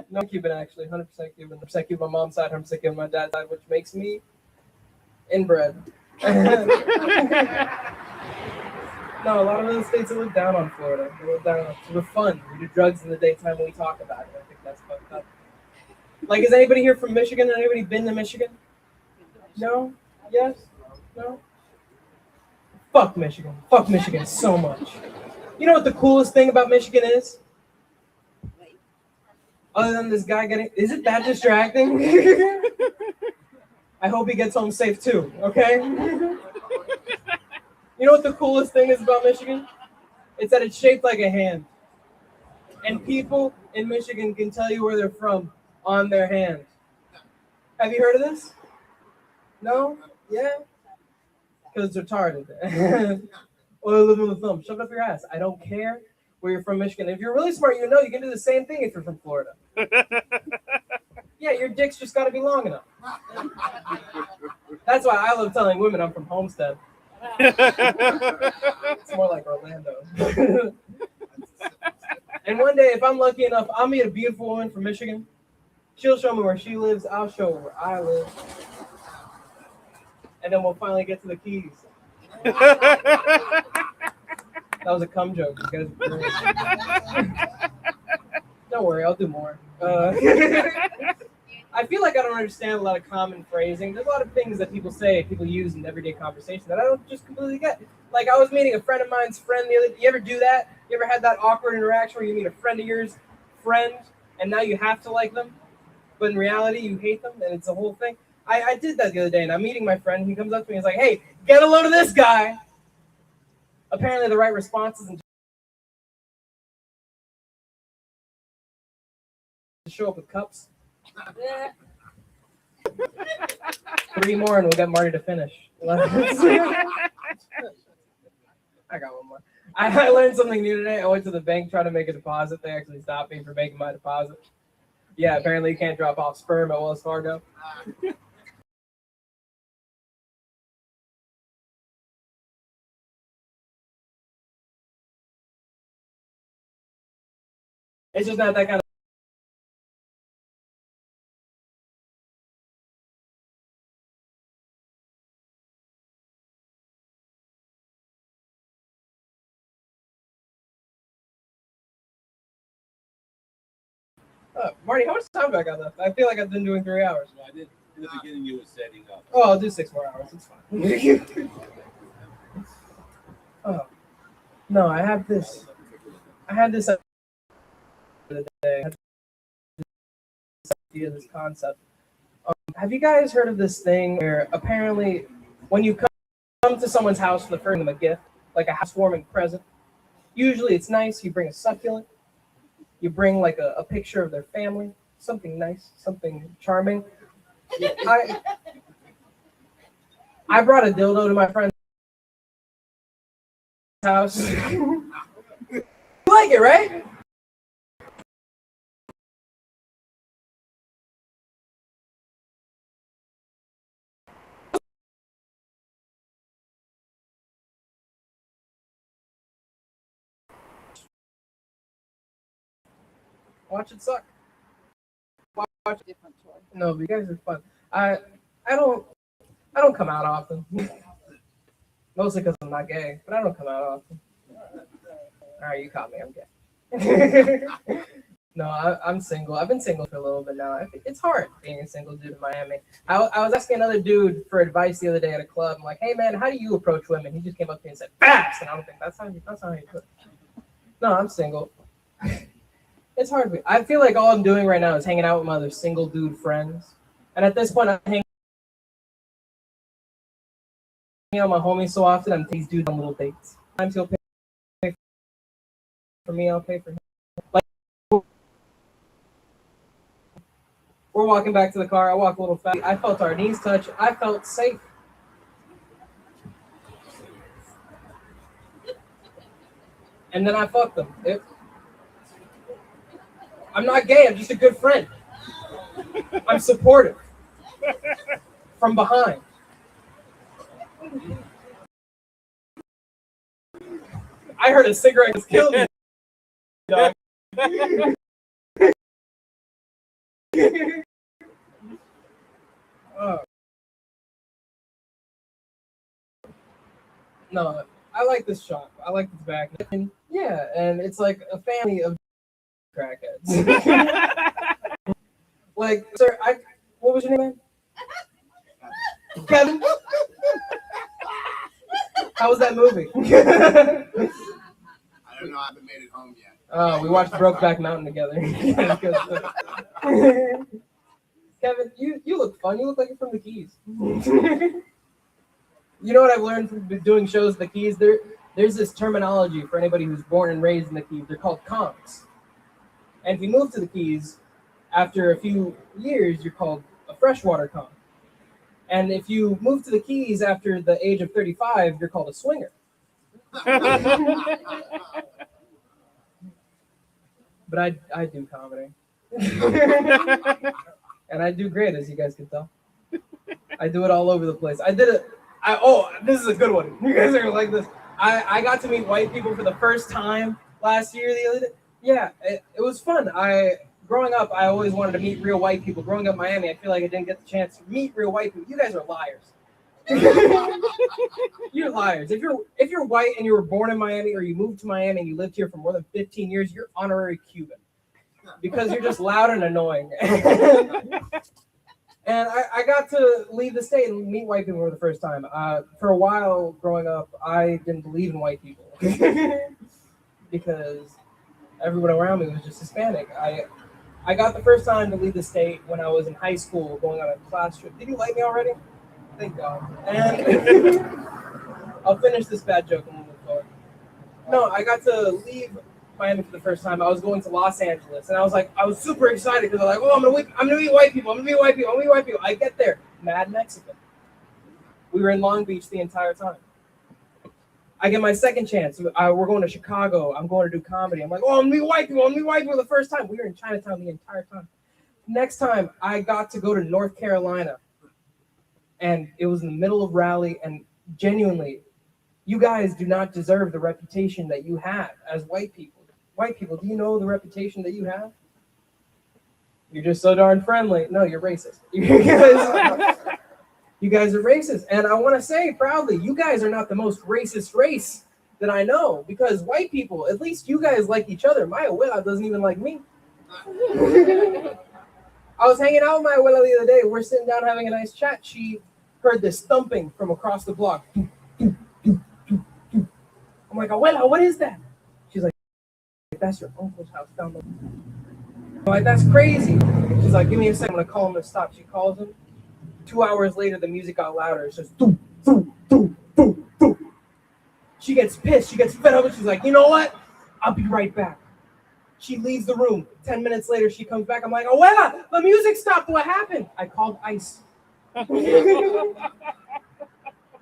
G: No Cuban, actually. 100% Cuban. 100% Cuban on my mom's side, 100% Cuban on my dad's side, which makes me inbred. No, a lot of other states look down on Florida. They look down on us. We're fun. We do drugs in the daytime when we talk about it. I think that's fucked up. Like, is anybody here from Michigan? Anybody been to Michigan? No? Yes? No? Fuck Michigan. Fuck Michigan so much. You know what the coolest thing about Michigan is? Other than this guy getting... Is it that distracting? I hope he gets home safe too, okay? You know what the coolest thing is about Michigan? It's that it's shaped like a hand. And people in Michigan can tell you where they're from on their hand. Have you heard of this? No? Yeah? Because it's retarded. Or I live on the thumb. Shove it up your ass. I don't care where you're from Michigan. If you're really smart, you know you can do the same thing if you're from Florida. Yeah, your dick's just got to be long enough. That's why I love telling women I'm from Homestead. It's more like Orlando. And one day, if I'm lucky enough, I'll meet a beautiful woman from Michigan. She'll show me where she lives. I'll show her where I live. And then we'll finally get to the keys. That was a cum joke. You guys are great. Don't worry, I'll do more. I feel like I don't understand a lot of common phrasing. There's a lot of things that people say, people use in everyday conversation that I don't just completely get. Like, I was meeting a friend of mine's friend the other day. You ever do that? You ever had that awkward interaction where you meet a friend of yours, and now you have to like them, but in reality you hate them, and it's a whole thing? I did that the other day, and I'm meeting my friend. He comes up to me and he's like, hey, get a load of this guy. Apparently the right response isn't to show up with cups. 3 more and we'll get Marty to finish. I got one more. I learned something new today. I went to the bank trying to make a deposit. They actually stopped me for making my deposit. Yeah, apparently you can't drop off sperm at Wells Fargo. It's just not that kind of. Marty, how much time do I got left? I feel like I've been doing 3 hours.
A: I did in the beginning. You were setting up.
G: Oh, I'll do 6 more hours. It's fine. Oh no, I had this the day. I had this idea, this concept. Have you guys heard of this thing where apparently when you come to someone's house for the first time, them a gift, like a housewarming present, usually it's nice, you bring a succulent, you bring like a picture of their family, something nice, something charming. I brought a dildo to my friend's house. You like it, right? Watch it suck. Watch it. No, but you guys are fun. I don't come out often. Mostly because I'm not gay, but I don't come out often. All right, you caught me. I'm gay. No, I'm single. I've been single for a little bit now. I think it's hard being a single dude in Miami. I was asking another dude for advice the other day at a club. I'm like, hey man, how do you approach women? He just came up to me and said, fast. And I don't think that's how you do it. No, I'm single. It's hard. I feel like all I'm doing right now is hanging out with my other single dude friends. And at this point, I'm hanging out with my homies so often, I'm taking these dudes on little dates. Sometimes he'll pay for me, I'll pay for him. Like, we're walking back to the car. I walk a little fast. I felt our knees touch. I felt safe. And then I fucked them. I'm not gay. I'm just a good friend. I'm supportive. From behind. I heard a cigarette was killed me. Dog. No, I like this shop. I like this back. Yeah, and it's like a family of crackheads. Like, sir, what was your name, man? Kevin? How was that movie?
K: I don't know. I haven't made it home yet.
G: Oh, we watched Brokeback Mountain together. Kevin, you look fun. You look like you're from the Keys. You know what I've learned from doing shows in the Keys? There's this terminology for anybody who's born and raised in the Keys. They're called conks. And if you move to the Keys, after a few years, you're called a freshwater conk. And if you move to the Keys after the age of 35, you're called a swinger. But I do comedy. And I do great, as you guys can tell. I do it all over the place. This is a good one. You guys are gonna like this. I got to meet white people for the first time last year, the other day. Yeah, it was fun. Growing up, I always wanted to meet real white people. Growing up in Miami, I feel like I didn't get the chance to meet real white people. You guys are liars. You're liars. If you're white and you were born in Miami or you moved to Miami and you lived here for more than 15 years, you're honorary Cuban. Because you're just loud and annoying. And I got to leave the state and meet white people for the first time. For a while growing up, I didn't believe in white people. Because everyone around me was just Hispanic. I got the first time to leave the state when I was in high school going on a class trip. Did you like me already? Thank God. And I'll finish this bad joke and we'll move forward. No, I got to leave Miami for the first time. I was going to Los Angeles, and I was super excited because I was like, oh, I'm gonna meet white people. I'm gonna meet white people. I get there, mad Mexican. We were in Long Beach the entire time. I get my second chance. We're going to Chicago. I'm going to do comedy. I'm like, oh, I'm gonna meet white people. I'm gonna meet white people the first time. We were in Chinatown the entire time. Next time, I got to go to North Carolina, and it was in the middle of Raleigh, and genuinely, you guys do not deserve the reputation that you have as white people. white people, do you know the reputation that you have? You're just so darn friendly. No, you're racist. You guys are racist. And I want to say proudly, you guys are not the most racist race that I know, because white people, at least you guys like each other. My abuela doesn't even like me. I was hanging out with my abuela the other day. We're sitting down having a nice chat. She heard this thumping from across the block. I'm like, abuela, what is that? She's like, that's your uncle's house down the. I'm like, that's crazy. She's like, give me a second. I'm going to call him to stop. She calls him. 2 hours later, the music got louder. It's just boom, boom, boom, boom, boom. She gets pissed. She gets fed up. And she's like, you know what? I'll be right back. She leaves the room. 10 minutes later, she comes back. I'm like, abuela, the music stopped. What happened? I called ICE.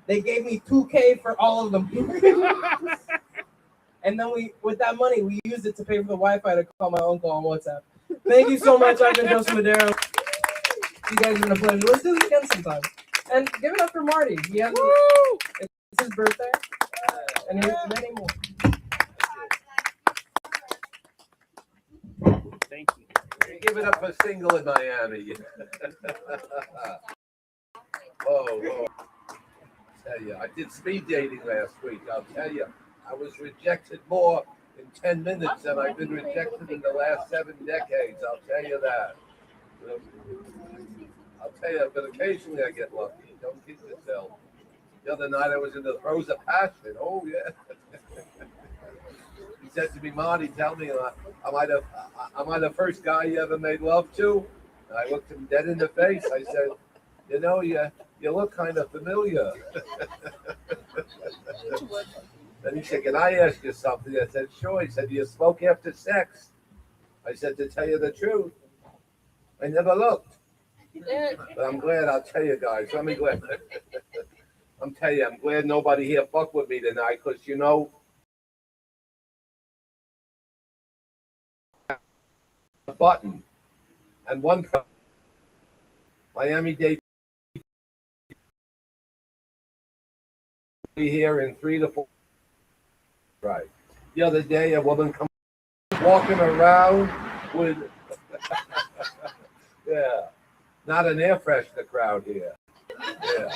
G: They gave me $2,000 for all of them. And then with that money, we used it to pay for the Wi-Fi to call my uncle on WhatsApp. Thank you so much. I've been Joseph Madero. You guys have been a pleasure. Let's do this again sometime. And give it up for Marty. He has it's his birthday. And he has many more.
B: Thank you.
A: Give it up for Single in Miami. Whoa. Tell you, I did speed dating last week. I'll tell you, I was rejected more in 10 minutes than I've been rejected in the last 7 decades. I'll tell you that. I'll tell you, but occasionally I get lucky. Don't kid yourself. The other night I was in the throes of passion. Oh, yeah. He said to me, Marty, tell me, am I the first guy you ever made love to? And I looked him dead in the face. I said, you know, you look kind of familiar. Then he said, can I ask you something? I said, sure. He said, do you smoke after sex? I said, to tell you the truth, I never looked. But I'm glad, I'll tell you guys, I'm glad nobody here fucked with me tonight, because, you know, a button and one Miami-Dade here in 3 to 4. Right. The other day, a woman come walking around with, yeah, not an air freshener crowd here. Yeah.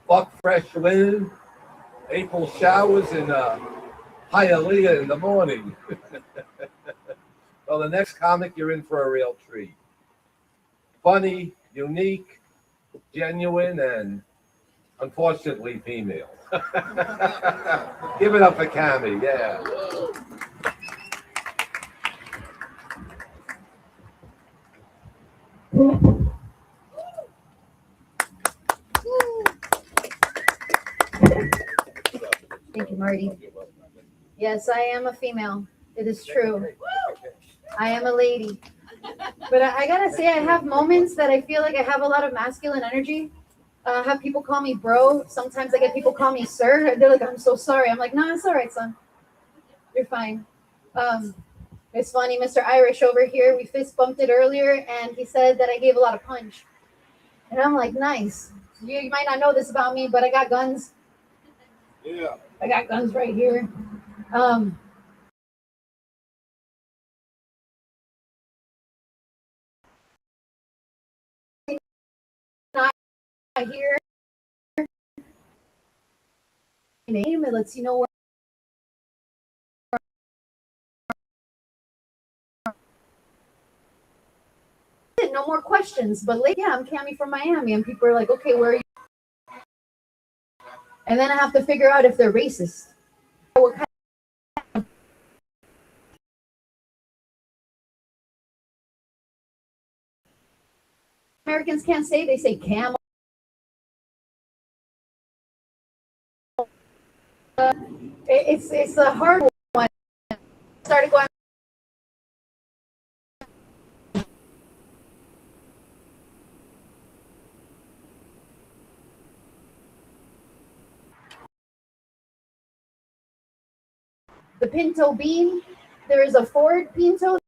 A: Fuck fresh linen, April showers, and Hialeah in the morning. Well, the next comic, you're in for a real treat. Funny, unique, genuine, and unfortunately female. Give it up for Cammy, yeah.
L: Thank you, Marty. Yes, I am a female. It is true. I am a lady. But I gotta say, I have moments that I feel like I have a lot of masculine energy. I have people call me bro. Sometimes I get people call me sir. They're like, I'm so sorry. I'm like, no, it's all right, son. You're fine. It's funny, Mr. Irish over here, we fist bumped it earlier, and he said that I gave a lot of punch. And I'm like, nice. You might not know this about me, but I got guns.
H: Yeah.
L: I got guns right here. Not here. Name it lets you know where. No more questions, but like, yeah, I'm Cammy from Miami, and people are like, okay, where are you? And then I have to figure out if they're racist. What kind of Americans can't say, they say camel. It's a hard one. Started going. The pinto bean. There is a Ford Pinto.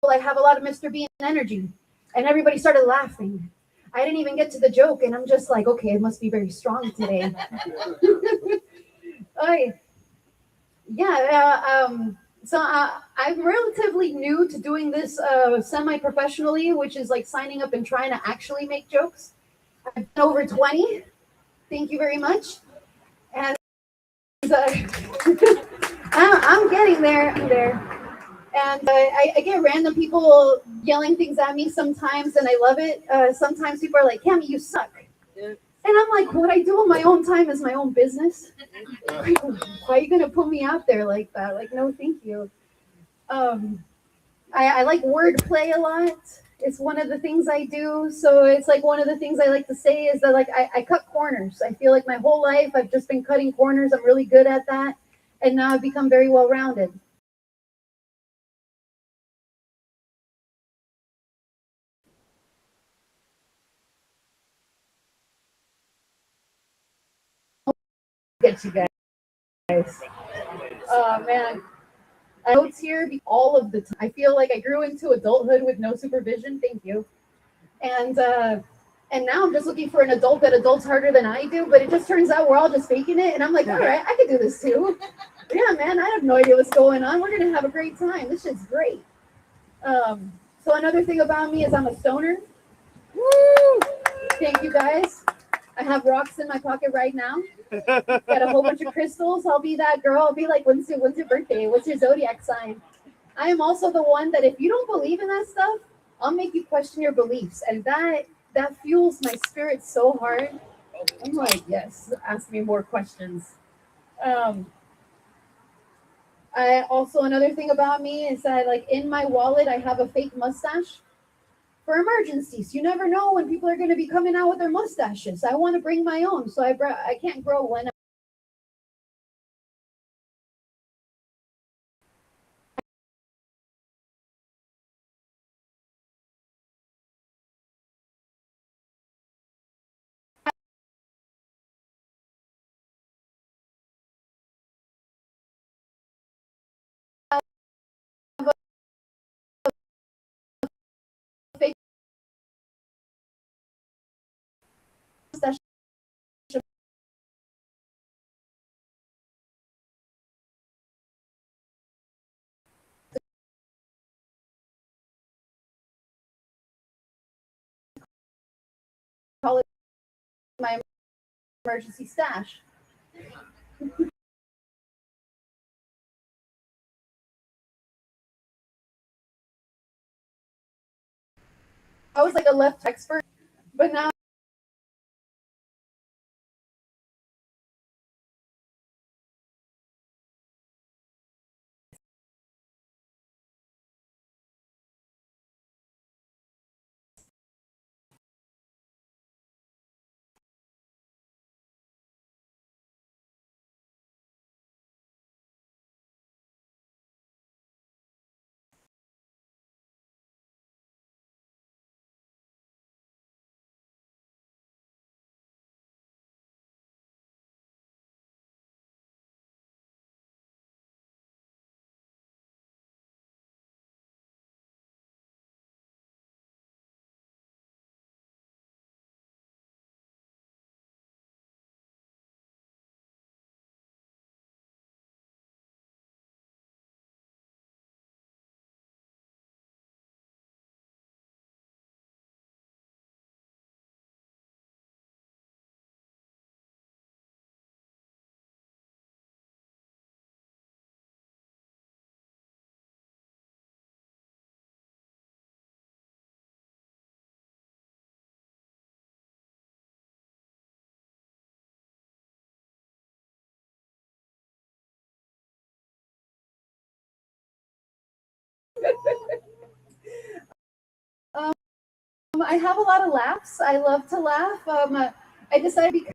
L: I have a lot of Mr. Bean energy. And everybody started laughing. I didn't even get to the joke, and I'm just like, okay, it must be very strong today. I'm relatively new to doing this semi-professionally, which is like signing up and trying to actually make jokes. I've been over 20. Thank you very much. And I'm getting there. I'm there. And I get random people yelling things at me sometimes, and I love it. Sometimes people are like, Cammy, you suck. And I'm like, what I do in my own time is my own business. Why are you going to put me out there like that? Like, no, thank you. I like wordplay a lot. It's one of the things I do. So it's like one of the things I like to say is that like I cut corners. I feel like my whole life I've just been cutting corners. I'm really good at that. And now I've become very well-rounded. Get you guys. Oh man. Notes here all of the time. I feel like I grew into adulthood with no supervision. Thank you. And now I'm just looking for an adult that adults harder than I do. But it just turns out we're all just faking it. And I'm like, all right, I can do this too. Yeah, man, I have no idea what's going on. We're gonna have a great time. This shit's great. So another thing about me is I'm a stoner. Woo! Thank you guys. I have rocks in my pocket right now. Got a whole bunch of crystals. I'll be that girl. I'll be like, when's your birthday? What's your zodiac sign? I am also the one that if you don't believe in that stuff, I'll make you question your beliefs. And that fuels my spirit so hard. I'm like, yes, ask me more questions. I also, another thing about me is that like in my wallet, I have a fake mustache for emergencies. You never know when people are going to be coming out with their mustaches. I want to bring my own, so I can't grow one. Fake mustache. Call it my emergency stash. I was like a left expert, but now I have a lot of laughs. I love to laugh. I decided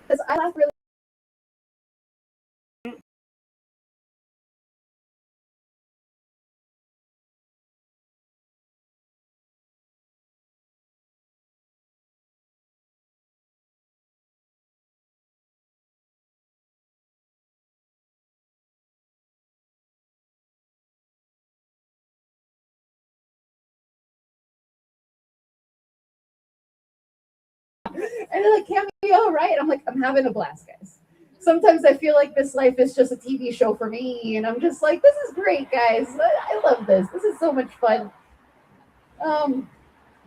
L: because I laugh really
C: And they're like, Cam, you all right? I'm like, I'm having a blast, guys. Sometimes I feel like this life is just a TV show for me, and I'm just like, this is great, guys. I love this. This is so much fun.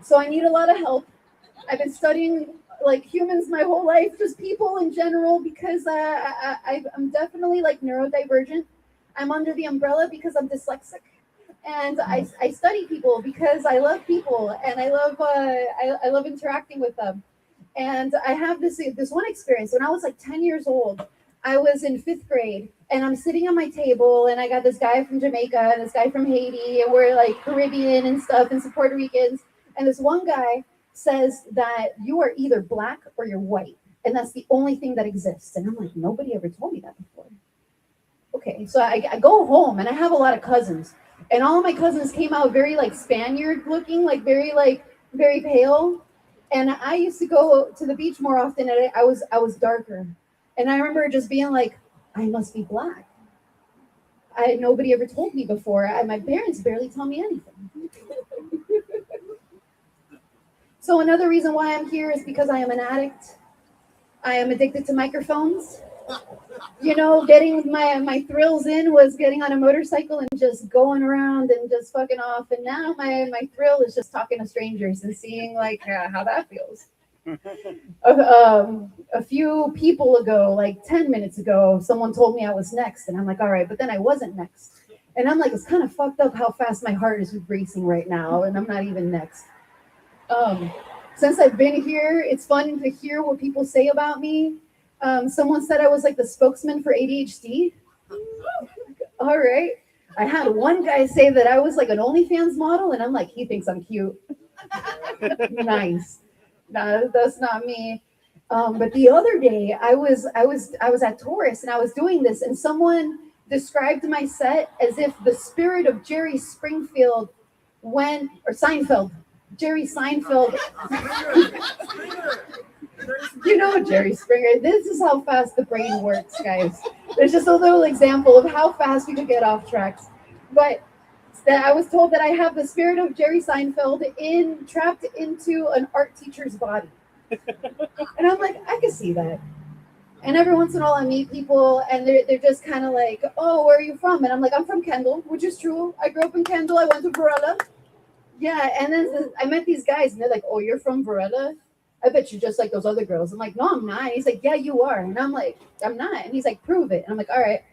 C: So I need a lot of help. I've been studying like humans my whole life, just people in general, because I'm definitely like neurodivergent. I'm under the umbrella because I'm dyslexic, and I study people because I love people and I love interacting with them. And I have this one experience when I was like 10 years old. I was in 5th grade and I'm sitting on my table and I got this guy from Jamaica and this guy from Haiti, and we're like Caribbean and stuff and some Puerto Ricans. And this one guy says that you are either black or you're white, and that's the only thing that exists. And I'm like, nobody ever told me that before. Okay, so I go home and I have a lot of cousins, and all of my cousins came out very like Spaniard looking, like very pale. And I used to go to the beach more often, and I was darker. And I remember just being like, I must be black. Nobody ever told me before. My parents barely tell me anything. So another reason why I'm here is because I am an addict. I am addicted to microphones. You know, getting my thrills in was getting on a motorcycle and just going around and just fucking off. And now my thrill is just talking to strangers and seeing like how that feels. A few people ago, like 10 minutes ago, someone told me I was next, and I'm like, all right, but then I wasn't next. And I'm like, it's kind of fucked up how fast my heart is racing right now, and I'm not even next. Since I've been here, it's fun to hear what people say about me. Someone said I was like the spokesman for ADHD. All right. I had one guy say that I was like an OnlyFans model, and I'm like, he thinks I'm cute. Nice. No, that's not me. But the other day, I was at Taurus, and I was doing this, and someone described my set as if the spirit of Jerry Seinfeld. Jerry Seinfeld. You know Jerry Springer. This is how fast the brain works, guys. There's just a little example of how fast we could get off tracks. But that I was told that I have the spirit of Jerry Seinfeld trapped into an art teacher's body. And I'm like, I can see that. And every once in a while I meet people and they're just kind of like, oh, where are you from? And I'm like, I'm from Kendall, which is true. I grew up in Kendall. I went to Varela. Yeah, and then I met these guys, and they're like, "Oh, you're from Varela? I bet you're just like those other girls." I'm like, "No, I'm not." And he's like, "Yeah, you are." And I'm like, "I'm not." And he's like, "Prove it." And I'm like, "All right."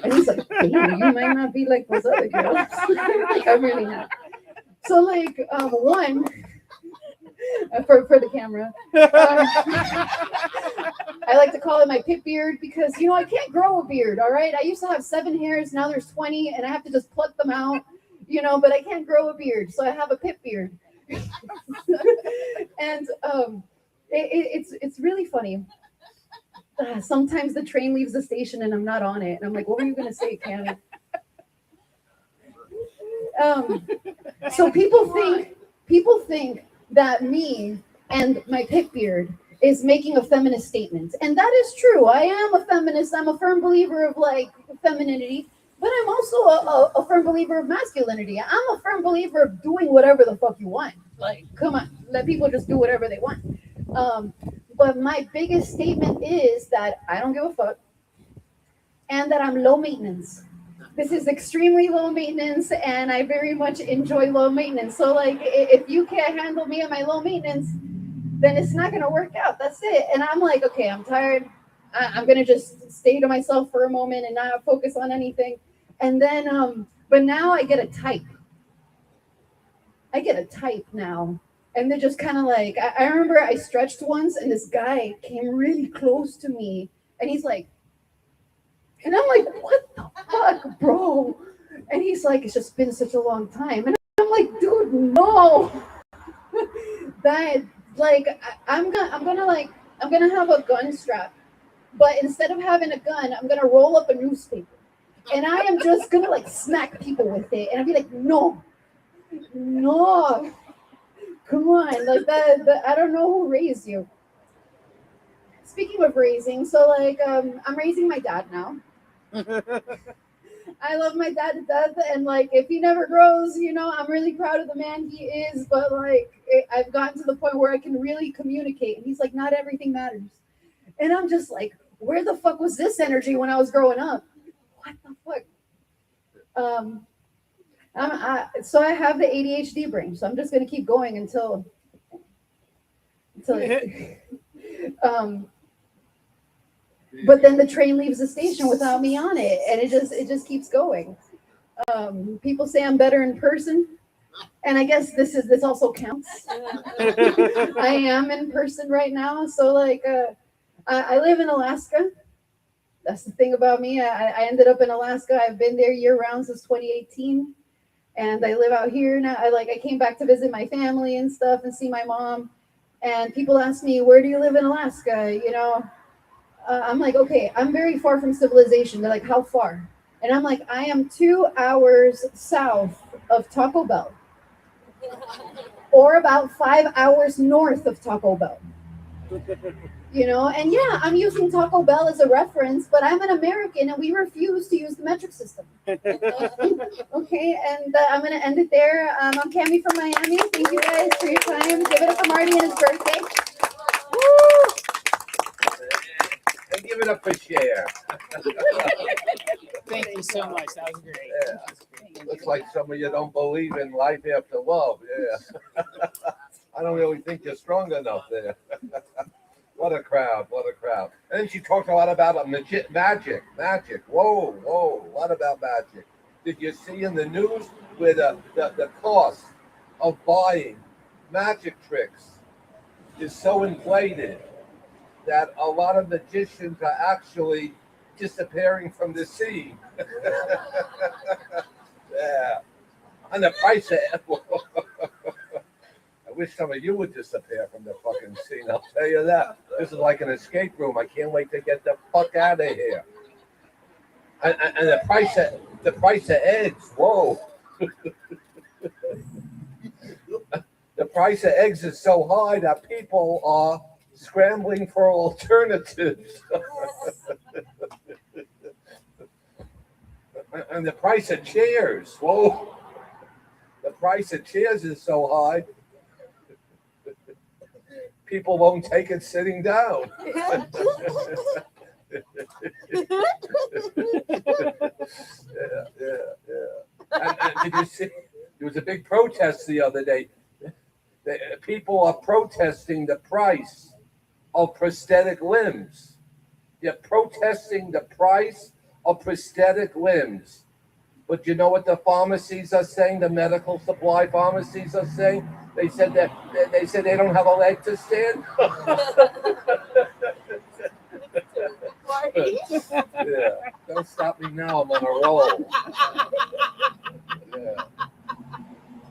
C: And he's like, "Damn, you might not be like those other girls." Like, I'm really not. So, like, one for the camera. I like to call it my pit beard because, I can't grow a beard, all right? I used to have 7 hairs, now there's 20, and I have to just pluck them out, but I can't grow a beard, so I have a pit beard. And it's really funny. Sometimes the train leaves the station and I'm not on it, and I'm like, what were you going to say, Cam? So people think that me and my pit beard is making a feminist statement. And that is true. I am a feminist. I'm a firm believer of like femininity, but I'm also a firm believer of masculinity. I'm a firm believer of doing whatever the fuck you want. Like, come on, let people just do whatever they want. But my biggest statement is that I don't give a fuck and that I'm low maintenance. This is extremely low maintenance, and I very much enjoy low maintenance. So, like, if you can't handle me and my low maintenance, then it's not going to work out. That's it. And I'm like, okay, I'm tired. I'm going to just stay to myself for a moment and not focus on anything. And then, but now I get a type. I get a type now. And they're just kind of like, I remember I stretched once, and this guy came really close to me, and he's like, and I'm like, what the fuck, bro? And he's like, it's just been such a long time. And I'm like, dude, no. That, like, I'm gonna have a gun strap, but instead of having a gun, I'm gonna roll up a newspaper, and I am just gonna like smack people with it, and I'll be like, no, come on, like that. I don't know who raised you. Speaking of raising, so like, I'm raising my dad now. I love my dad to death, and like if he never grows, I'm really proud of the man he is. But like I've gotten to the point where I can really communicate, and he's like, not everything matters, and I'm just like, where the fuck was this energy when I was growing up? What the fuck? So I have the ADHD brain, so I'm just gonna keep going until but then the train leaves the station without me on it, and it just keeps going. People say I'm better in person, and I guess this also counts. I am in person right now, so like I live in Alaska. That's the thing about me. I ended up in Alaska. I've been there year round since 2018, and I live out here now. I came back to visit my family and stuff and see my mom. And people ask me, where do you live in Alaska? I'm like, okay, I'm very far from civilization. They're like, how far? And I'm like, I am 2 hours south of Taco Bell, or about 5 hours north of Taco Bell. And yeah, I'm using Taco Bell as a reference, but I'm an American and we refuse to use the metric system. Okay, and I'm going to end it there. I'm Cami from Miami. Thank you guys for your time. Give it up for Marty and his birthday.
A: Woo! And give it up for Cher.
B: Thank you so much. That was great.
A: Yeah. Looks like some of you don't believe in life after love. Yeah. I don't really think you're strong enough there. What a crowd. What a crowd. And then she talked a lot about magic. Whoa. What about magic? Did you see in the news where the cost of buying magic tricks is so inflated that a lot of magicians are actually disappearing from the scene? Yeah. And the price of I wish some of you would disappear from the fucking scene. I'll tell you that. This is like an escape room. I can't wait to get the fuck out of here. And the price of eggs. Whoa. The price of eggs is so high that people are scrambling for alternatives. And the price of chairs. Whoa. The price of chairs is so high. People won't take it sitting down. Yeah. And did you see? There was a big protest the other day. People are protesting the price of prosthetic limbs. They're protesting the price of prosthetic limbs. But you know what the pharmacies are saying? The medical supply pharmacies are saying? They said they don't have a leg to stand. Yeah, don't stop me now. I'm on a roll. Yeah.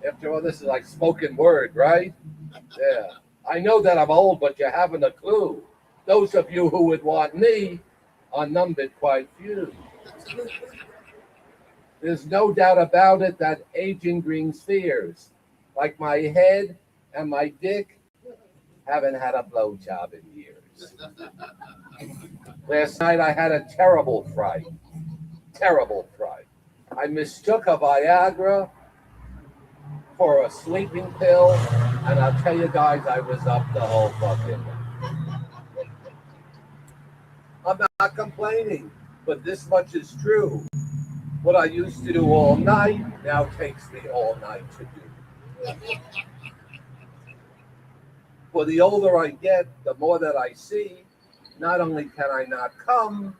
A: After all, this is like spoken word, right? Yeah. I know that I'm old, but you haven't a clue. Those of you who would want me are numbered quite few. There's no doubt about it that aging brings fears. Like my head and my dick haven't had a blowjob in years. Last night I had a terrible fright. Terrible fright. I mistook a Viagra for a sleeping pill, and I'll tell you guys, I was up the whole fucking night. I'm not complaining, but this much is true. What I used to do all night now takes me all night to do. For the older I get, the more that I see, not only can I not come,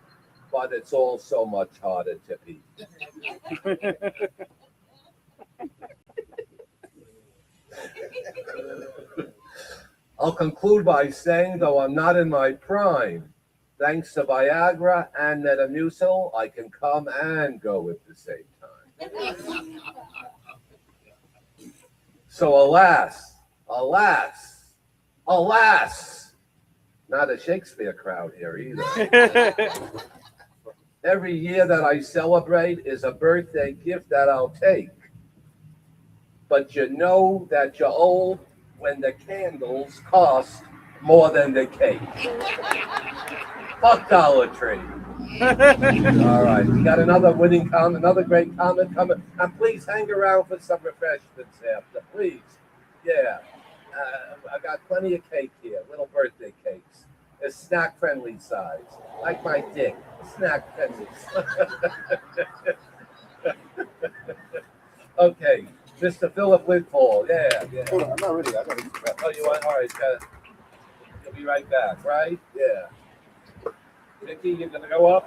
A: but it's all so much harder to be. I'll conclude by saying, though I'm not in my prime, thanks to Viagra and Metamucil, I can come and go at the same time. So alas, not a Shakespeare crowd here either. Every year that I celebrate is a birthday gift that I'll take. But you know that you're old when the candles cost more than the cake. Fuck Dollar Tree. All right, we got another winning comment, another great comment coming. And please hang around for some refreshments after, please. Yeah. I got plenty of cake here, little birthday cakes. It's snack friendly size, like my dick. Snack friendly. Okay, Mr. Philip Whitfall. Yeah, yeah.
H: Hold on, I'm not ready. I gotta.
A: Oh, you want? All right, you'll be right back, right? Yeah. Vicky, you're gonna go up.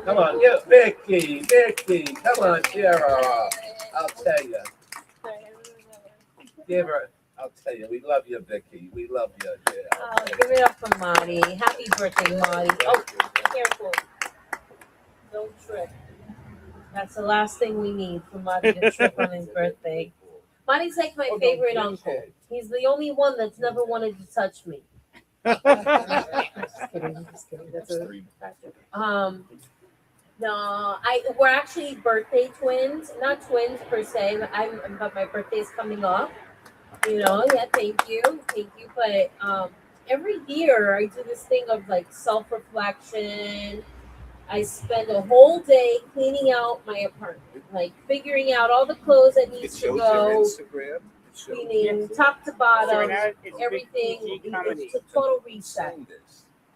A: Come on, yeah, Vicky, come on, Tara. I'll tell you. Give her. I'll tell you, we love you, Vicky. We love you. Yeah.
J: Oh, give it up for Marty. Happy birthday, Marty. Oh, careful. Don't trip. That's the last thing we need for Marty to trip on his birthday. Marty's like my favorite uncle. He's the only one that's never wanted to touch me. Just kidding. That's a factor. No, we're actually birthday twins. Not twins per se, but my birthday's coming up. Yeah, thank you. But every year I do this thing of like self-reflection. I spend a whole day cleaning out my apartment, like figuring out all the clothes that needs to go, cleaning top to bottom, everything. It's a total reset.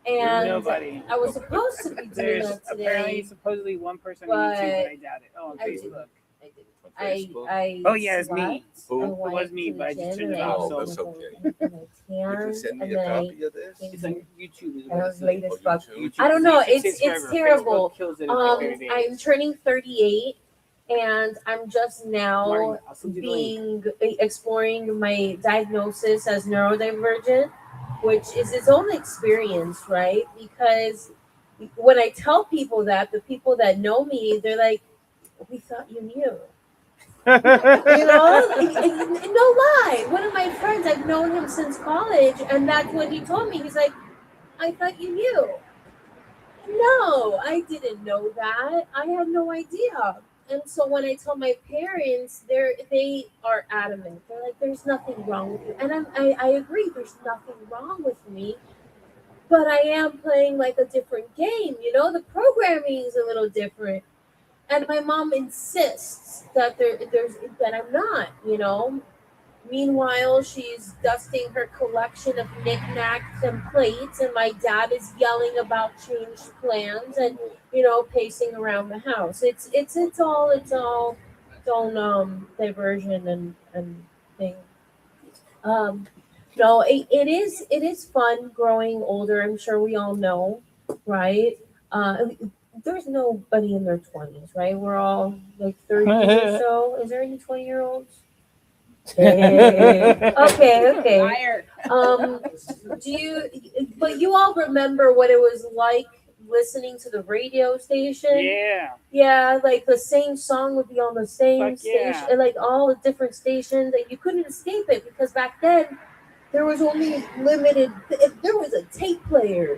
J: And I was supposed to be doing
B: There's
J: that
B: apparently
J: today,
B: supposedly one person on
J: but
B: YouTube, but I doubt it. Oh, on
J: I didn't.
B: Facebook.
J: I
B: Oh yeah, it's me.
J: slept. I
B: It
J: went
B: was me,
J: to
B: but I
J: the
B: just
J: gym
B: turned it
J: and I
B: off.
A: Oh,
B: So
A: that's okay.
J: and I tanned, and then I
B: it's on YouTube.
J: I was late as fuck.
B: YouTube.
J: I don't know.
B: YouTube
J: It's
B: forever.
J: terrible.
B: Facebook kills it in like 30 days.
J: I'm turning 38, and I'm just now
B: Marty, I'll send you the link.
J: exploring my diagnosis as neurodivergent, which is its own experience, right? Because when I tell people that, the people that know me, they're like, "We thought you knew." No lie. One of my friends, I've known him since college, and that's what he told me. He's like, "I thought you knew." No, I didn't know that. I had no idea. And so when I tell my parents, they are adamant. They're like, "There's nothing wrong with you," and I agree. There's nothing wrong with me, but I am playing like a different game. The programming is a little different, and my mom insists that that I'm not. Meanwhile, she's dusting her collection of knickknacks and plates, and my dad is yelling about changed plans and pacing around the house. It's all diversion and thing. Um, no, it is fun growing older. I'm sure we all know, right? There's nobody in their 20s, right? We're all like 30 or so. Is there any 20-year-olds? Okay. But you all remember what it was like listening to the radio station? Yeah, like the same song would be on the same station, and like all the different stations, and you couldn't escape it because back then there was only limited. There was a tape player.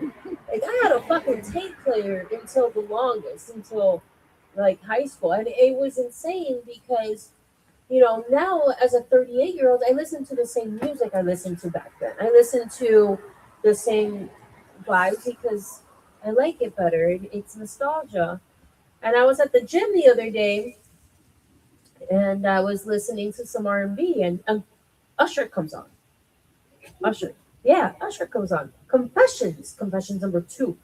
J: Like I had a fucking tape player until until like high school, and it was insane because now as a 38-year-old, I listen to the same music I listened to back then. I listen to the same vibes because I like it better. It's nostalgia. And I was at the gym the other day, and I was listening to some R&B, and Usher comes on. Usher comes on. Confessions number 2,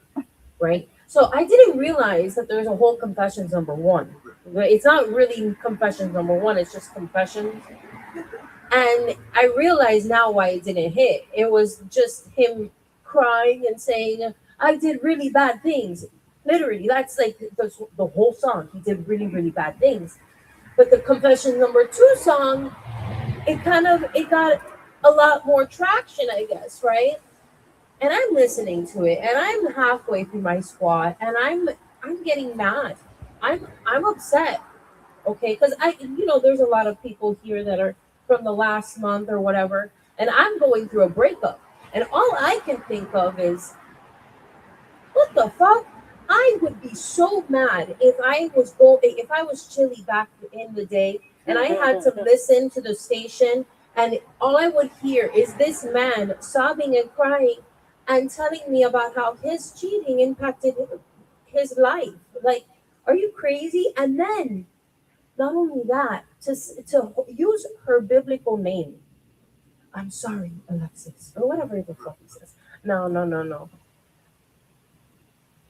J: right? So I didn't realize that there's a whole Confessions number 1. It's not really Confessions number 1, it's just Confessions. And I realize now why it didn't hit. It was just him crying and saying, "I did really bad things." Literally, that's like the whole song. He did really, really bad things. But the Confessions number 2 song, it got a lot more traction, I guess, right? And I'm listening to it, and I'm halfway through my squat, and I'm getting mad. I'm upset, okay? Because there's a lot of people here that are from the last month or whatever, and I'm going through a breakup, and all I can think of is, what the fuck? I would be so mad if I was chilly back in the day, and I had to listen to the station, and all I would hear is this man sobbing and crying and telling me about how his cheating impacted his life. Like, are you crazy? And then, not only that, to use her biblical name. I'm sorry, Alexis, or whatever the fuck he says. No, no, no, no.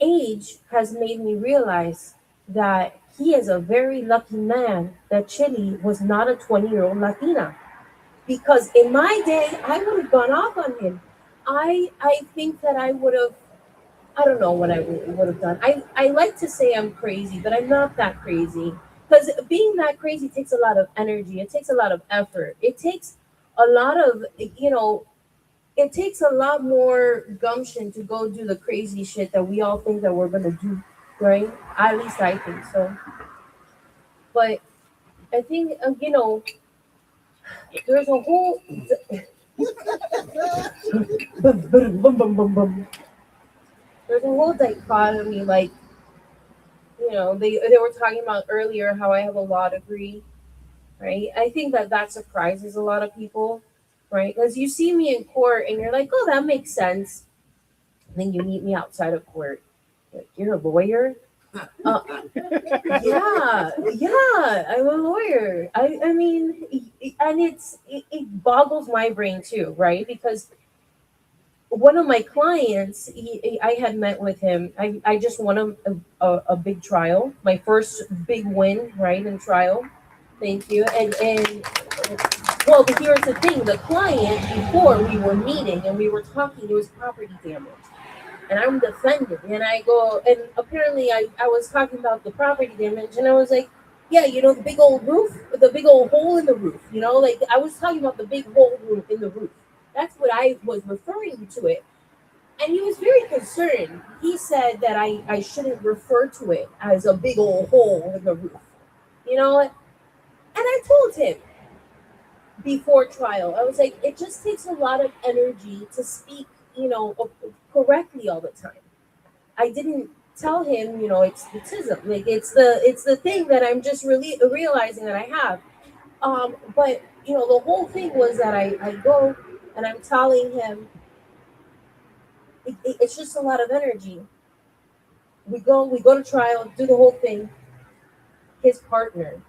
J: Age has made me realize that he is a very lucky man that Chili was not a 20-year-old Latina. Because in my day, I would have gone off on him. I think that I would have, I don't know what I would have done. I like to say I'm crazy, but I'm not that crazy. Because being that crazy takes a lot of energy. It takes a lot of effort. It takes a lot of, it takes a lot more gumption to go do the crazy shit that we all think that we're gonna do, right? At least I think so. But I think, there's a whole. Boom, boom, boom, boom, boom. There's a whole dichotomy, like, they were talking about earlier how I have a law degree, right? I think that that surprises a lot of people, right? Because you see me in court and you're like, oh, that makes sense. And then you meet me outside of court. Like, you're a lawyer? Uh, yeah, I'm a lawyer. I mean, and it boggles my brain too, right? Because one of my clients, I had met with him. I just won a big trial, my first big win, right, in trial. Thank you. And well, but here's the thing: the client, before we were meeting and we were talking, it was property damage, and I'm defending, and I go, and apparently I was talking about the property damage, and I was like, yeah, the big old roof, the big old hole in the roof, like I was talking about the big hole in the roof. That's what I was referring to it. And he was very concerned. He said that I shouldn't refer to it as a big old hole in the roof. And I told him before trial, I was like, it just takes a lot of energy to speak, correctly all the time. I didn't tell him, it's autism. Like it's the thing that I'm just really realizing that I have. But the whole thing was that I go and I'm telling him it's just a lot of energy. We go to trial, do the whole thing. His partner,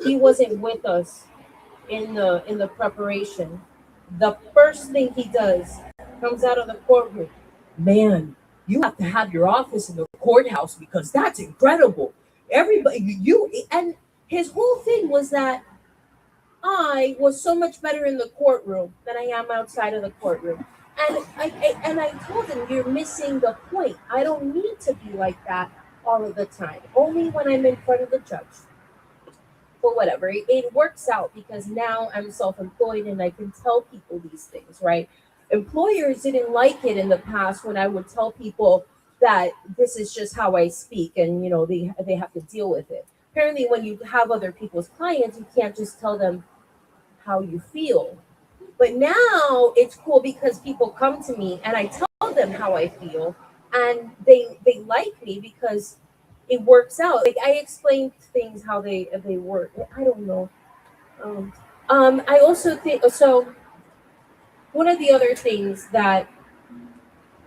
J: he wasn't with us in the preparation. The first thing he does comes out of the courtroom. Man, you have to have your office in the courthouse because that's incredible. Everybody, and his whole thing was that I was so much better in the courtroom than I am outside of the courtroom. And I told him, you're missing the point. I don't need to be like that all of the time. Only when I'm in front of the judge. But whatever, it works out because now I'm self-employed and I can tell people these things, right? Employers didn't like it in the past when I would tell people that this is just how I speak, and they have to deal with it. Apparently, when you have other people's clients, you can't just tell them how you feel. But now it's cool because people come to me and I tell them how I feel, and they like me because it works out. Like I explain things how they work. I don't know. I also think so. One of the other things that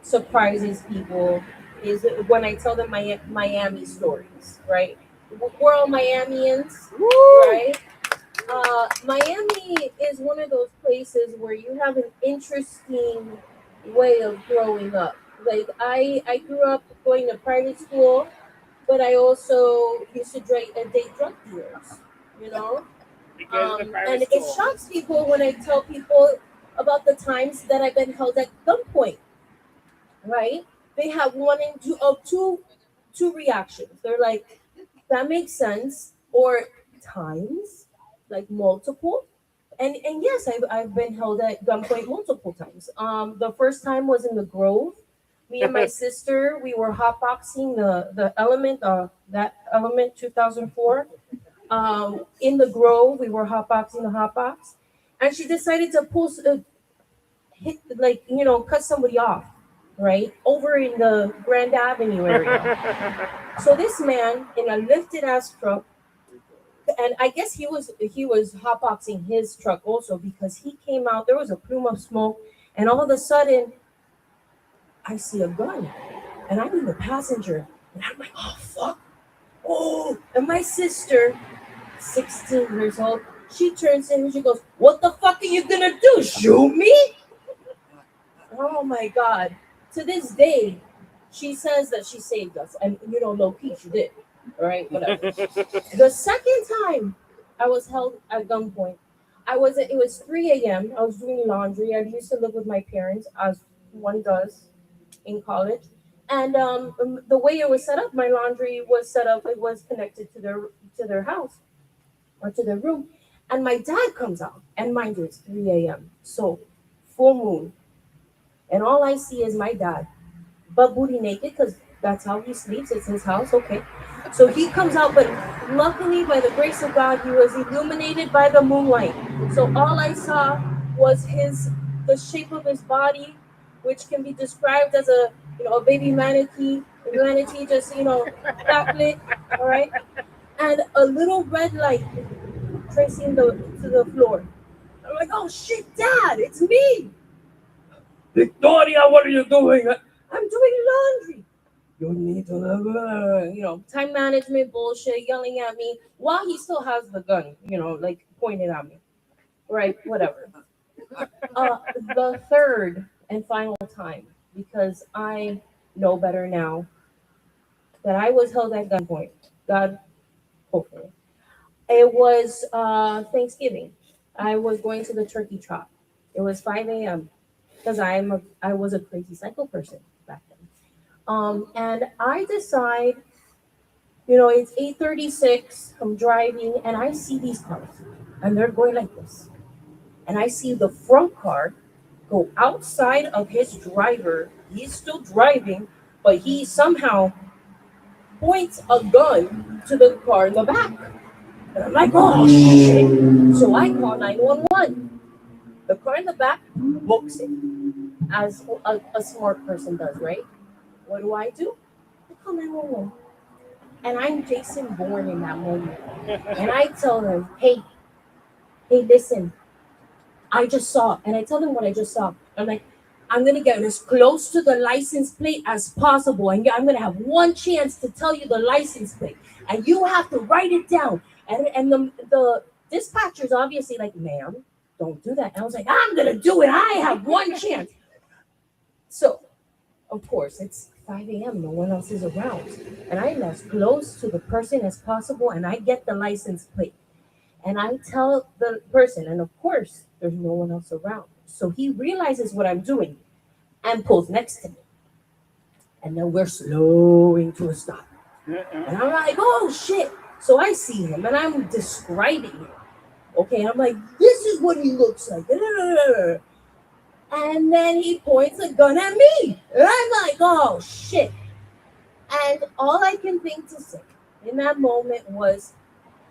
J: surprises people is when I tell them my Miami stories. Right? We're all Miamians, right? Miami is one of those places where you have an interesting way of growing up. Like I grew up going to private school, but I also used to date drug dealers, you know? And it shocks people when I tell people about the times that I've been held at gunpoint, right? They have one and two reactions. They're like, that makes sense, or times, like multiple. And yes, I've been held at gunpoint multiple times. The first time was in the Grove. Me and my sister, we were hotboxing the element, that element 2004. In the Grove, we were hotboxing the hotbox, and she decided to hit, like, cut somebody off, right over in the Grand Avenue area. So this man in a lifted ass truck, and I guess he was hotboxing his truck also, because he came out. There was a plume of smoke, and all of a sudden, I see a gun, and I'm in the passenger, And I'm like, oh, fuck. Oh, and my sister, 16 years old, she turns in and she goes, what the fuck are you gonna do? Shoot me? Oh my God. To this day, she says that she saved us. And low key, she did. All right, whatever. The second time I was held at gunpoint, it was 3 a.m. I was doing laundry. I used to live with my parents, as one does in college. And the way it was set up, my laundry was set up, it was connected to their house or to their room. And my dad comes out, and mind you, it's 3 a.m. So full moon. And all I see is my dad, butt booty naked, because that's how he sleeps. It's his house, okay. So he comes out, but luckily, by the grace of God, he was illuminated by the moonlight. So all I saw was the shape of his body, which can be described as a baby manatee just backlit, all right, and a little red light tracing to the floor. I'm like, oh shit, Dad, it's me. Victoria, what are you doing? I'm doing laundry. You need to, time management bullshit, yelling at me while he still has the gun, like pointed at me. Right, whatever. The third and final time, because I know better now, that I was held at gunpoint. God, hopefully. It was Thanksgiving. I was going to the turkey trot. It was 5 a.m. because I was a crazy psycho person back then. And I decide, it's 8:36. I'm driving, and I see these cars, and they're going like this. And I see the front car go outside of his driver. He's still driving, but he somehow points a gun to the car in the back. And I'm like, oh shit. So I call 911. The car in the back books it, as a smart person does, right? What do? I call 911. And I'm Jason Bourne in that moment. And I tell him, hey, listen, I just saw. And I tell them what I just saw. I'm like, I'm going to get as close to the license plate as possible. And I'm going to have one chance to tell you the license plate. And you have to write it down. And the dispatcher's obviously like, ma'am, don't do that. And I was like, I'm going to do it. I have one chance. So, of course, it's 5 a.m. No one else is around. And I'm as close to the person as possible. And I get the license plate. And I tell the person, and of course, there's no one else around. So he realizes what I'm doing and pulls next to me. And then we're slowing to a stop. And I'm like, oh shit. So I see him and I'm describing him. Okay, I'm like, this is what he looks like. And then he points a gun at me. And I'm like, oh shit. And all I can think to say in that moment was,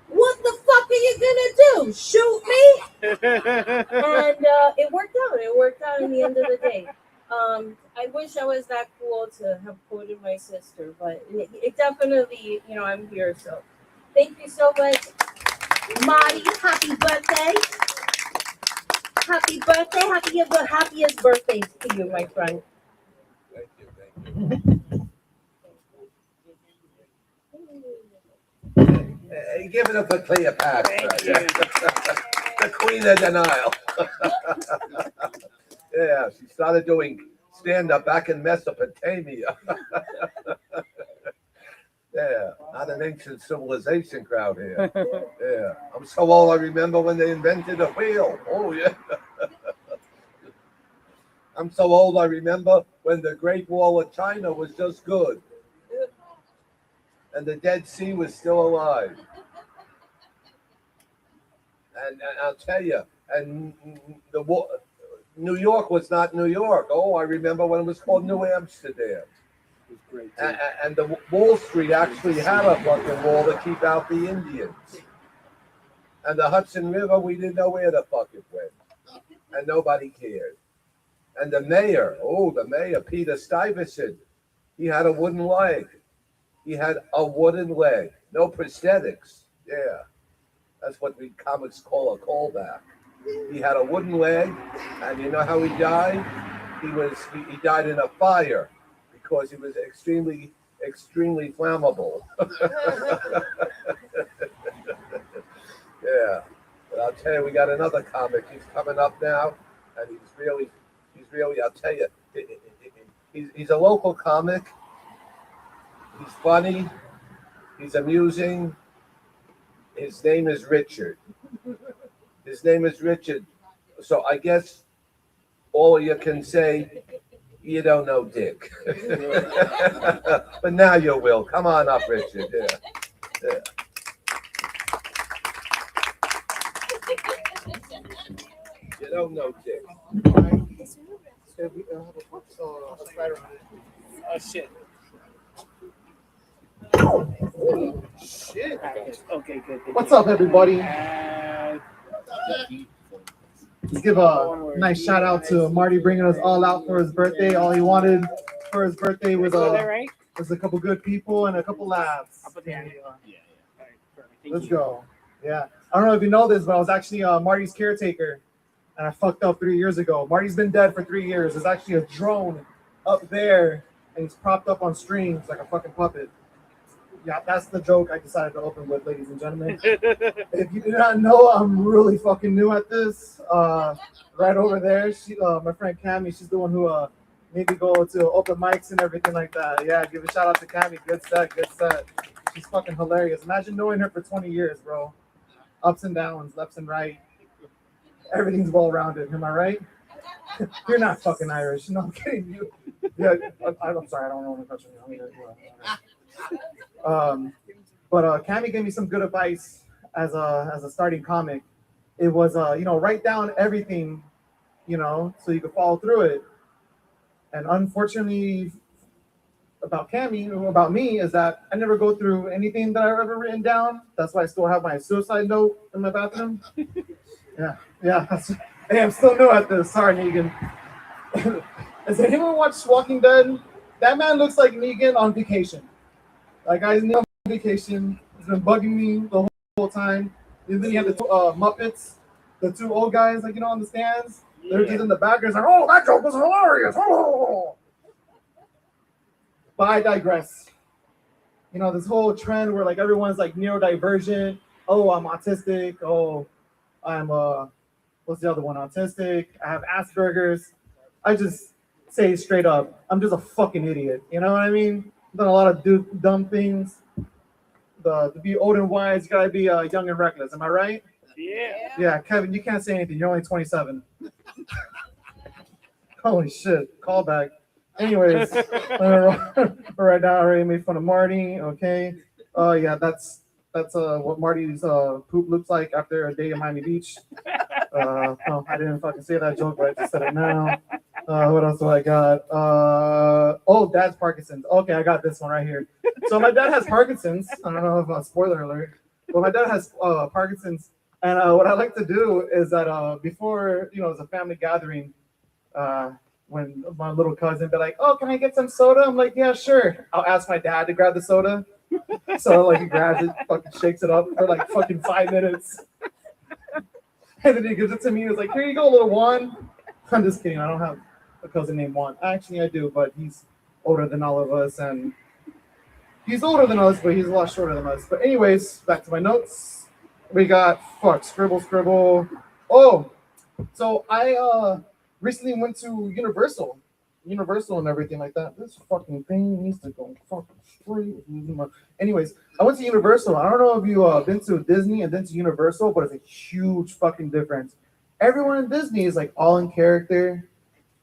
J: what the fuck are you gonna do? Shoot me? And it worked out. It worked out in the end of the day. I wish I was that cool to have quoted my sister, but it definitely, I'm here. So thank you so much, Marty. Happy birthday. Happy birthday. The happiest birthday to you, my friend.
A: Thank you. Hey, give it up for Cleopatra. The Queen of the Nile. Yeah, she started doing stand-up back in Mesopotamia. Yeah, not an ancient civilization crowd here. Yeah, I'm so old I remember when they invented a wheel. Oh, yeah. I'm so old I remember when the Great Wall of China was just good. And the Dead Sea was still alive. And I'll tell you, and New York was not New York. Oh, I remember when it was called New Amsterdam.
F: It was great.
A: And the Wall Street actually had a fucking wall to keep out the Indians. And the Hudson River, we didn't know where the fuck it went. And nobody cared. And the mayor, Peter Stuyvesant, he had a wooden leg. He had a wooden leg. No prosthetics. Yeah. That's what we comics call a callback. He had a wooden leg, and you know how he died? He died in a fire because he was extremely extremely flammable. Yeah. But I'll tell you, we got another comic. He's coming up now, and he's really, I'll tell you, he's a local comic. He's funny. He's amusing. His name is Richard. His name is Richard. So I guess all you can say, you don't know Dick. But now you will. Come on up, Richard. Yeah. Yeah. You don't know Dick.
E: Oh shit.
F: Shit.
E: Okay, good.
F: What's up, everybody? Let's give a nice shout out to Marty bringing us all out for his birthday. All he wanted for his birthday was a couple good people and a couple laughs. Let's go. Yeah. I don't know if you know this, but I was actually Marty's caretaker, and I fucked up 3 years ago. Marty's been dead for 3 years. There's actually a drone up there, and he's propped up on strings like a fucking puppet. Yeah, that's the joke I decided to open with, ladies and gentlemen. If you do not know, I'm really fucking new at this. Right over there, my friend Cammy, she's the one who made me go to open mics and everything like that. Yeah, give a shout out to Cammy. Good set, good set. She's fucking hilarious. Imagine knowing her for 20 years, bro. Ups and downs, left and right. Everything's well rounded. Am I right? You're not fucking Irish. No, I'm kidding you. Yeah, I'm sorry. I don't know what question. But Cammy gave me some good advice as a starting comic. It was write down everything, so you could follow through it. And unfortunately, about me is that I never go through anything that I've ever written down. That's why I still have my suicide note in my bathroom. Yeah. Hey, I'm still new at this. Sorry, Negan. Has anyone watched Walking Dead? That man looks like Negan on vacation. Like, guy's on vacation. He's been bugging me the whole time. And then you have the two Muppets, the two old guys, on the stands. They're just in the background. Like, oh, that joke was hilarious. Oh. But I digress. This whole trend where everyone's neurodivergent. Oh, I'm autistic. Oh, I'm what's the other one? Autistic. I have Asperger's. I just say straight up, I'm just a fucking idiot. You know what I mean? I've done a lot of dumb things. To be old and wise, you gotta be young and reckless. Am I right?
E: Yeah.
F: Yeah, Kevin, you can't say anything. You're only 27. Holy shit! Callback. Anyways, right now I already made fun of Marty. Okay. Yeah, that's what Marty's poop looks like after a day in Miami Beach. No, I didn't fucking say that joke, but I just said it now. What else do I got? Dad's Parkinson's. Okay, I got this one right here. So my dad has Parkinson's. I don't know if spoiler alert, but my dad has Parkinson's. And what I like to do is that before, it's a family gathering, when my little cousin be like, oh, can I get some soda? I'm like, yeah, sure. I'll ask my dad to grab the soda. So he grabs it, fucking shakes it up for fucking 5 minutes. And then he gives it to me. He's like, here you go, little Juan. I'm just kidding. I don't have a cousin named Juan. Actually, I do, but he's older than all of us. And he's older than us, but he's a lot shorter than us. But anyways, back to my notes. We got, scribble. Oh, so I recently went to Universal and everything like that. This fucking thing needs to go fucking straight. Anyways, I went to Universal. I don't know if you've been to Disney and then to Universal, but it's a huge fucking difference. Everyone in Disney is all in character.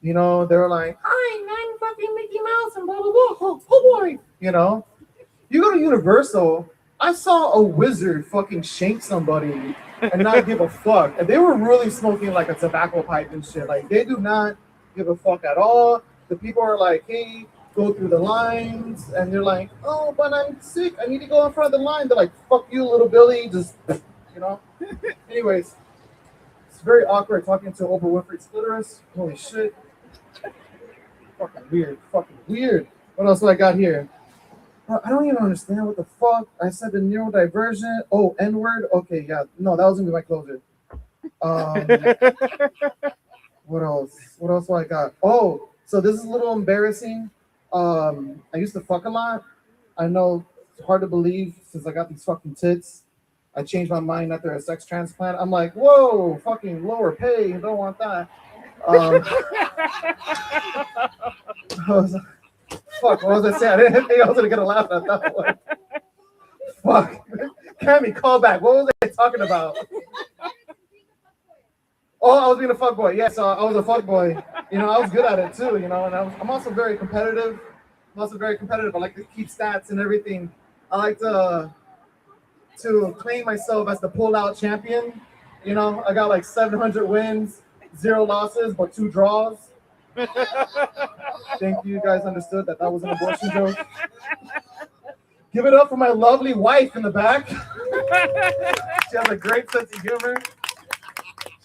F: They're like, hi, I'm fucking Mickey Mouse and blah, blah, blah. Oh boy. You go to Universal, I saw a wizard fucking shank somebody and not give a fuck. And they were really smoking a tobacco pipe and shit. They do not give a fuck at all. The people are like, hey, go through the lines. And they're like, oh, but I'm sick. I need to go in front of the line. They're like, fuck you, little Billy. Just, Anyways, it's very awkward talking to Oprah Winfrey's clitoris. Holy shit. Fucking weird. What else do I got here? I don't even understand what the fuck. I said the neurodivergent. Oh, N-word. Okay, yeah. No, that was gonna be my closer. What else? What else do I got? Oh, so this is a little embarrassing. I used to fuck a lot, I know it's hard to believe since I got these fucking tits. I changed my mind after a sex transplant. I'm like, whoa, fucking lower pay. Don't want that. I was, fuck, what was I saying? I didn't think I was gonna get a laugh at that one. Fuck. Cammy, call back. What was I talking about? Oh, I was being a fuckboy. Yes, I was a fuckboy. You know, I was good at it too, you know, and I'm also very competitive. I like to keep stats and everything. I like to claim myself as the pull-out champion. You know, I got like 700 wins, 0 losses, but 2 draws. Thank you guys understood that was an abortion joke. Give it up for my lovely wife in the back. She has a great sense of humor.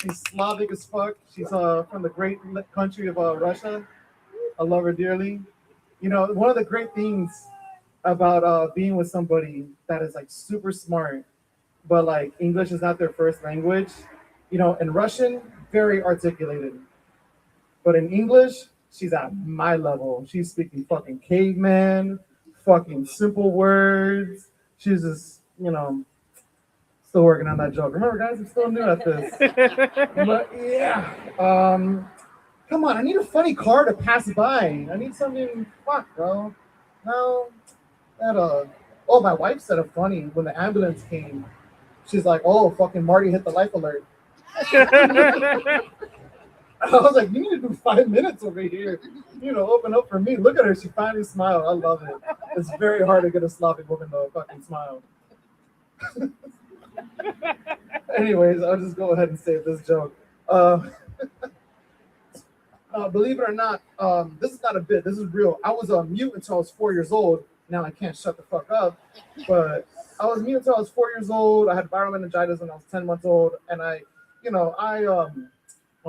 F: She's Slavic as fuck. She's from the great country of Russia. I love her dearly. You know, one of the great things about being with somebody that is like super smart, but like English is not their first language. You know, in Russian, very articulated. But in English, she's at my level. She's speaking fucking caveman, fucking simple words. She's just, you know, still working on that joke. Remember, guys, I'm still new at this. But yeah, come on, I need a funny car to pass by. I need something. Fuck, bro. No, oh, my wife said a funny when the ambulance came. She's like, "Oh, fucking Marty hit the life alert." I was like, "You need to do 5 minutes over here. You know, open up for me." Look at her. She finally smiled. I love it. It's very hard to get a Slavic woman to fucking smile. Anyways, I'll just go ahead and save this joke. Believe it or not, this is not a bit. This is real. I was on mute until I was 4 years old. Now I can't shut the fuck up. But I was mute until I was 4 years old. I had viral meningitis when I was 10 months old. And oh,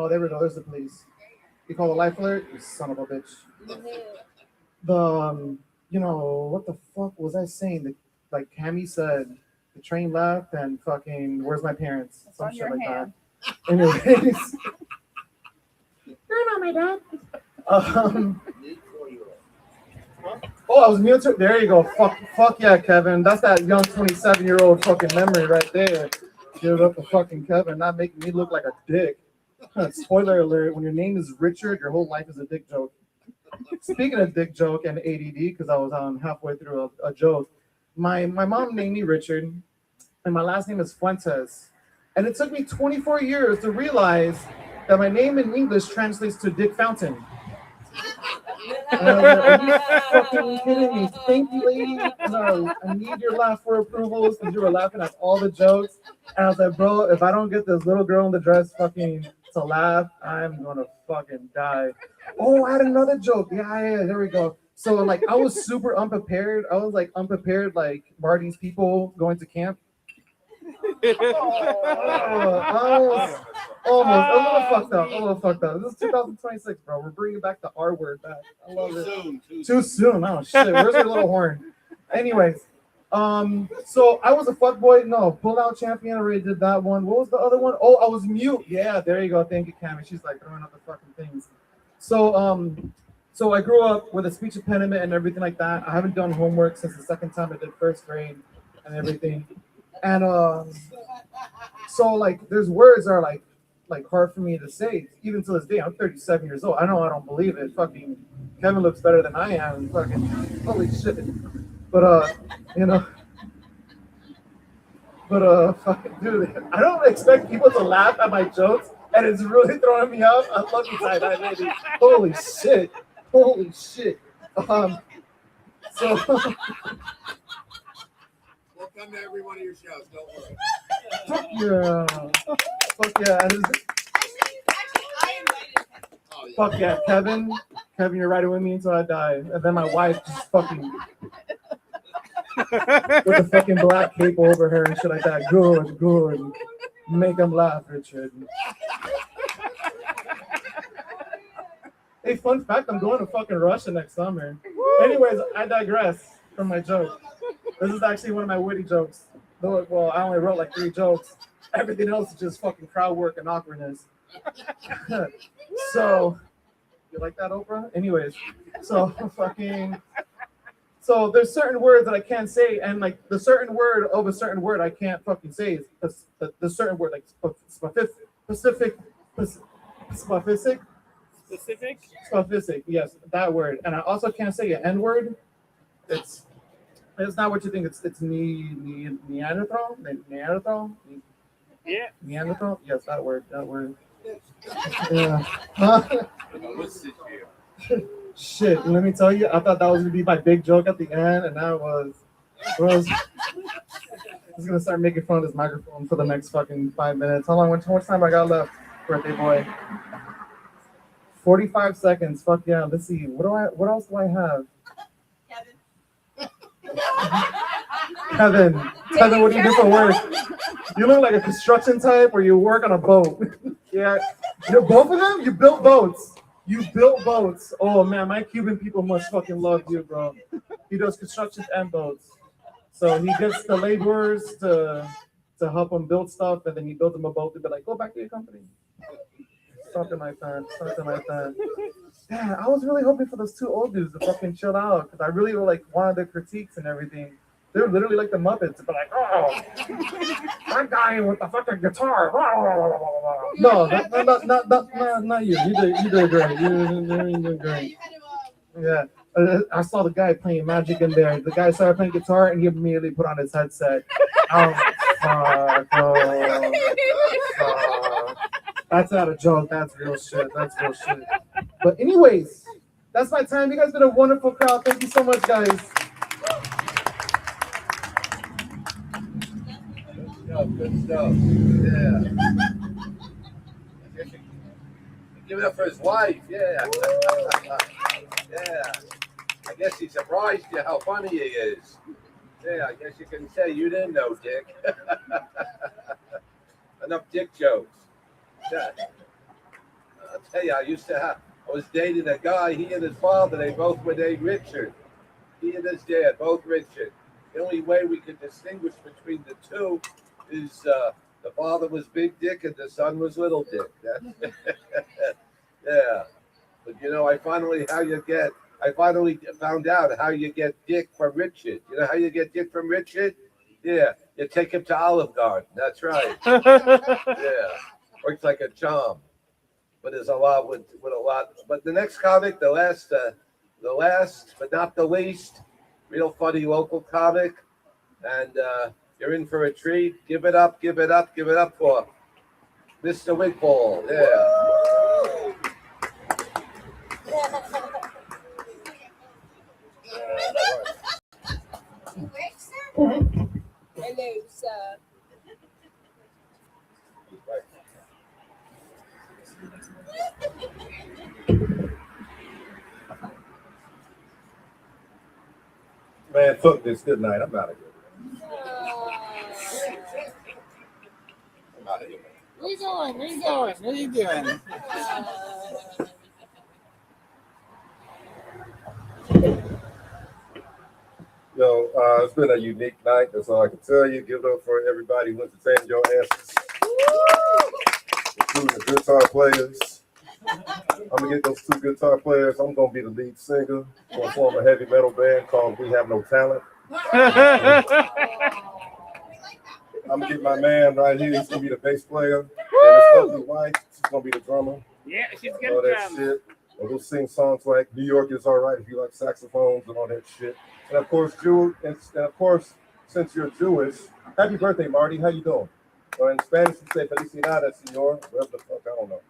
F: there we go. There's the police. You call the life alert? You son of a bitch. What the fuck was I saying? Like Cammy said, the train left and fucking, where's my parents?
I: It's
F: Some
I: on
F: shit
I: your
F: like
I: hand.
F: that. Anyways. You're not my dad. Oh, I was mute. There you go. Fuck yeah, Kevin. That's that young 27-year-old fucking memory right there. Give it up for fucking Kevin, not making me look like a dick. Spoiler alert, when your name is Richard, your whole life is a dick joke. Speaking of dick joke and ADD, because I was halfway through a joke, my mom named me Richard, and my last name is Fuentes. And it took me 24 years to realize that my name in English translates to Dick Fountain. And I was like, are you fucking kidding me? Thank you, lady. No, I need your laugh for approvals because you were laughing at all the jokes. And I was like, bro, if I don't get this little girl in the dress fucking to laugh, I'm gonna fucking die. Oh, I had another joke. Yeah, there we go. So like I was super unprepared. I was like unprepared, like Marty's people going to camp. Almost a little fucked up. This is 2026, bro. We're bringing back the R word back. I love it. Too soon. Oh shit. Where's your little horn? Anyways, so I was a fuckboy. No, pull-out champion. I already did that one. What was the other one? Oh, I was mute. Yeah, there you go. Thank you, Cammy. She's like throwing up the fucking things. So I grew up with a speech impediment and everything like that. I haven't done homework since the second time I did first grade and everything. And so like there's words that are like hard for me to say even to this day. I'm 37 years old. I know I don't believe it. Fucking Kevin looks better than I am. Fucking holy shit. But fucking dude, I don't expect people to laugh at my jokes, and it's really throwing me off. I love you, tie-dye lady. Holy shit. So
K: We'll come to every one of your shows. Don't worry.
F: Fuck yeah. Fuck yeah, Kevin, you're riding with me until I die. And then my wife just fucking with the fucking black cape over her and shit like that. Good. Make them laugh, Richard. Hey, fun fact, I'm going to fucking Russia next summer. Anyways, I digress from my joke. This is actually one of my witty jokes. Well, I only wrote like 3 jokes. Everything else is just fucking crowd work and awkwardness. So, you like that, Oprah? Anyways, so fucking So there's certain words that I can't say, and like the certain word of a certain word I can't fucking say is the certain word like specific, yes, that word. And I also can't say an N word. It's not what you think. It's Neanderthal.
E: Yeah.
F: Neanderthal. Yes, that word. Yeah. Shit, let me tell you, I thought that was gonna be my big joke at the end, and that was I was gonna start making fun of this microphone for the next fucking 5 minutes. How much time I got left, birthday boy? 45 seconds. Fuck yeah. Let's see. What else do I have? Kevin, what do you do for work? You look like a construction type, or you work on a boat. Yeah, you're both of them. You built boats. Oh man, my Cuban people must fucking love you, bro. He does construction and boats. So he gets the laborers to help him build stuff, and then he builds them a boat to be like, go back to your company. Something like that. Yeah, I was really hoping for those two old dudes to fucking chill out, because I really like wanted their critiques and everything. They're literally like the Muppets, but like, oh, that guy with the fucking guitar. No, not you. You did great. You did great. Yeah, I saw the guy playing Magic in there. The guy started playing guitar, and he immediately put on his headset. Fuck. That's not a joke. That's real shit. But anyways, that's my time. You guys been a wonderful crowd. Thank you so much, guys.
A: Good stuff. Yeah. Give it up for his wife. Yeah. Yeah. I guess he surprised you how funny he is. Yeah, I guess you can say you didn't know, Dick. Enough dick jokes. Yeah. I'll tell you, I was dating a guy, he and his father, they both were named Richard. He and his dad, both Richard. The only way we could distinguish between the two is the father was Big Dick and the son was Little Dick. Yeah. But you know, I finally found out how you get Dick from Richard. You know how you get Dick from Richard? Yeah. You take him to Olive Garden. That's right. Yeah. Works like a charm. But there's a lot with a lot. But the next comic, the last but not the least, real funny local comic, and you're in for a treat. Give it up for Mr. Wigfall. Yeah.
B: Hello, sir.
M: Man, fuck this. Good night. I'm out of here. I'm out of here.
K: Where you going? What are you doing?
M: Yo, it's been a unique night. That's all I can tell you. Give it up for everybody who entertained your asses, including the guitar players. I'm gonna get those two guitar players. I'm gonna be the lead singer. I'm gonna form a heavy metal band called We Have No Talent. I'm gonna get my man right here. He's gonna be the bass player, and his ugly wife, she's gonna be the drummer.
E: Yeah, she's
M: All
E: good.
M: that shit. And we'll sing songs like "New York Is All Right" if you like saxophones and all that shit. And of course, since you're Jewish, happy birthday, Marty. How you doing? Or in Spanish, we say "Felicidades, señor." Whatever the fuck, I don't know.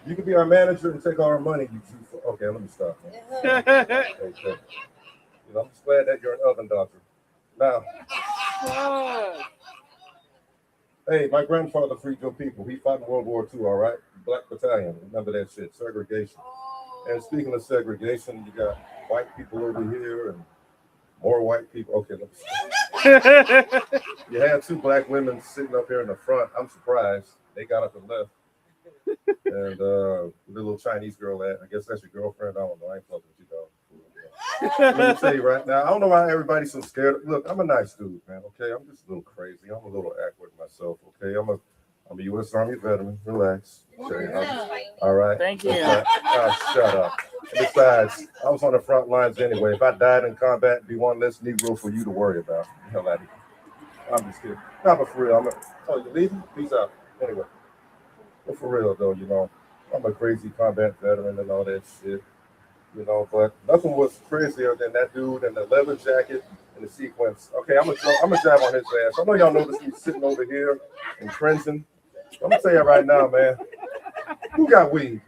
M: You can be our manager and take all our money. You Jew. Okay, let me stop. Okay. You know, I'm just glad that you're an oven doctor. Now, hey, my grandfather freed your people. He fought in World War II, all right? Black Battalion. Remember that shit. Segregation. And speaking of segregation, you got white people over here and more white people. Okay, let me see. You had two black women sitting up here in the front. I'm surprised. They got up and left. And the little Chinese girl, I guess that's your girlfriend. I don't know. I ain't fucking with you, dog. Let me tell you right now, I don't know why everybody's so scared. Look, I'm a nice dude, man. Okay, I'm just a little crazy. I'm a little awkward myself. Okay, I'm a U.S. Army veteran. Relax. Okay, all right.
E: Thank you.
M: Okay. Shut up. Besides, I was on the front lines anyway. If I died in combat, it'd be one less Negro for you to worry about. Hell out of here. I'm just kidding. No, but for real, oh, you leaving? Peace out. Anyway, but for real though, I'm a crazy combat veteran and all that shit. But nothing was crazier than that dude in the leather jacket and the sequence. Okay, I'm gonna drive on his ass. I know y'all noticed me sitting over here and cringing. I'm gonna tell you right now, man. Who got weed?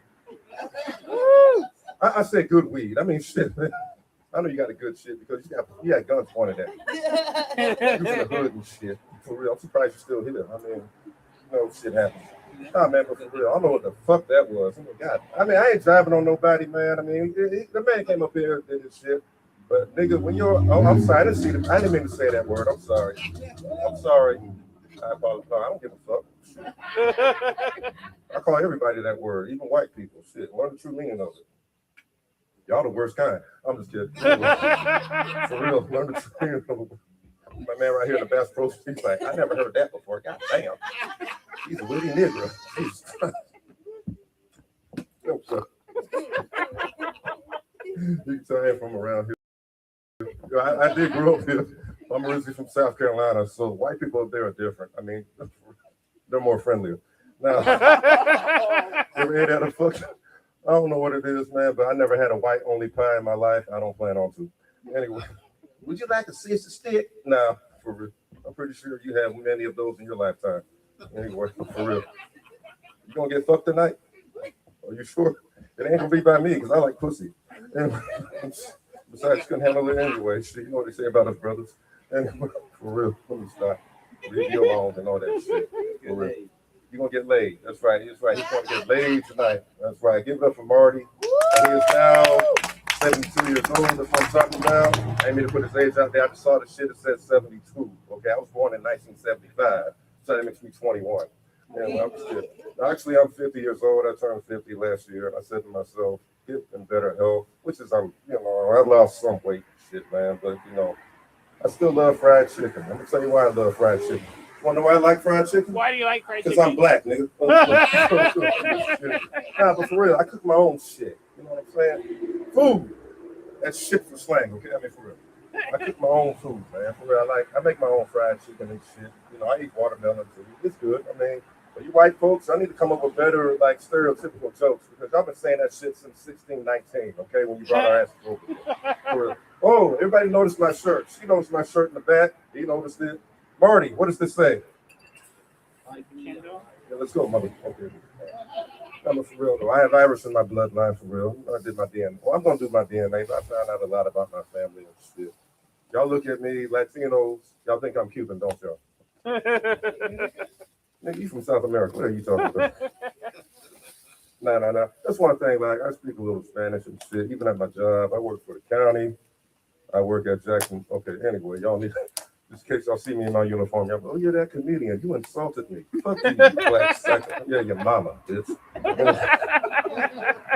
M: I said good weed. I mean, shit, man. I know you got a good shit because you got guns pointed at you. You're in the hood and shit. For real, I'm surprised you're still here. I mean, shit happens. Nah, man, but for real, I don't know what the fuck that was. Oh my God. I mean, I ain't driving on nobody, man. I mean, the man came up here and did his shit. But nigga, when I'm sorry, I didn't mean to say that word. I'm sorry. I apologize. No, I don't give a fuck. I call everybody that word, even white people. Shit, learn the true meaning of it. Y'all the worst kind. I'm just kidding. For real, learn the true meaning of it. My man right here in the Bass Pro, he's like, I never heard that before. God damn. He's a witty nigga. Jesus Christ. No, sir. You can tell I am from around here. I did grow up here. I'm originally from South Carolina, so white people up there are different. I mean, they're more friendlier. Now, ever had a fuck? I don't know what it is, man, but I never had a white-only pie in my life. I don't plan on to. Anyway, would you like a sister stick? Nah, for real. I'm pretty sure you have many of those in your lifetime. Anyway, for real. You gonna get fucked tonight? Are you sure? It ain't gonna be by me, because I like pussy. Anyway, besides, you couldn't handle it anyway. Shit, you know what they say about us brothers. Anyway, for real, let me stop. Leave you alone and all that shit. For real. You're gonna get laid. That's right. He's right. He's gonna get laid tonight. That's right. Give it up for Marty. He is now 72 years old. That's what I'm talking about. I didn't mean to put his age out there. I just saw the shit that said 72. Okay, I was born in 1975, so that makes me 21. Anyway, I'm just kidding. Actually, I'm 50 years old. I turned 50 last year, and I said to myself, get in better health, which is I lost some weight, shit, man. But I still love fried chicken. I'm gonna tell you why I love fried chicken. Wanna know why I like fried chicken?
N: Why do you like fried chicken?
M: Because I'm black, nigga. Nah, but for real, I cook my own shit. You know what I'm saying? Food. That's shit for slang, okay? I mean, for real. I cook my own food, man. For real, I make my own fried chicken and shit. I eat watermelon too. It's good. I mean, but you white folks, I need to come up with better, stereotypical jokes because I've been saying that shit since 1619, okay? When you brought our asses over here. For real. Oh, everybody noticed my shirt. She noticed my shirt in the back. He noticed it. Marty, what does this say? Yeah, let's go, mother. Okay. I'm for real though. I have Irish in my bloodline for real. I did my DNA. Well, I'm gonna do my DNA. I found out a lot about my family and shit. Y'all look at me, Latinos. Y'all think I'm Cuban, don't y'all? Nigga, you from South America. What are you talking about? No. That's one thing. Like I speak a little Spanish and shit. Even at my job, I work for the county. I work at Jackson. Okay. Anyway, y'all need. Just in case y'all see me in my uniform, y'all go, oh, you're that comedian. You insulted me. Fuck you, you black sucker. Yeah, your mama, bitch.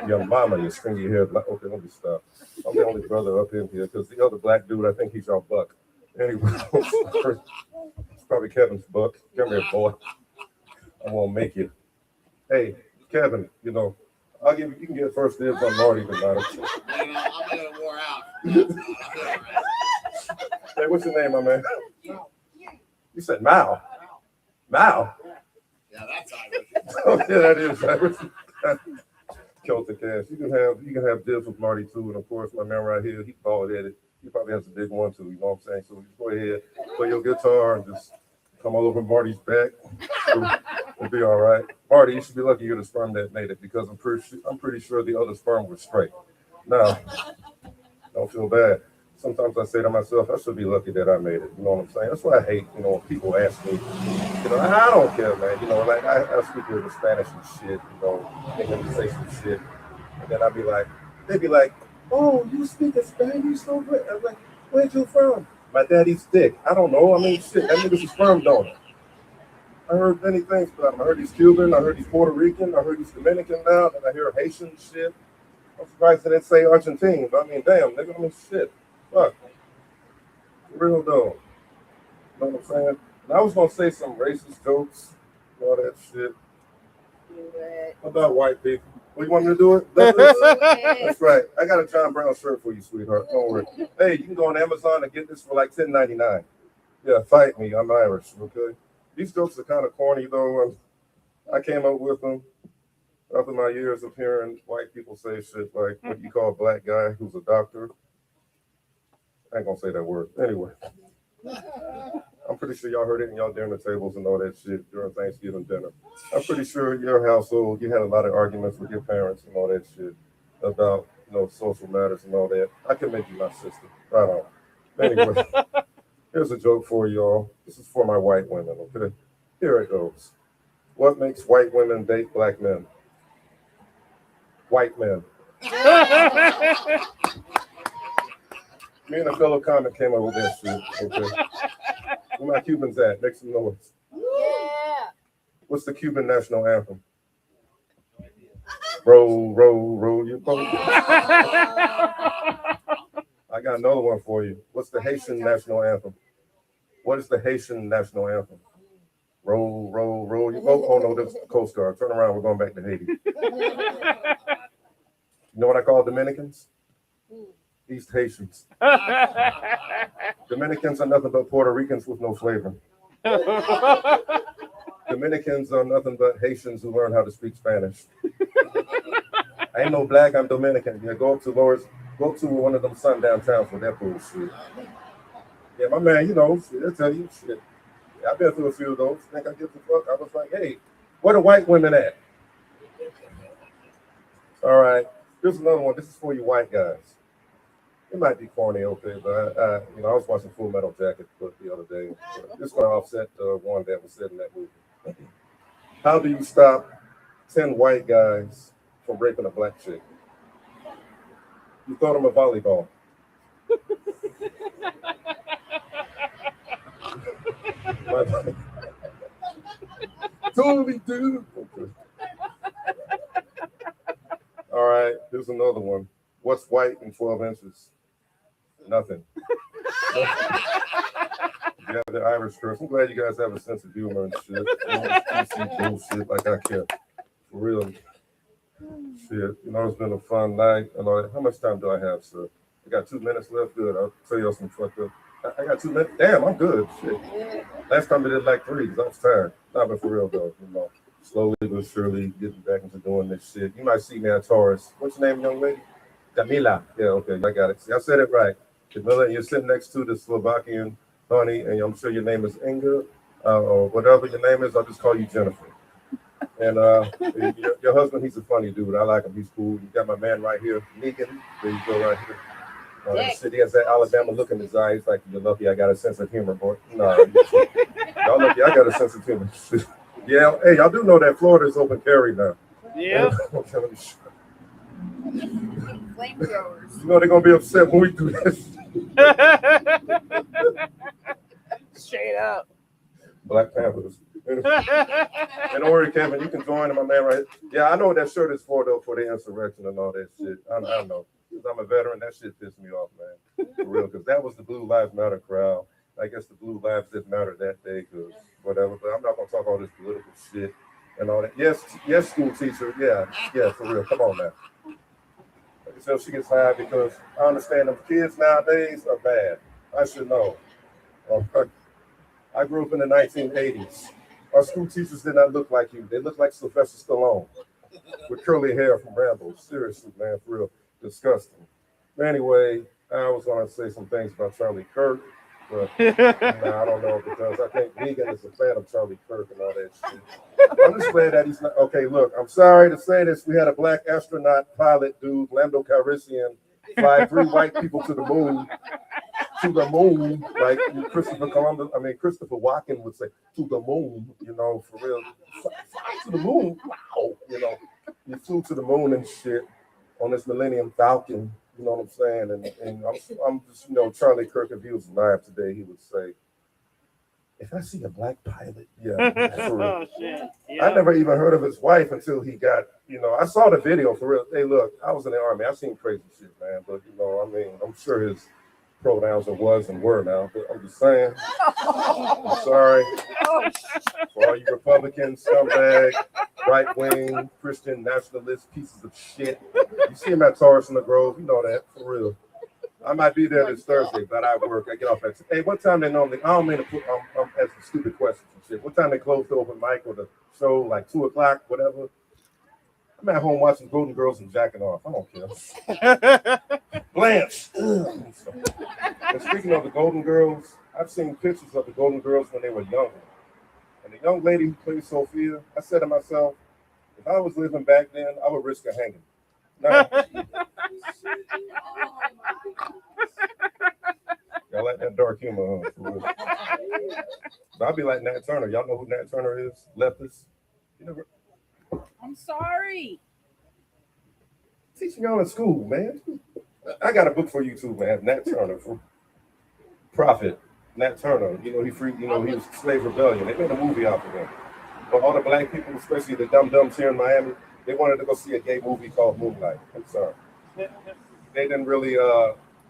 M: Your mama, you stringy haired. Okay, let me stop. I'm the only brother up in here because the other black dude, I think he's your buck. Anyway, it's probably Kevin's buck. Come here, boy. I'm gonna make you. Hey, Kevin, I'll give you can get first dibs on Marty tonight.
K: I'm gonna wore out.
M: Hey, what's your name, my man? You said Mao. Mao?
K: Yeah, that's Irish.
M: Oh, yeah, that is Irish. Celtic ass. You can have dibs with Marty too, and of course my man right here, he's bald headed. He probably has a big one too, you know what I'm saying? So just go ahead, play your guitar and just come all over Marty's back. It'll be all right. Marty, you should be lucky you're the sperm that made it because I'm pretty sure the other sperm was straight. Now, don't feel bad. Sometimes I say to myself, I should be lucky that I made it. You know what I'm saying? That's why I hate, when people ask me, I don't care, man. Like I speak a little Spanish and shit, and then say some shit. And then they'd be like, oh, you speak Spanish so good. I'm like, where'd you from? My daddy's dick. I don't know. I mean, shit, that nigga's a sperm donor. I heard many things about him. I heard he's Cuban. I heard he's Puerto Rican. I heard he's Dominican now. And I hear Haitian shit. I'm surprised they didn't say Argentine. But I mean, damn, nigga, shit. Fuck. For real though. You know what I'm saying? And I was gonna say some racist jokes and all that shit. About white people. Well, you want me to do it? That's right. I got a John Brown shirt for you, sweetheart. Don't worry. Hey, you can go on Amazon and get this for like $10.99. Yeah, fight me. I'm Irish. Okay. These jokes are kind of corny though. I came up with them after my years of hearing white people say shit like, "What you call a black guy who's a doctor?" I ain't gonna say that word. Anyway, I'm pretty sure y'all heard it in y'all dinner tables and all that shit during Thanksgiving dinner. I'm pretty sure your household, you had a lot of arguments with your parents and all that shit about, social matters and all that. I can make you my sister. Right on. Anyway, here's a joke for y'all. This is for my white women, okay? Here it goes. What makes white women date black men? White men. Me and a fellow comic came up with that shit, okay? Where my Cubans at? Make some noise.
B: Yeah.
M: What's the Cuban national anthem? Roll, roll, roll your boat. I got another one for you. What's the Haitian national anthem? What is the Haitian national anthem? Roll, roll, roll your boat. Oh no, that's the Coast Guard. Turn around, we're going back to Haiti. You know what I call Dominicans? East Haitians. Dominicans are nothing but Puerto Ricans with no flavor. Dominicans are nothing but Haitians who learn how to speak Spanish. I ain't no black, I'm Dominican. Yeah, go to one of them sundown towns with that bullshit. Yeah, my man, shit, I'll tell you, shit. Yeah, I've been through a few of those. Think I give a fuck? I was like, hey, where the white women at? All right, here's another one. This is for you white guys. It might be corny, okay, but I was watching Full Metal Jacket the other day. It's going to offset the one that was said in that movie. How do you stop 10 white guys from raping a black chick? You throw them a volleyball. Totally, dude. Okay. All right, here's another one. What's white in 12 inches? Nothing. Yeah, the Irish curse. I'm glad you guys have a sense of humor and shit. PC bullshit like I care. For real. Shit. It's been a fun night and all that. How much time do I have, sir? I got 2 minutes left. Good. I'll tell y'all some fucked up. I got 2 minutes. Damn, I'm good. Shit. Last time I did like 3 because I was tired. Not but for real though. Slowly but surely getting back into doing this shit. You might see me at Taurus. What's your name, young lady? Camila. Yeah, okay, I got it. See, I said it right. Camila, you're sitting next to the Slovakian honey, and I'm sure your name is Inga, or whatever your name is. I'll just call you Jennifer. And your husband, he's a funny dude. I like him. He's cool. You got my man right here, Negan. There you go, right here. He said he has that Alabama look in his eye. He's like, you're lucky I got a sense of humor, boy. No, y'all lucky I got a sense of humor. Yeah, hey, y'all do know that Florida is open carry now.
B: Yeah.
M: Flamethrowers. They're gonna be upset when we do this.
B: Straight up.
M: Black Panthers. And don't worry, Kevin, you can join my man right here. Yeah, I know what that shirt is for though, for the insurrection and all that shit. I know. Because I'm a veteran, that shit pissed me off, man. For real, because that was the Blue Lives Matter crowd. I guess the Blue Lives didn't matter that day, because whatever. But I'm not gonna talk all this political shit and all that. Yes, school teacher. Yeah, for real. Come on now. So she gets high because I understand them kids nowadays are bad. I should know. I grew up in the 1980s. Our school teachers did not look like you. They looked like Sylvester Stallone with curly hair from Rambo. Seriously, man, for real. Disgusting. But anyway, I was going to say some things about Charlie Kirk, but I don't know, because I think Negan is a fan of Charlie Kirk and all that shit. I'm just glad that he's not. Okay, look, I'm sorry to say this. We had a black astronaut pilot dude, Lando Calrissian, fly 3 white people to the moon, like Christopher Walken would say, to the moon, for real. Fly to the moon, wow, you flew to the moon and shit on this Millennium Falcon, you know what I'm saying? And I'm just, Charlie Kirk, if he was alive today, he would say, if I see a black pilot, yeah, for real.
B: Oh, shit. Yeah.
M: I never even heard of his wife until he got, I saw the video for real. Hey, look, I was in the Army. I've seen crazy shit, man. But, I'm sure his pronouns are was and were now, but I'm just saying. I'm sorry. For all you Republican, scumbag, right wing, Christian nationalist pieces of shit. You see him at Taurus in the Grove, you know that, for real. I might be there this Thursday, but I work. I get off at, hey, what time they normally, I don't mean to put, I'm asking stupid questions and shit. What time they close the open mic or the show, like 2 o'clock, whatever? I'm at home watching Golden Girls and jacking off. I don't care. Blanche. And speaking of the Golden Girls, I've seen pictures of the Golden Girls when they were younger. And the young lady who played Sophia, I said to myself, if I was living back then, I would risk a hanging. Now, y'all like that dark humor, huh? For real. But I'll be like Nat Turner. Y'all know who Nat Turner is? Leftist. You never
I: I'm sorry.
M: teaching y'all in school, man. I got a book for you too, man. Nat Turner, Prophet. Nat Turner. You know, he was slave rebellion. They made a movie out of him. But all the black people, especially the dum-dums here in Miami, they wanted to go see a gay movie called Moonlight. I'm sorry. They didn't really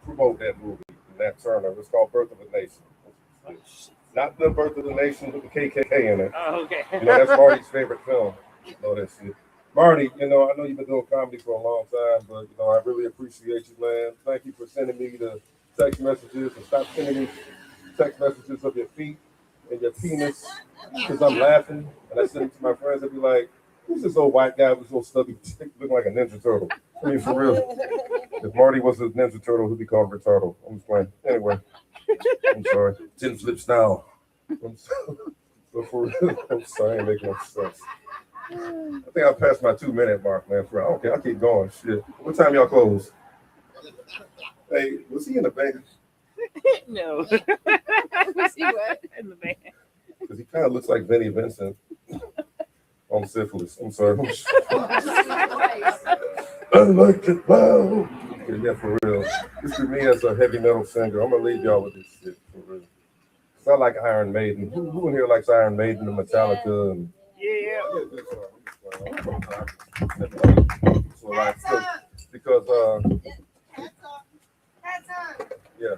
M: promote that movie, Nat Turner. It was called Birth of a Nation. Not the Birth of the Nation with the KKK in it.
B: Oh, okay.
M: You know, that's Marty's favorite film. You know that shit. Marty, you know, I know you've been doing comedy for a long time, but, you know, I really appreciate you, man. Thank you for sending me the text messages, and stop sending me text messages of your feet and your penis, because I'm laughing, and I send it to my friends and be like, who's this old white guy with this little stubby dick looking like a Ninja Turtle? I mean, for real. If Marty was a Ninja Turtle, he'd be called Retardo. I'm just playing. Anyway, I'm sorry. 10 flips now. I'm sorry. But for real, I'm sorry, it ain't making no sense. I think I passed my 2-minute mark, man. For real. Okay, I'll keep going. Shit. What time y'all close? Hey, was he in the band?
B: No.
I: Was he what?
B: In the band.
M: Because he kind of looks like Vinnie Vincent on syphilis. I'm sorry. I like it loud. Yeah, for real. This is me as a heavy metal singer. I'm going to leave y'all with this shit, for real. Because I like Iron Maiden. Who in here likes Iron Maiden and Metallica? And
B: Yeah.
M: So like, because yeah,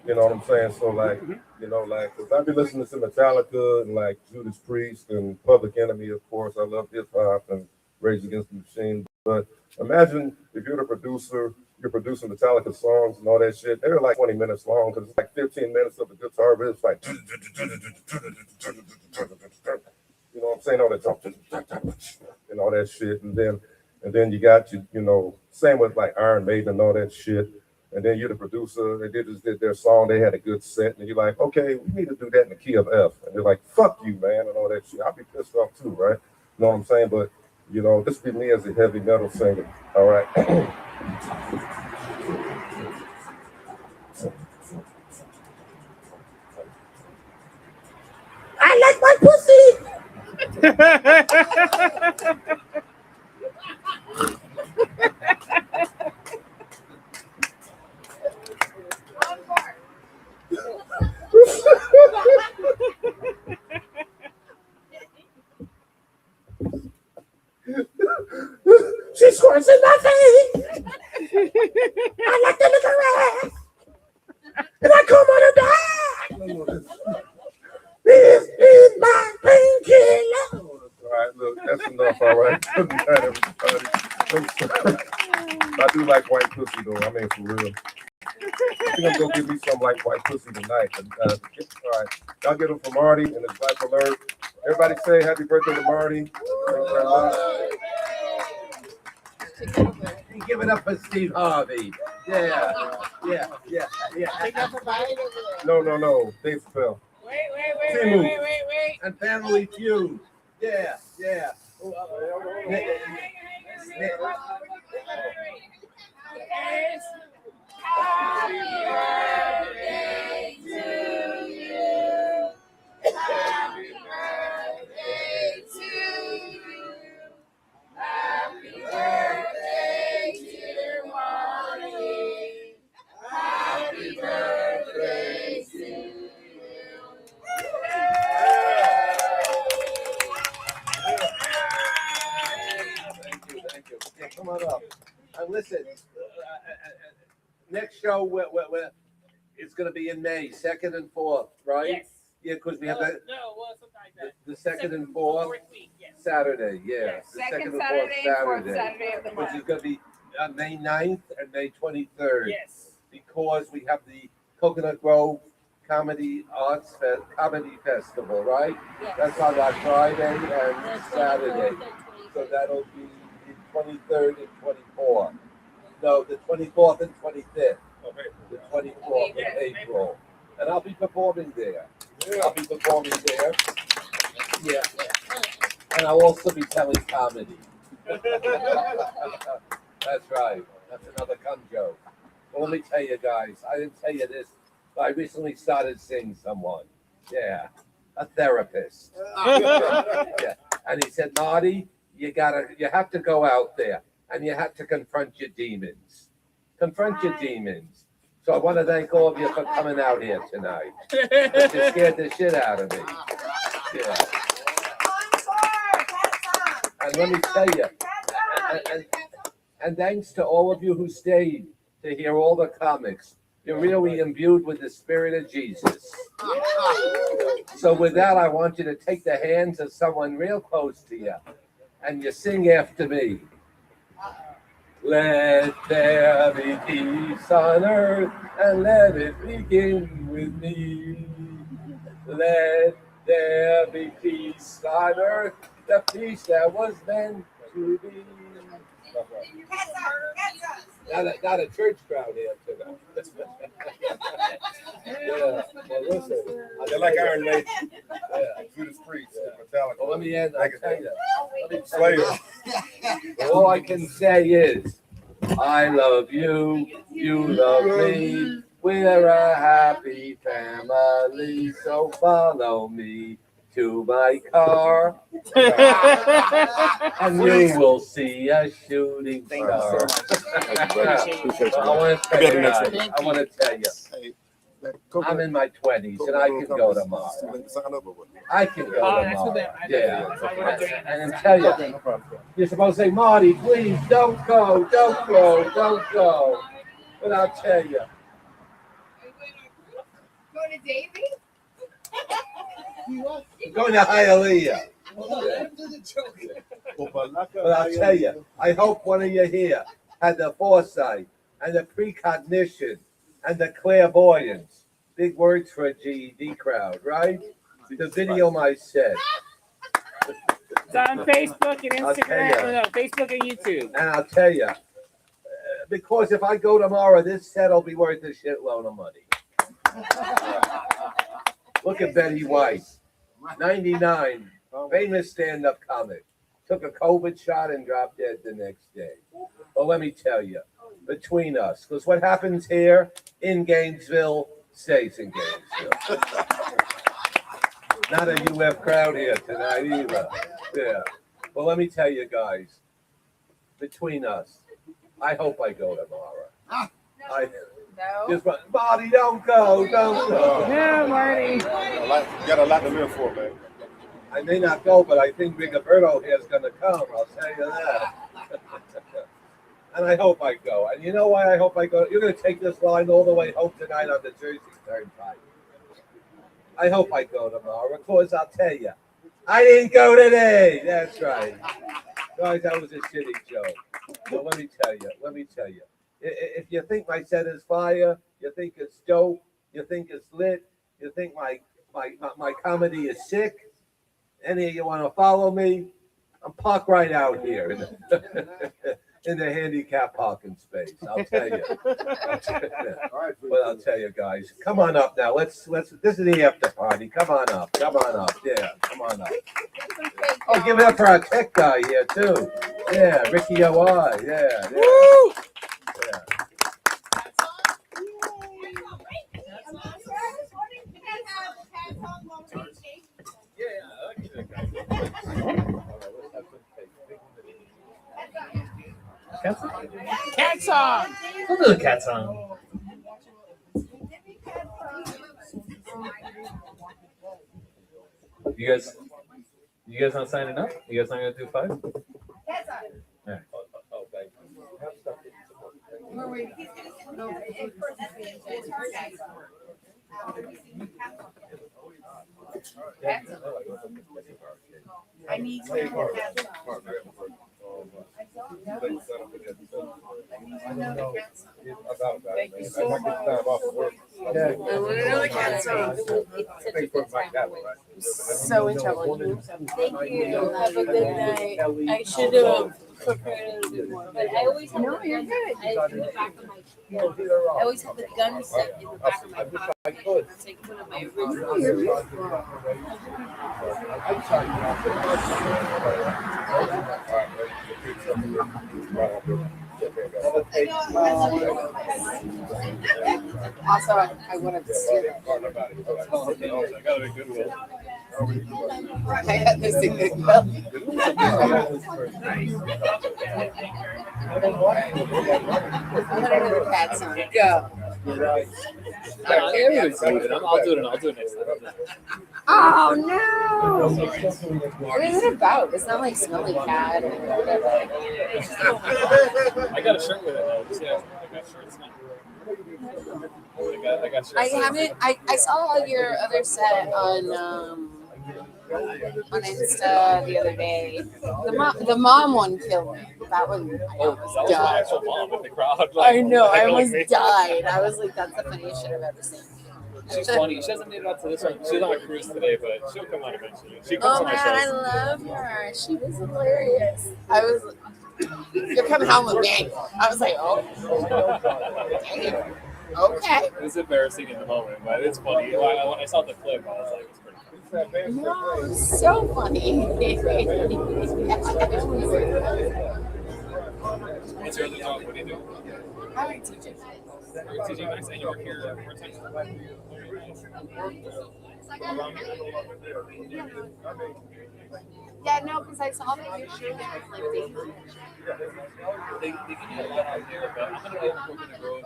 M: you know what I'm saying. So like, you know, like, cause I be listening to Metallica and like Judas Priest and Public Enemy, of course. I love hip hop and Rage Against the Machine. But imagine if you're the producer, you're producing Metallica songs and all that shit. They're like 20 minutes long because it's like 15 minutes of the guitar riffs, like, you know what I'm saying, all that and all that shit, and then you got you know, same with like Iron Maiden and all that shit. And then you're the producer, they just did their song, they had a good set, and you're like, okay, we need to do that in the key of F. And they're like, fuck you, man, and all that shit. I'll be pissed off too, right? You know what I'm saying? But, you know, this be me as a heavy metal singer, all right? I like my pussy! She squirts in my face. I like to look her ass. And I come on her back. This is my painkiller. All right, look, that's enough, all right? Good night, everybody. I'm sorry. I do like white pussy, though. I mean, for real. I think I'm going to give me some like white pussy tonight. All right, y'all get them for Marty and his Life Alert. Everybody say happy birthday to Marty.
A: Give it up for Steve Harvey. Yeah.
M: No. Dave Chappelle.
A: Wait. And Family Feud. Yeah.
I: Happy birthday to you. Happy birthday to you. Happy birthday, dear Marty. Happy birthday to you.
A: Thank you. Yeah, come on up. And listen, next show, It's going to be in May, 2nd and 4th, right?
B: Yes.
A: Yeah, because we have that.
B: No, well, something like that.
A: The 2nd and 4th
B: week, yes.
A: Saturday, yeah.
B: Yes.
A: The
I: Second
A: and
I: Saturday and fourth Saturday of the
A: which is
I: month.
A: going to be May 9th and May 23rd.
B: Yes.
A: Because we have the Coconut Grove Comedy Festival, right?
J: Yes.
A: That's on that Friday and Saturday. So that'll be the 23rd and 24th. No, the 24th and 25th. The 24th of April. And I'll be performing there. I'll be performing there. Yeah. And I'll also be telling comedy. That's right. That's another cum joke. Well, let me tell you guys, I didn't tell you this, but I recently started seeing someone. Yeah. A therapist. Yeah. And he said, Marty, you have to go out there and you have to confront your demons. Confront your demons. So I want to thank all of you for coming out here tonight. You scared the shit out of me. Yeah. And let me tell you, and thanks to all of you who stayed to hear all the comics. You're really imbued with the spirit of Jesus. So with that, I want you to take the hands of someone real close to you, and you sing after me. Let there be peace on earth, and let it begin with me. Let there be peace on earth, the peace that was meant to be. Not a church crowd here tonight. Yeah, well, listen.
M: They're like Iron Maiden.
A: Yeah.
M: Through the streets, Metallica.
A: Well, let me end. I'll tell you.
M: Slayer.
A: All I can say is, I love you, you love me. We're a happy family, so follow me to my car, and you will see a shooting star. I want to tell you, I'm in my 20s and I can go tomorrow. I can go tomorrow. Yeah. And tell you, you're supposed to say, Marty, please don't go, don't go, don't go. But I'll tell you.
I: Go to Davy?
A: I'm going to Hialeah. But I'll tell you, I hope one of you here had the foresight and the precognition and the clairvoyance. Big words for a GED crowd, right? The video I said.
B: It's on Facebook and
A: I'll tell
B: Instagram.
A: ya.
B: No, Facebook and YouTube.
A: And I'll tell you, because if I go tomorrow, this set will be worth a shitload of money. Look at Betty White, 99, famous stand-up comic. Took a COVID shot and dropped dead the next day. Well, let me tell you, between us, because what happens here in Gainesville stays in Gainesville. Not a UF crowd here tonight either. Yeah. Well, let me tell you guys, between us, I hope I go tomorrow.
I: No.
A: Just Marty, don't go, don't go.
B: No, Marty.
M: You got a lot to live for, man.
A: I may not go, but I think Rigoberto here is going to come. I'll tell you that. And I hope I go. And you know why I hope I go? You're going to take this line all the way home tonight on the Jersey Turnpike. I hope I go tomorrow, because I'll tell you, I didn't go today. That's right. Guys, that was a shitty joke. So let me tell you. If you think my set is fire, you think it's dope, you think it's lit, you think my comedy is sick, any of you want to follow me, I'm parked right out here in the handicap parking space. I'll tell you. But I'll tell you guys, come on up now. Let's. This is the after party. Come on up. Yeah, come on up. Oh, give it up for our tech guy here too. Yeah, Ricky O.I. Yeah.
B: Woo!
A: Yeah.
B: Cat song.
G: We'll do the cat song. You guys not signing up? You guys not gonna do 5? All right.
A: Oh, thank you.
I: I need to know cats. Thank you so much.
M: I want
I: to know the cat song. So in trouble. Thank you. Have a good night. I should have prepared a little bit more, but I always have no, you're good. In the back of my, I always have the gun set in the back of my pocket. It's like one of my original. Also, I want to steal it.
M: I got a good one.
I: I had this in good will. I'm gonna do the cat song. Go.
B: I'll do it next time.
I: Oh no! What is it about? It's not like smelly cat or whatever.
B: I got a shirt with it though. Just, yeah, I got shirts now. I got shirts.
I: I haven't. I saw your other set on Insta the other day. The mom one killed me. That one. I almost
B: that was
I: died.
B: my actual mom in the crowd. Like,
I: I know. I
B: heckling
I: almost
B: me.
I: died. I was like, that's the funniest shit I've ever seen.
B: She's funny. She hasn't made it out to this one. She's on a cruise today, but she'll come on eventually. She comes
I: Oh
B: on my
I: man, I
B: shows.
I: love her. She was hilarious. I was. You're coming home with me. I was like, oh. Damn. Okay.
B: It was embarrassing in the moment, but it's funny. When I saw the clip, I was like, it's pretty funny.
I: No, it's so funny.
B: What's your other job? What do you do?
I: I'm teaching.
B: You're teaching nice, and you work here part-time?
I: Yeah, no, because I saw that you're shooting like dating.
B: They give you a lot out there, but I'm going to go to Coconut Grove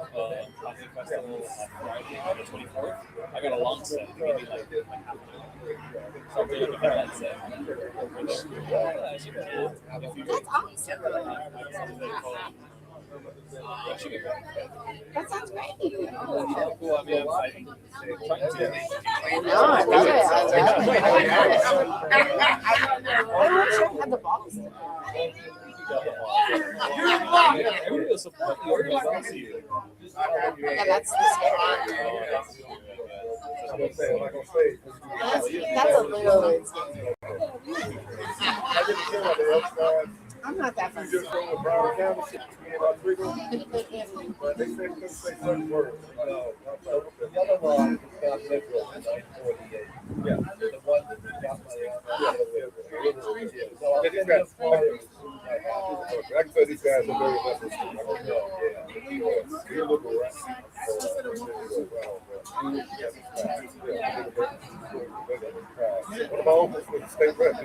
B: Coffee Festival on Friday on the 24th. I got a long set. They give me like half an hour. So I'm doing a highlight set.
I: That's awesome. That sounds great.
B: Oh, cool. I mean, I'm trying to.
I: No, I love it. I wish I had the balls.
B: Everybody will support you. Everybody will see you.
I: Yeah, that's the That's a little insane. I'm not that funny.
M: I can tell these guys are very much. You look around. What about Oakland with the state rep?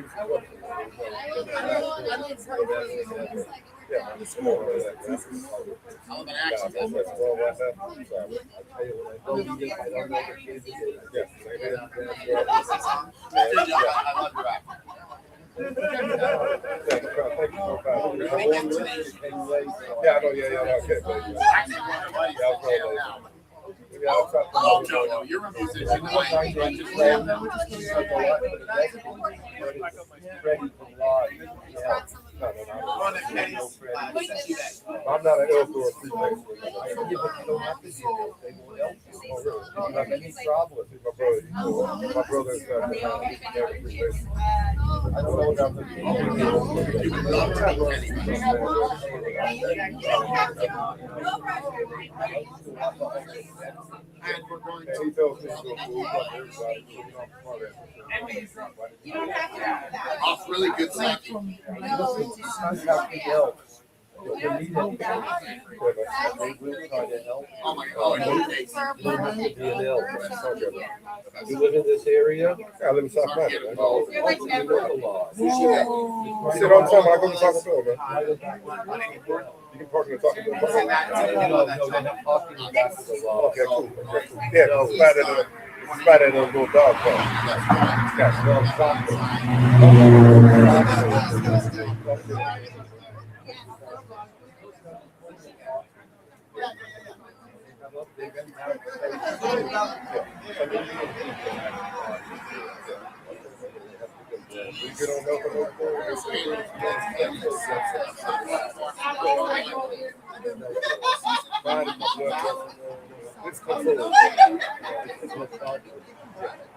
K: Oh, no, you're a musician.
M: I'm not an outdoor freemason. My brother's I don't know about he tells me to go fool
K: Off really good stuff.
G: They will try to help.
K: Oh my God.
G: You live in this area?
M: I live in South Africa.
G: You work a lot.
M: Sit on time when I go to Taco Bell, man. You can park in the Taco Bell.
G: No, they have parking in the back of the lot.
M: Okay, cool. Yeah, it's right at a little dog park.
G: Yes, well, chocolate.
M: We get on up and it's controlled.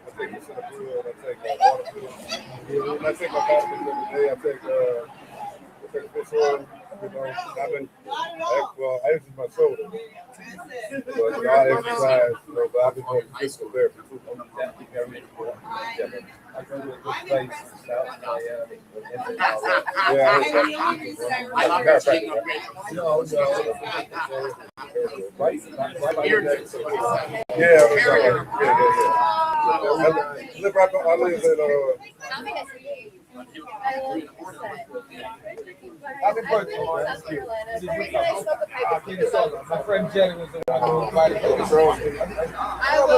M: I take this in a grill, I take water pills. I take my vitamins every day. I take fish oil. You know, I exercise my shoulder. But I exercise, you know, but I've been doing physical therapy too.
G: I go to a good place in South Miami.
K: I love your taking up
G: No.
M: Live right by, I live in
G: I've been working on my friend Jenny was the one who invited me.
L: I was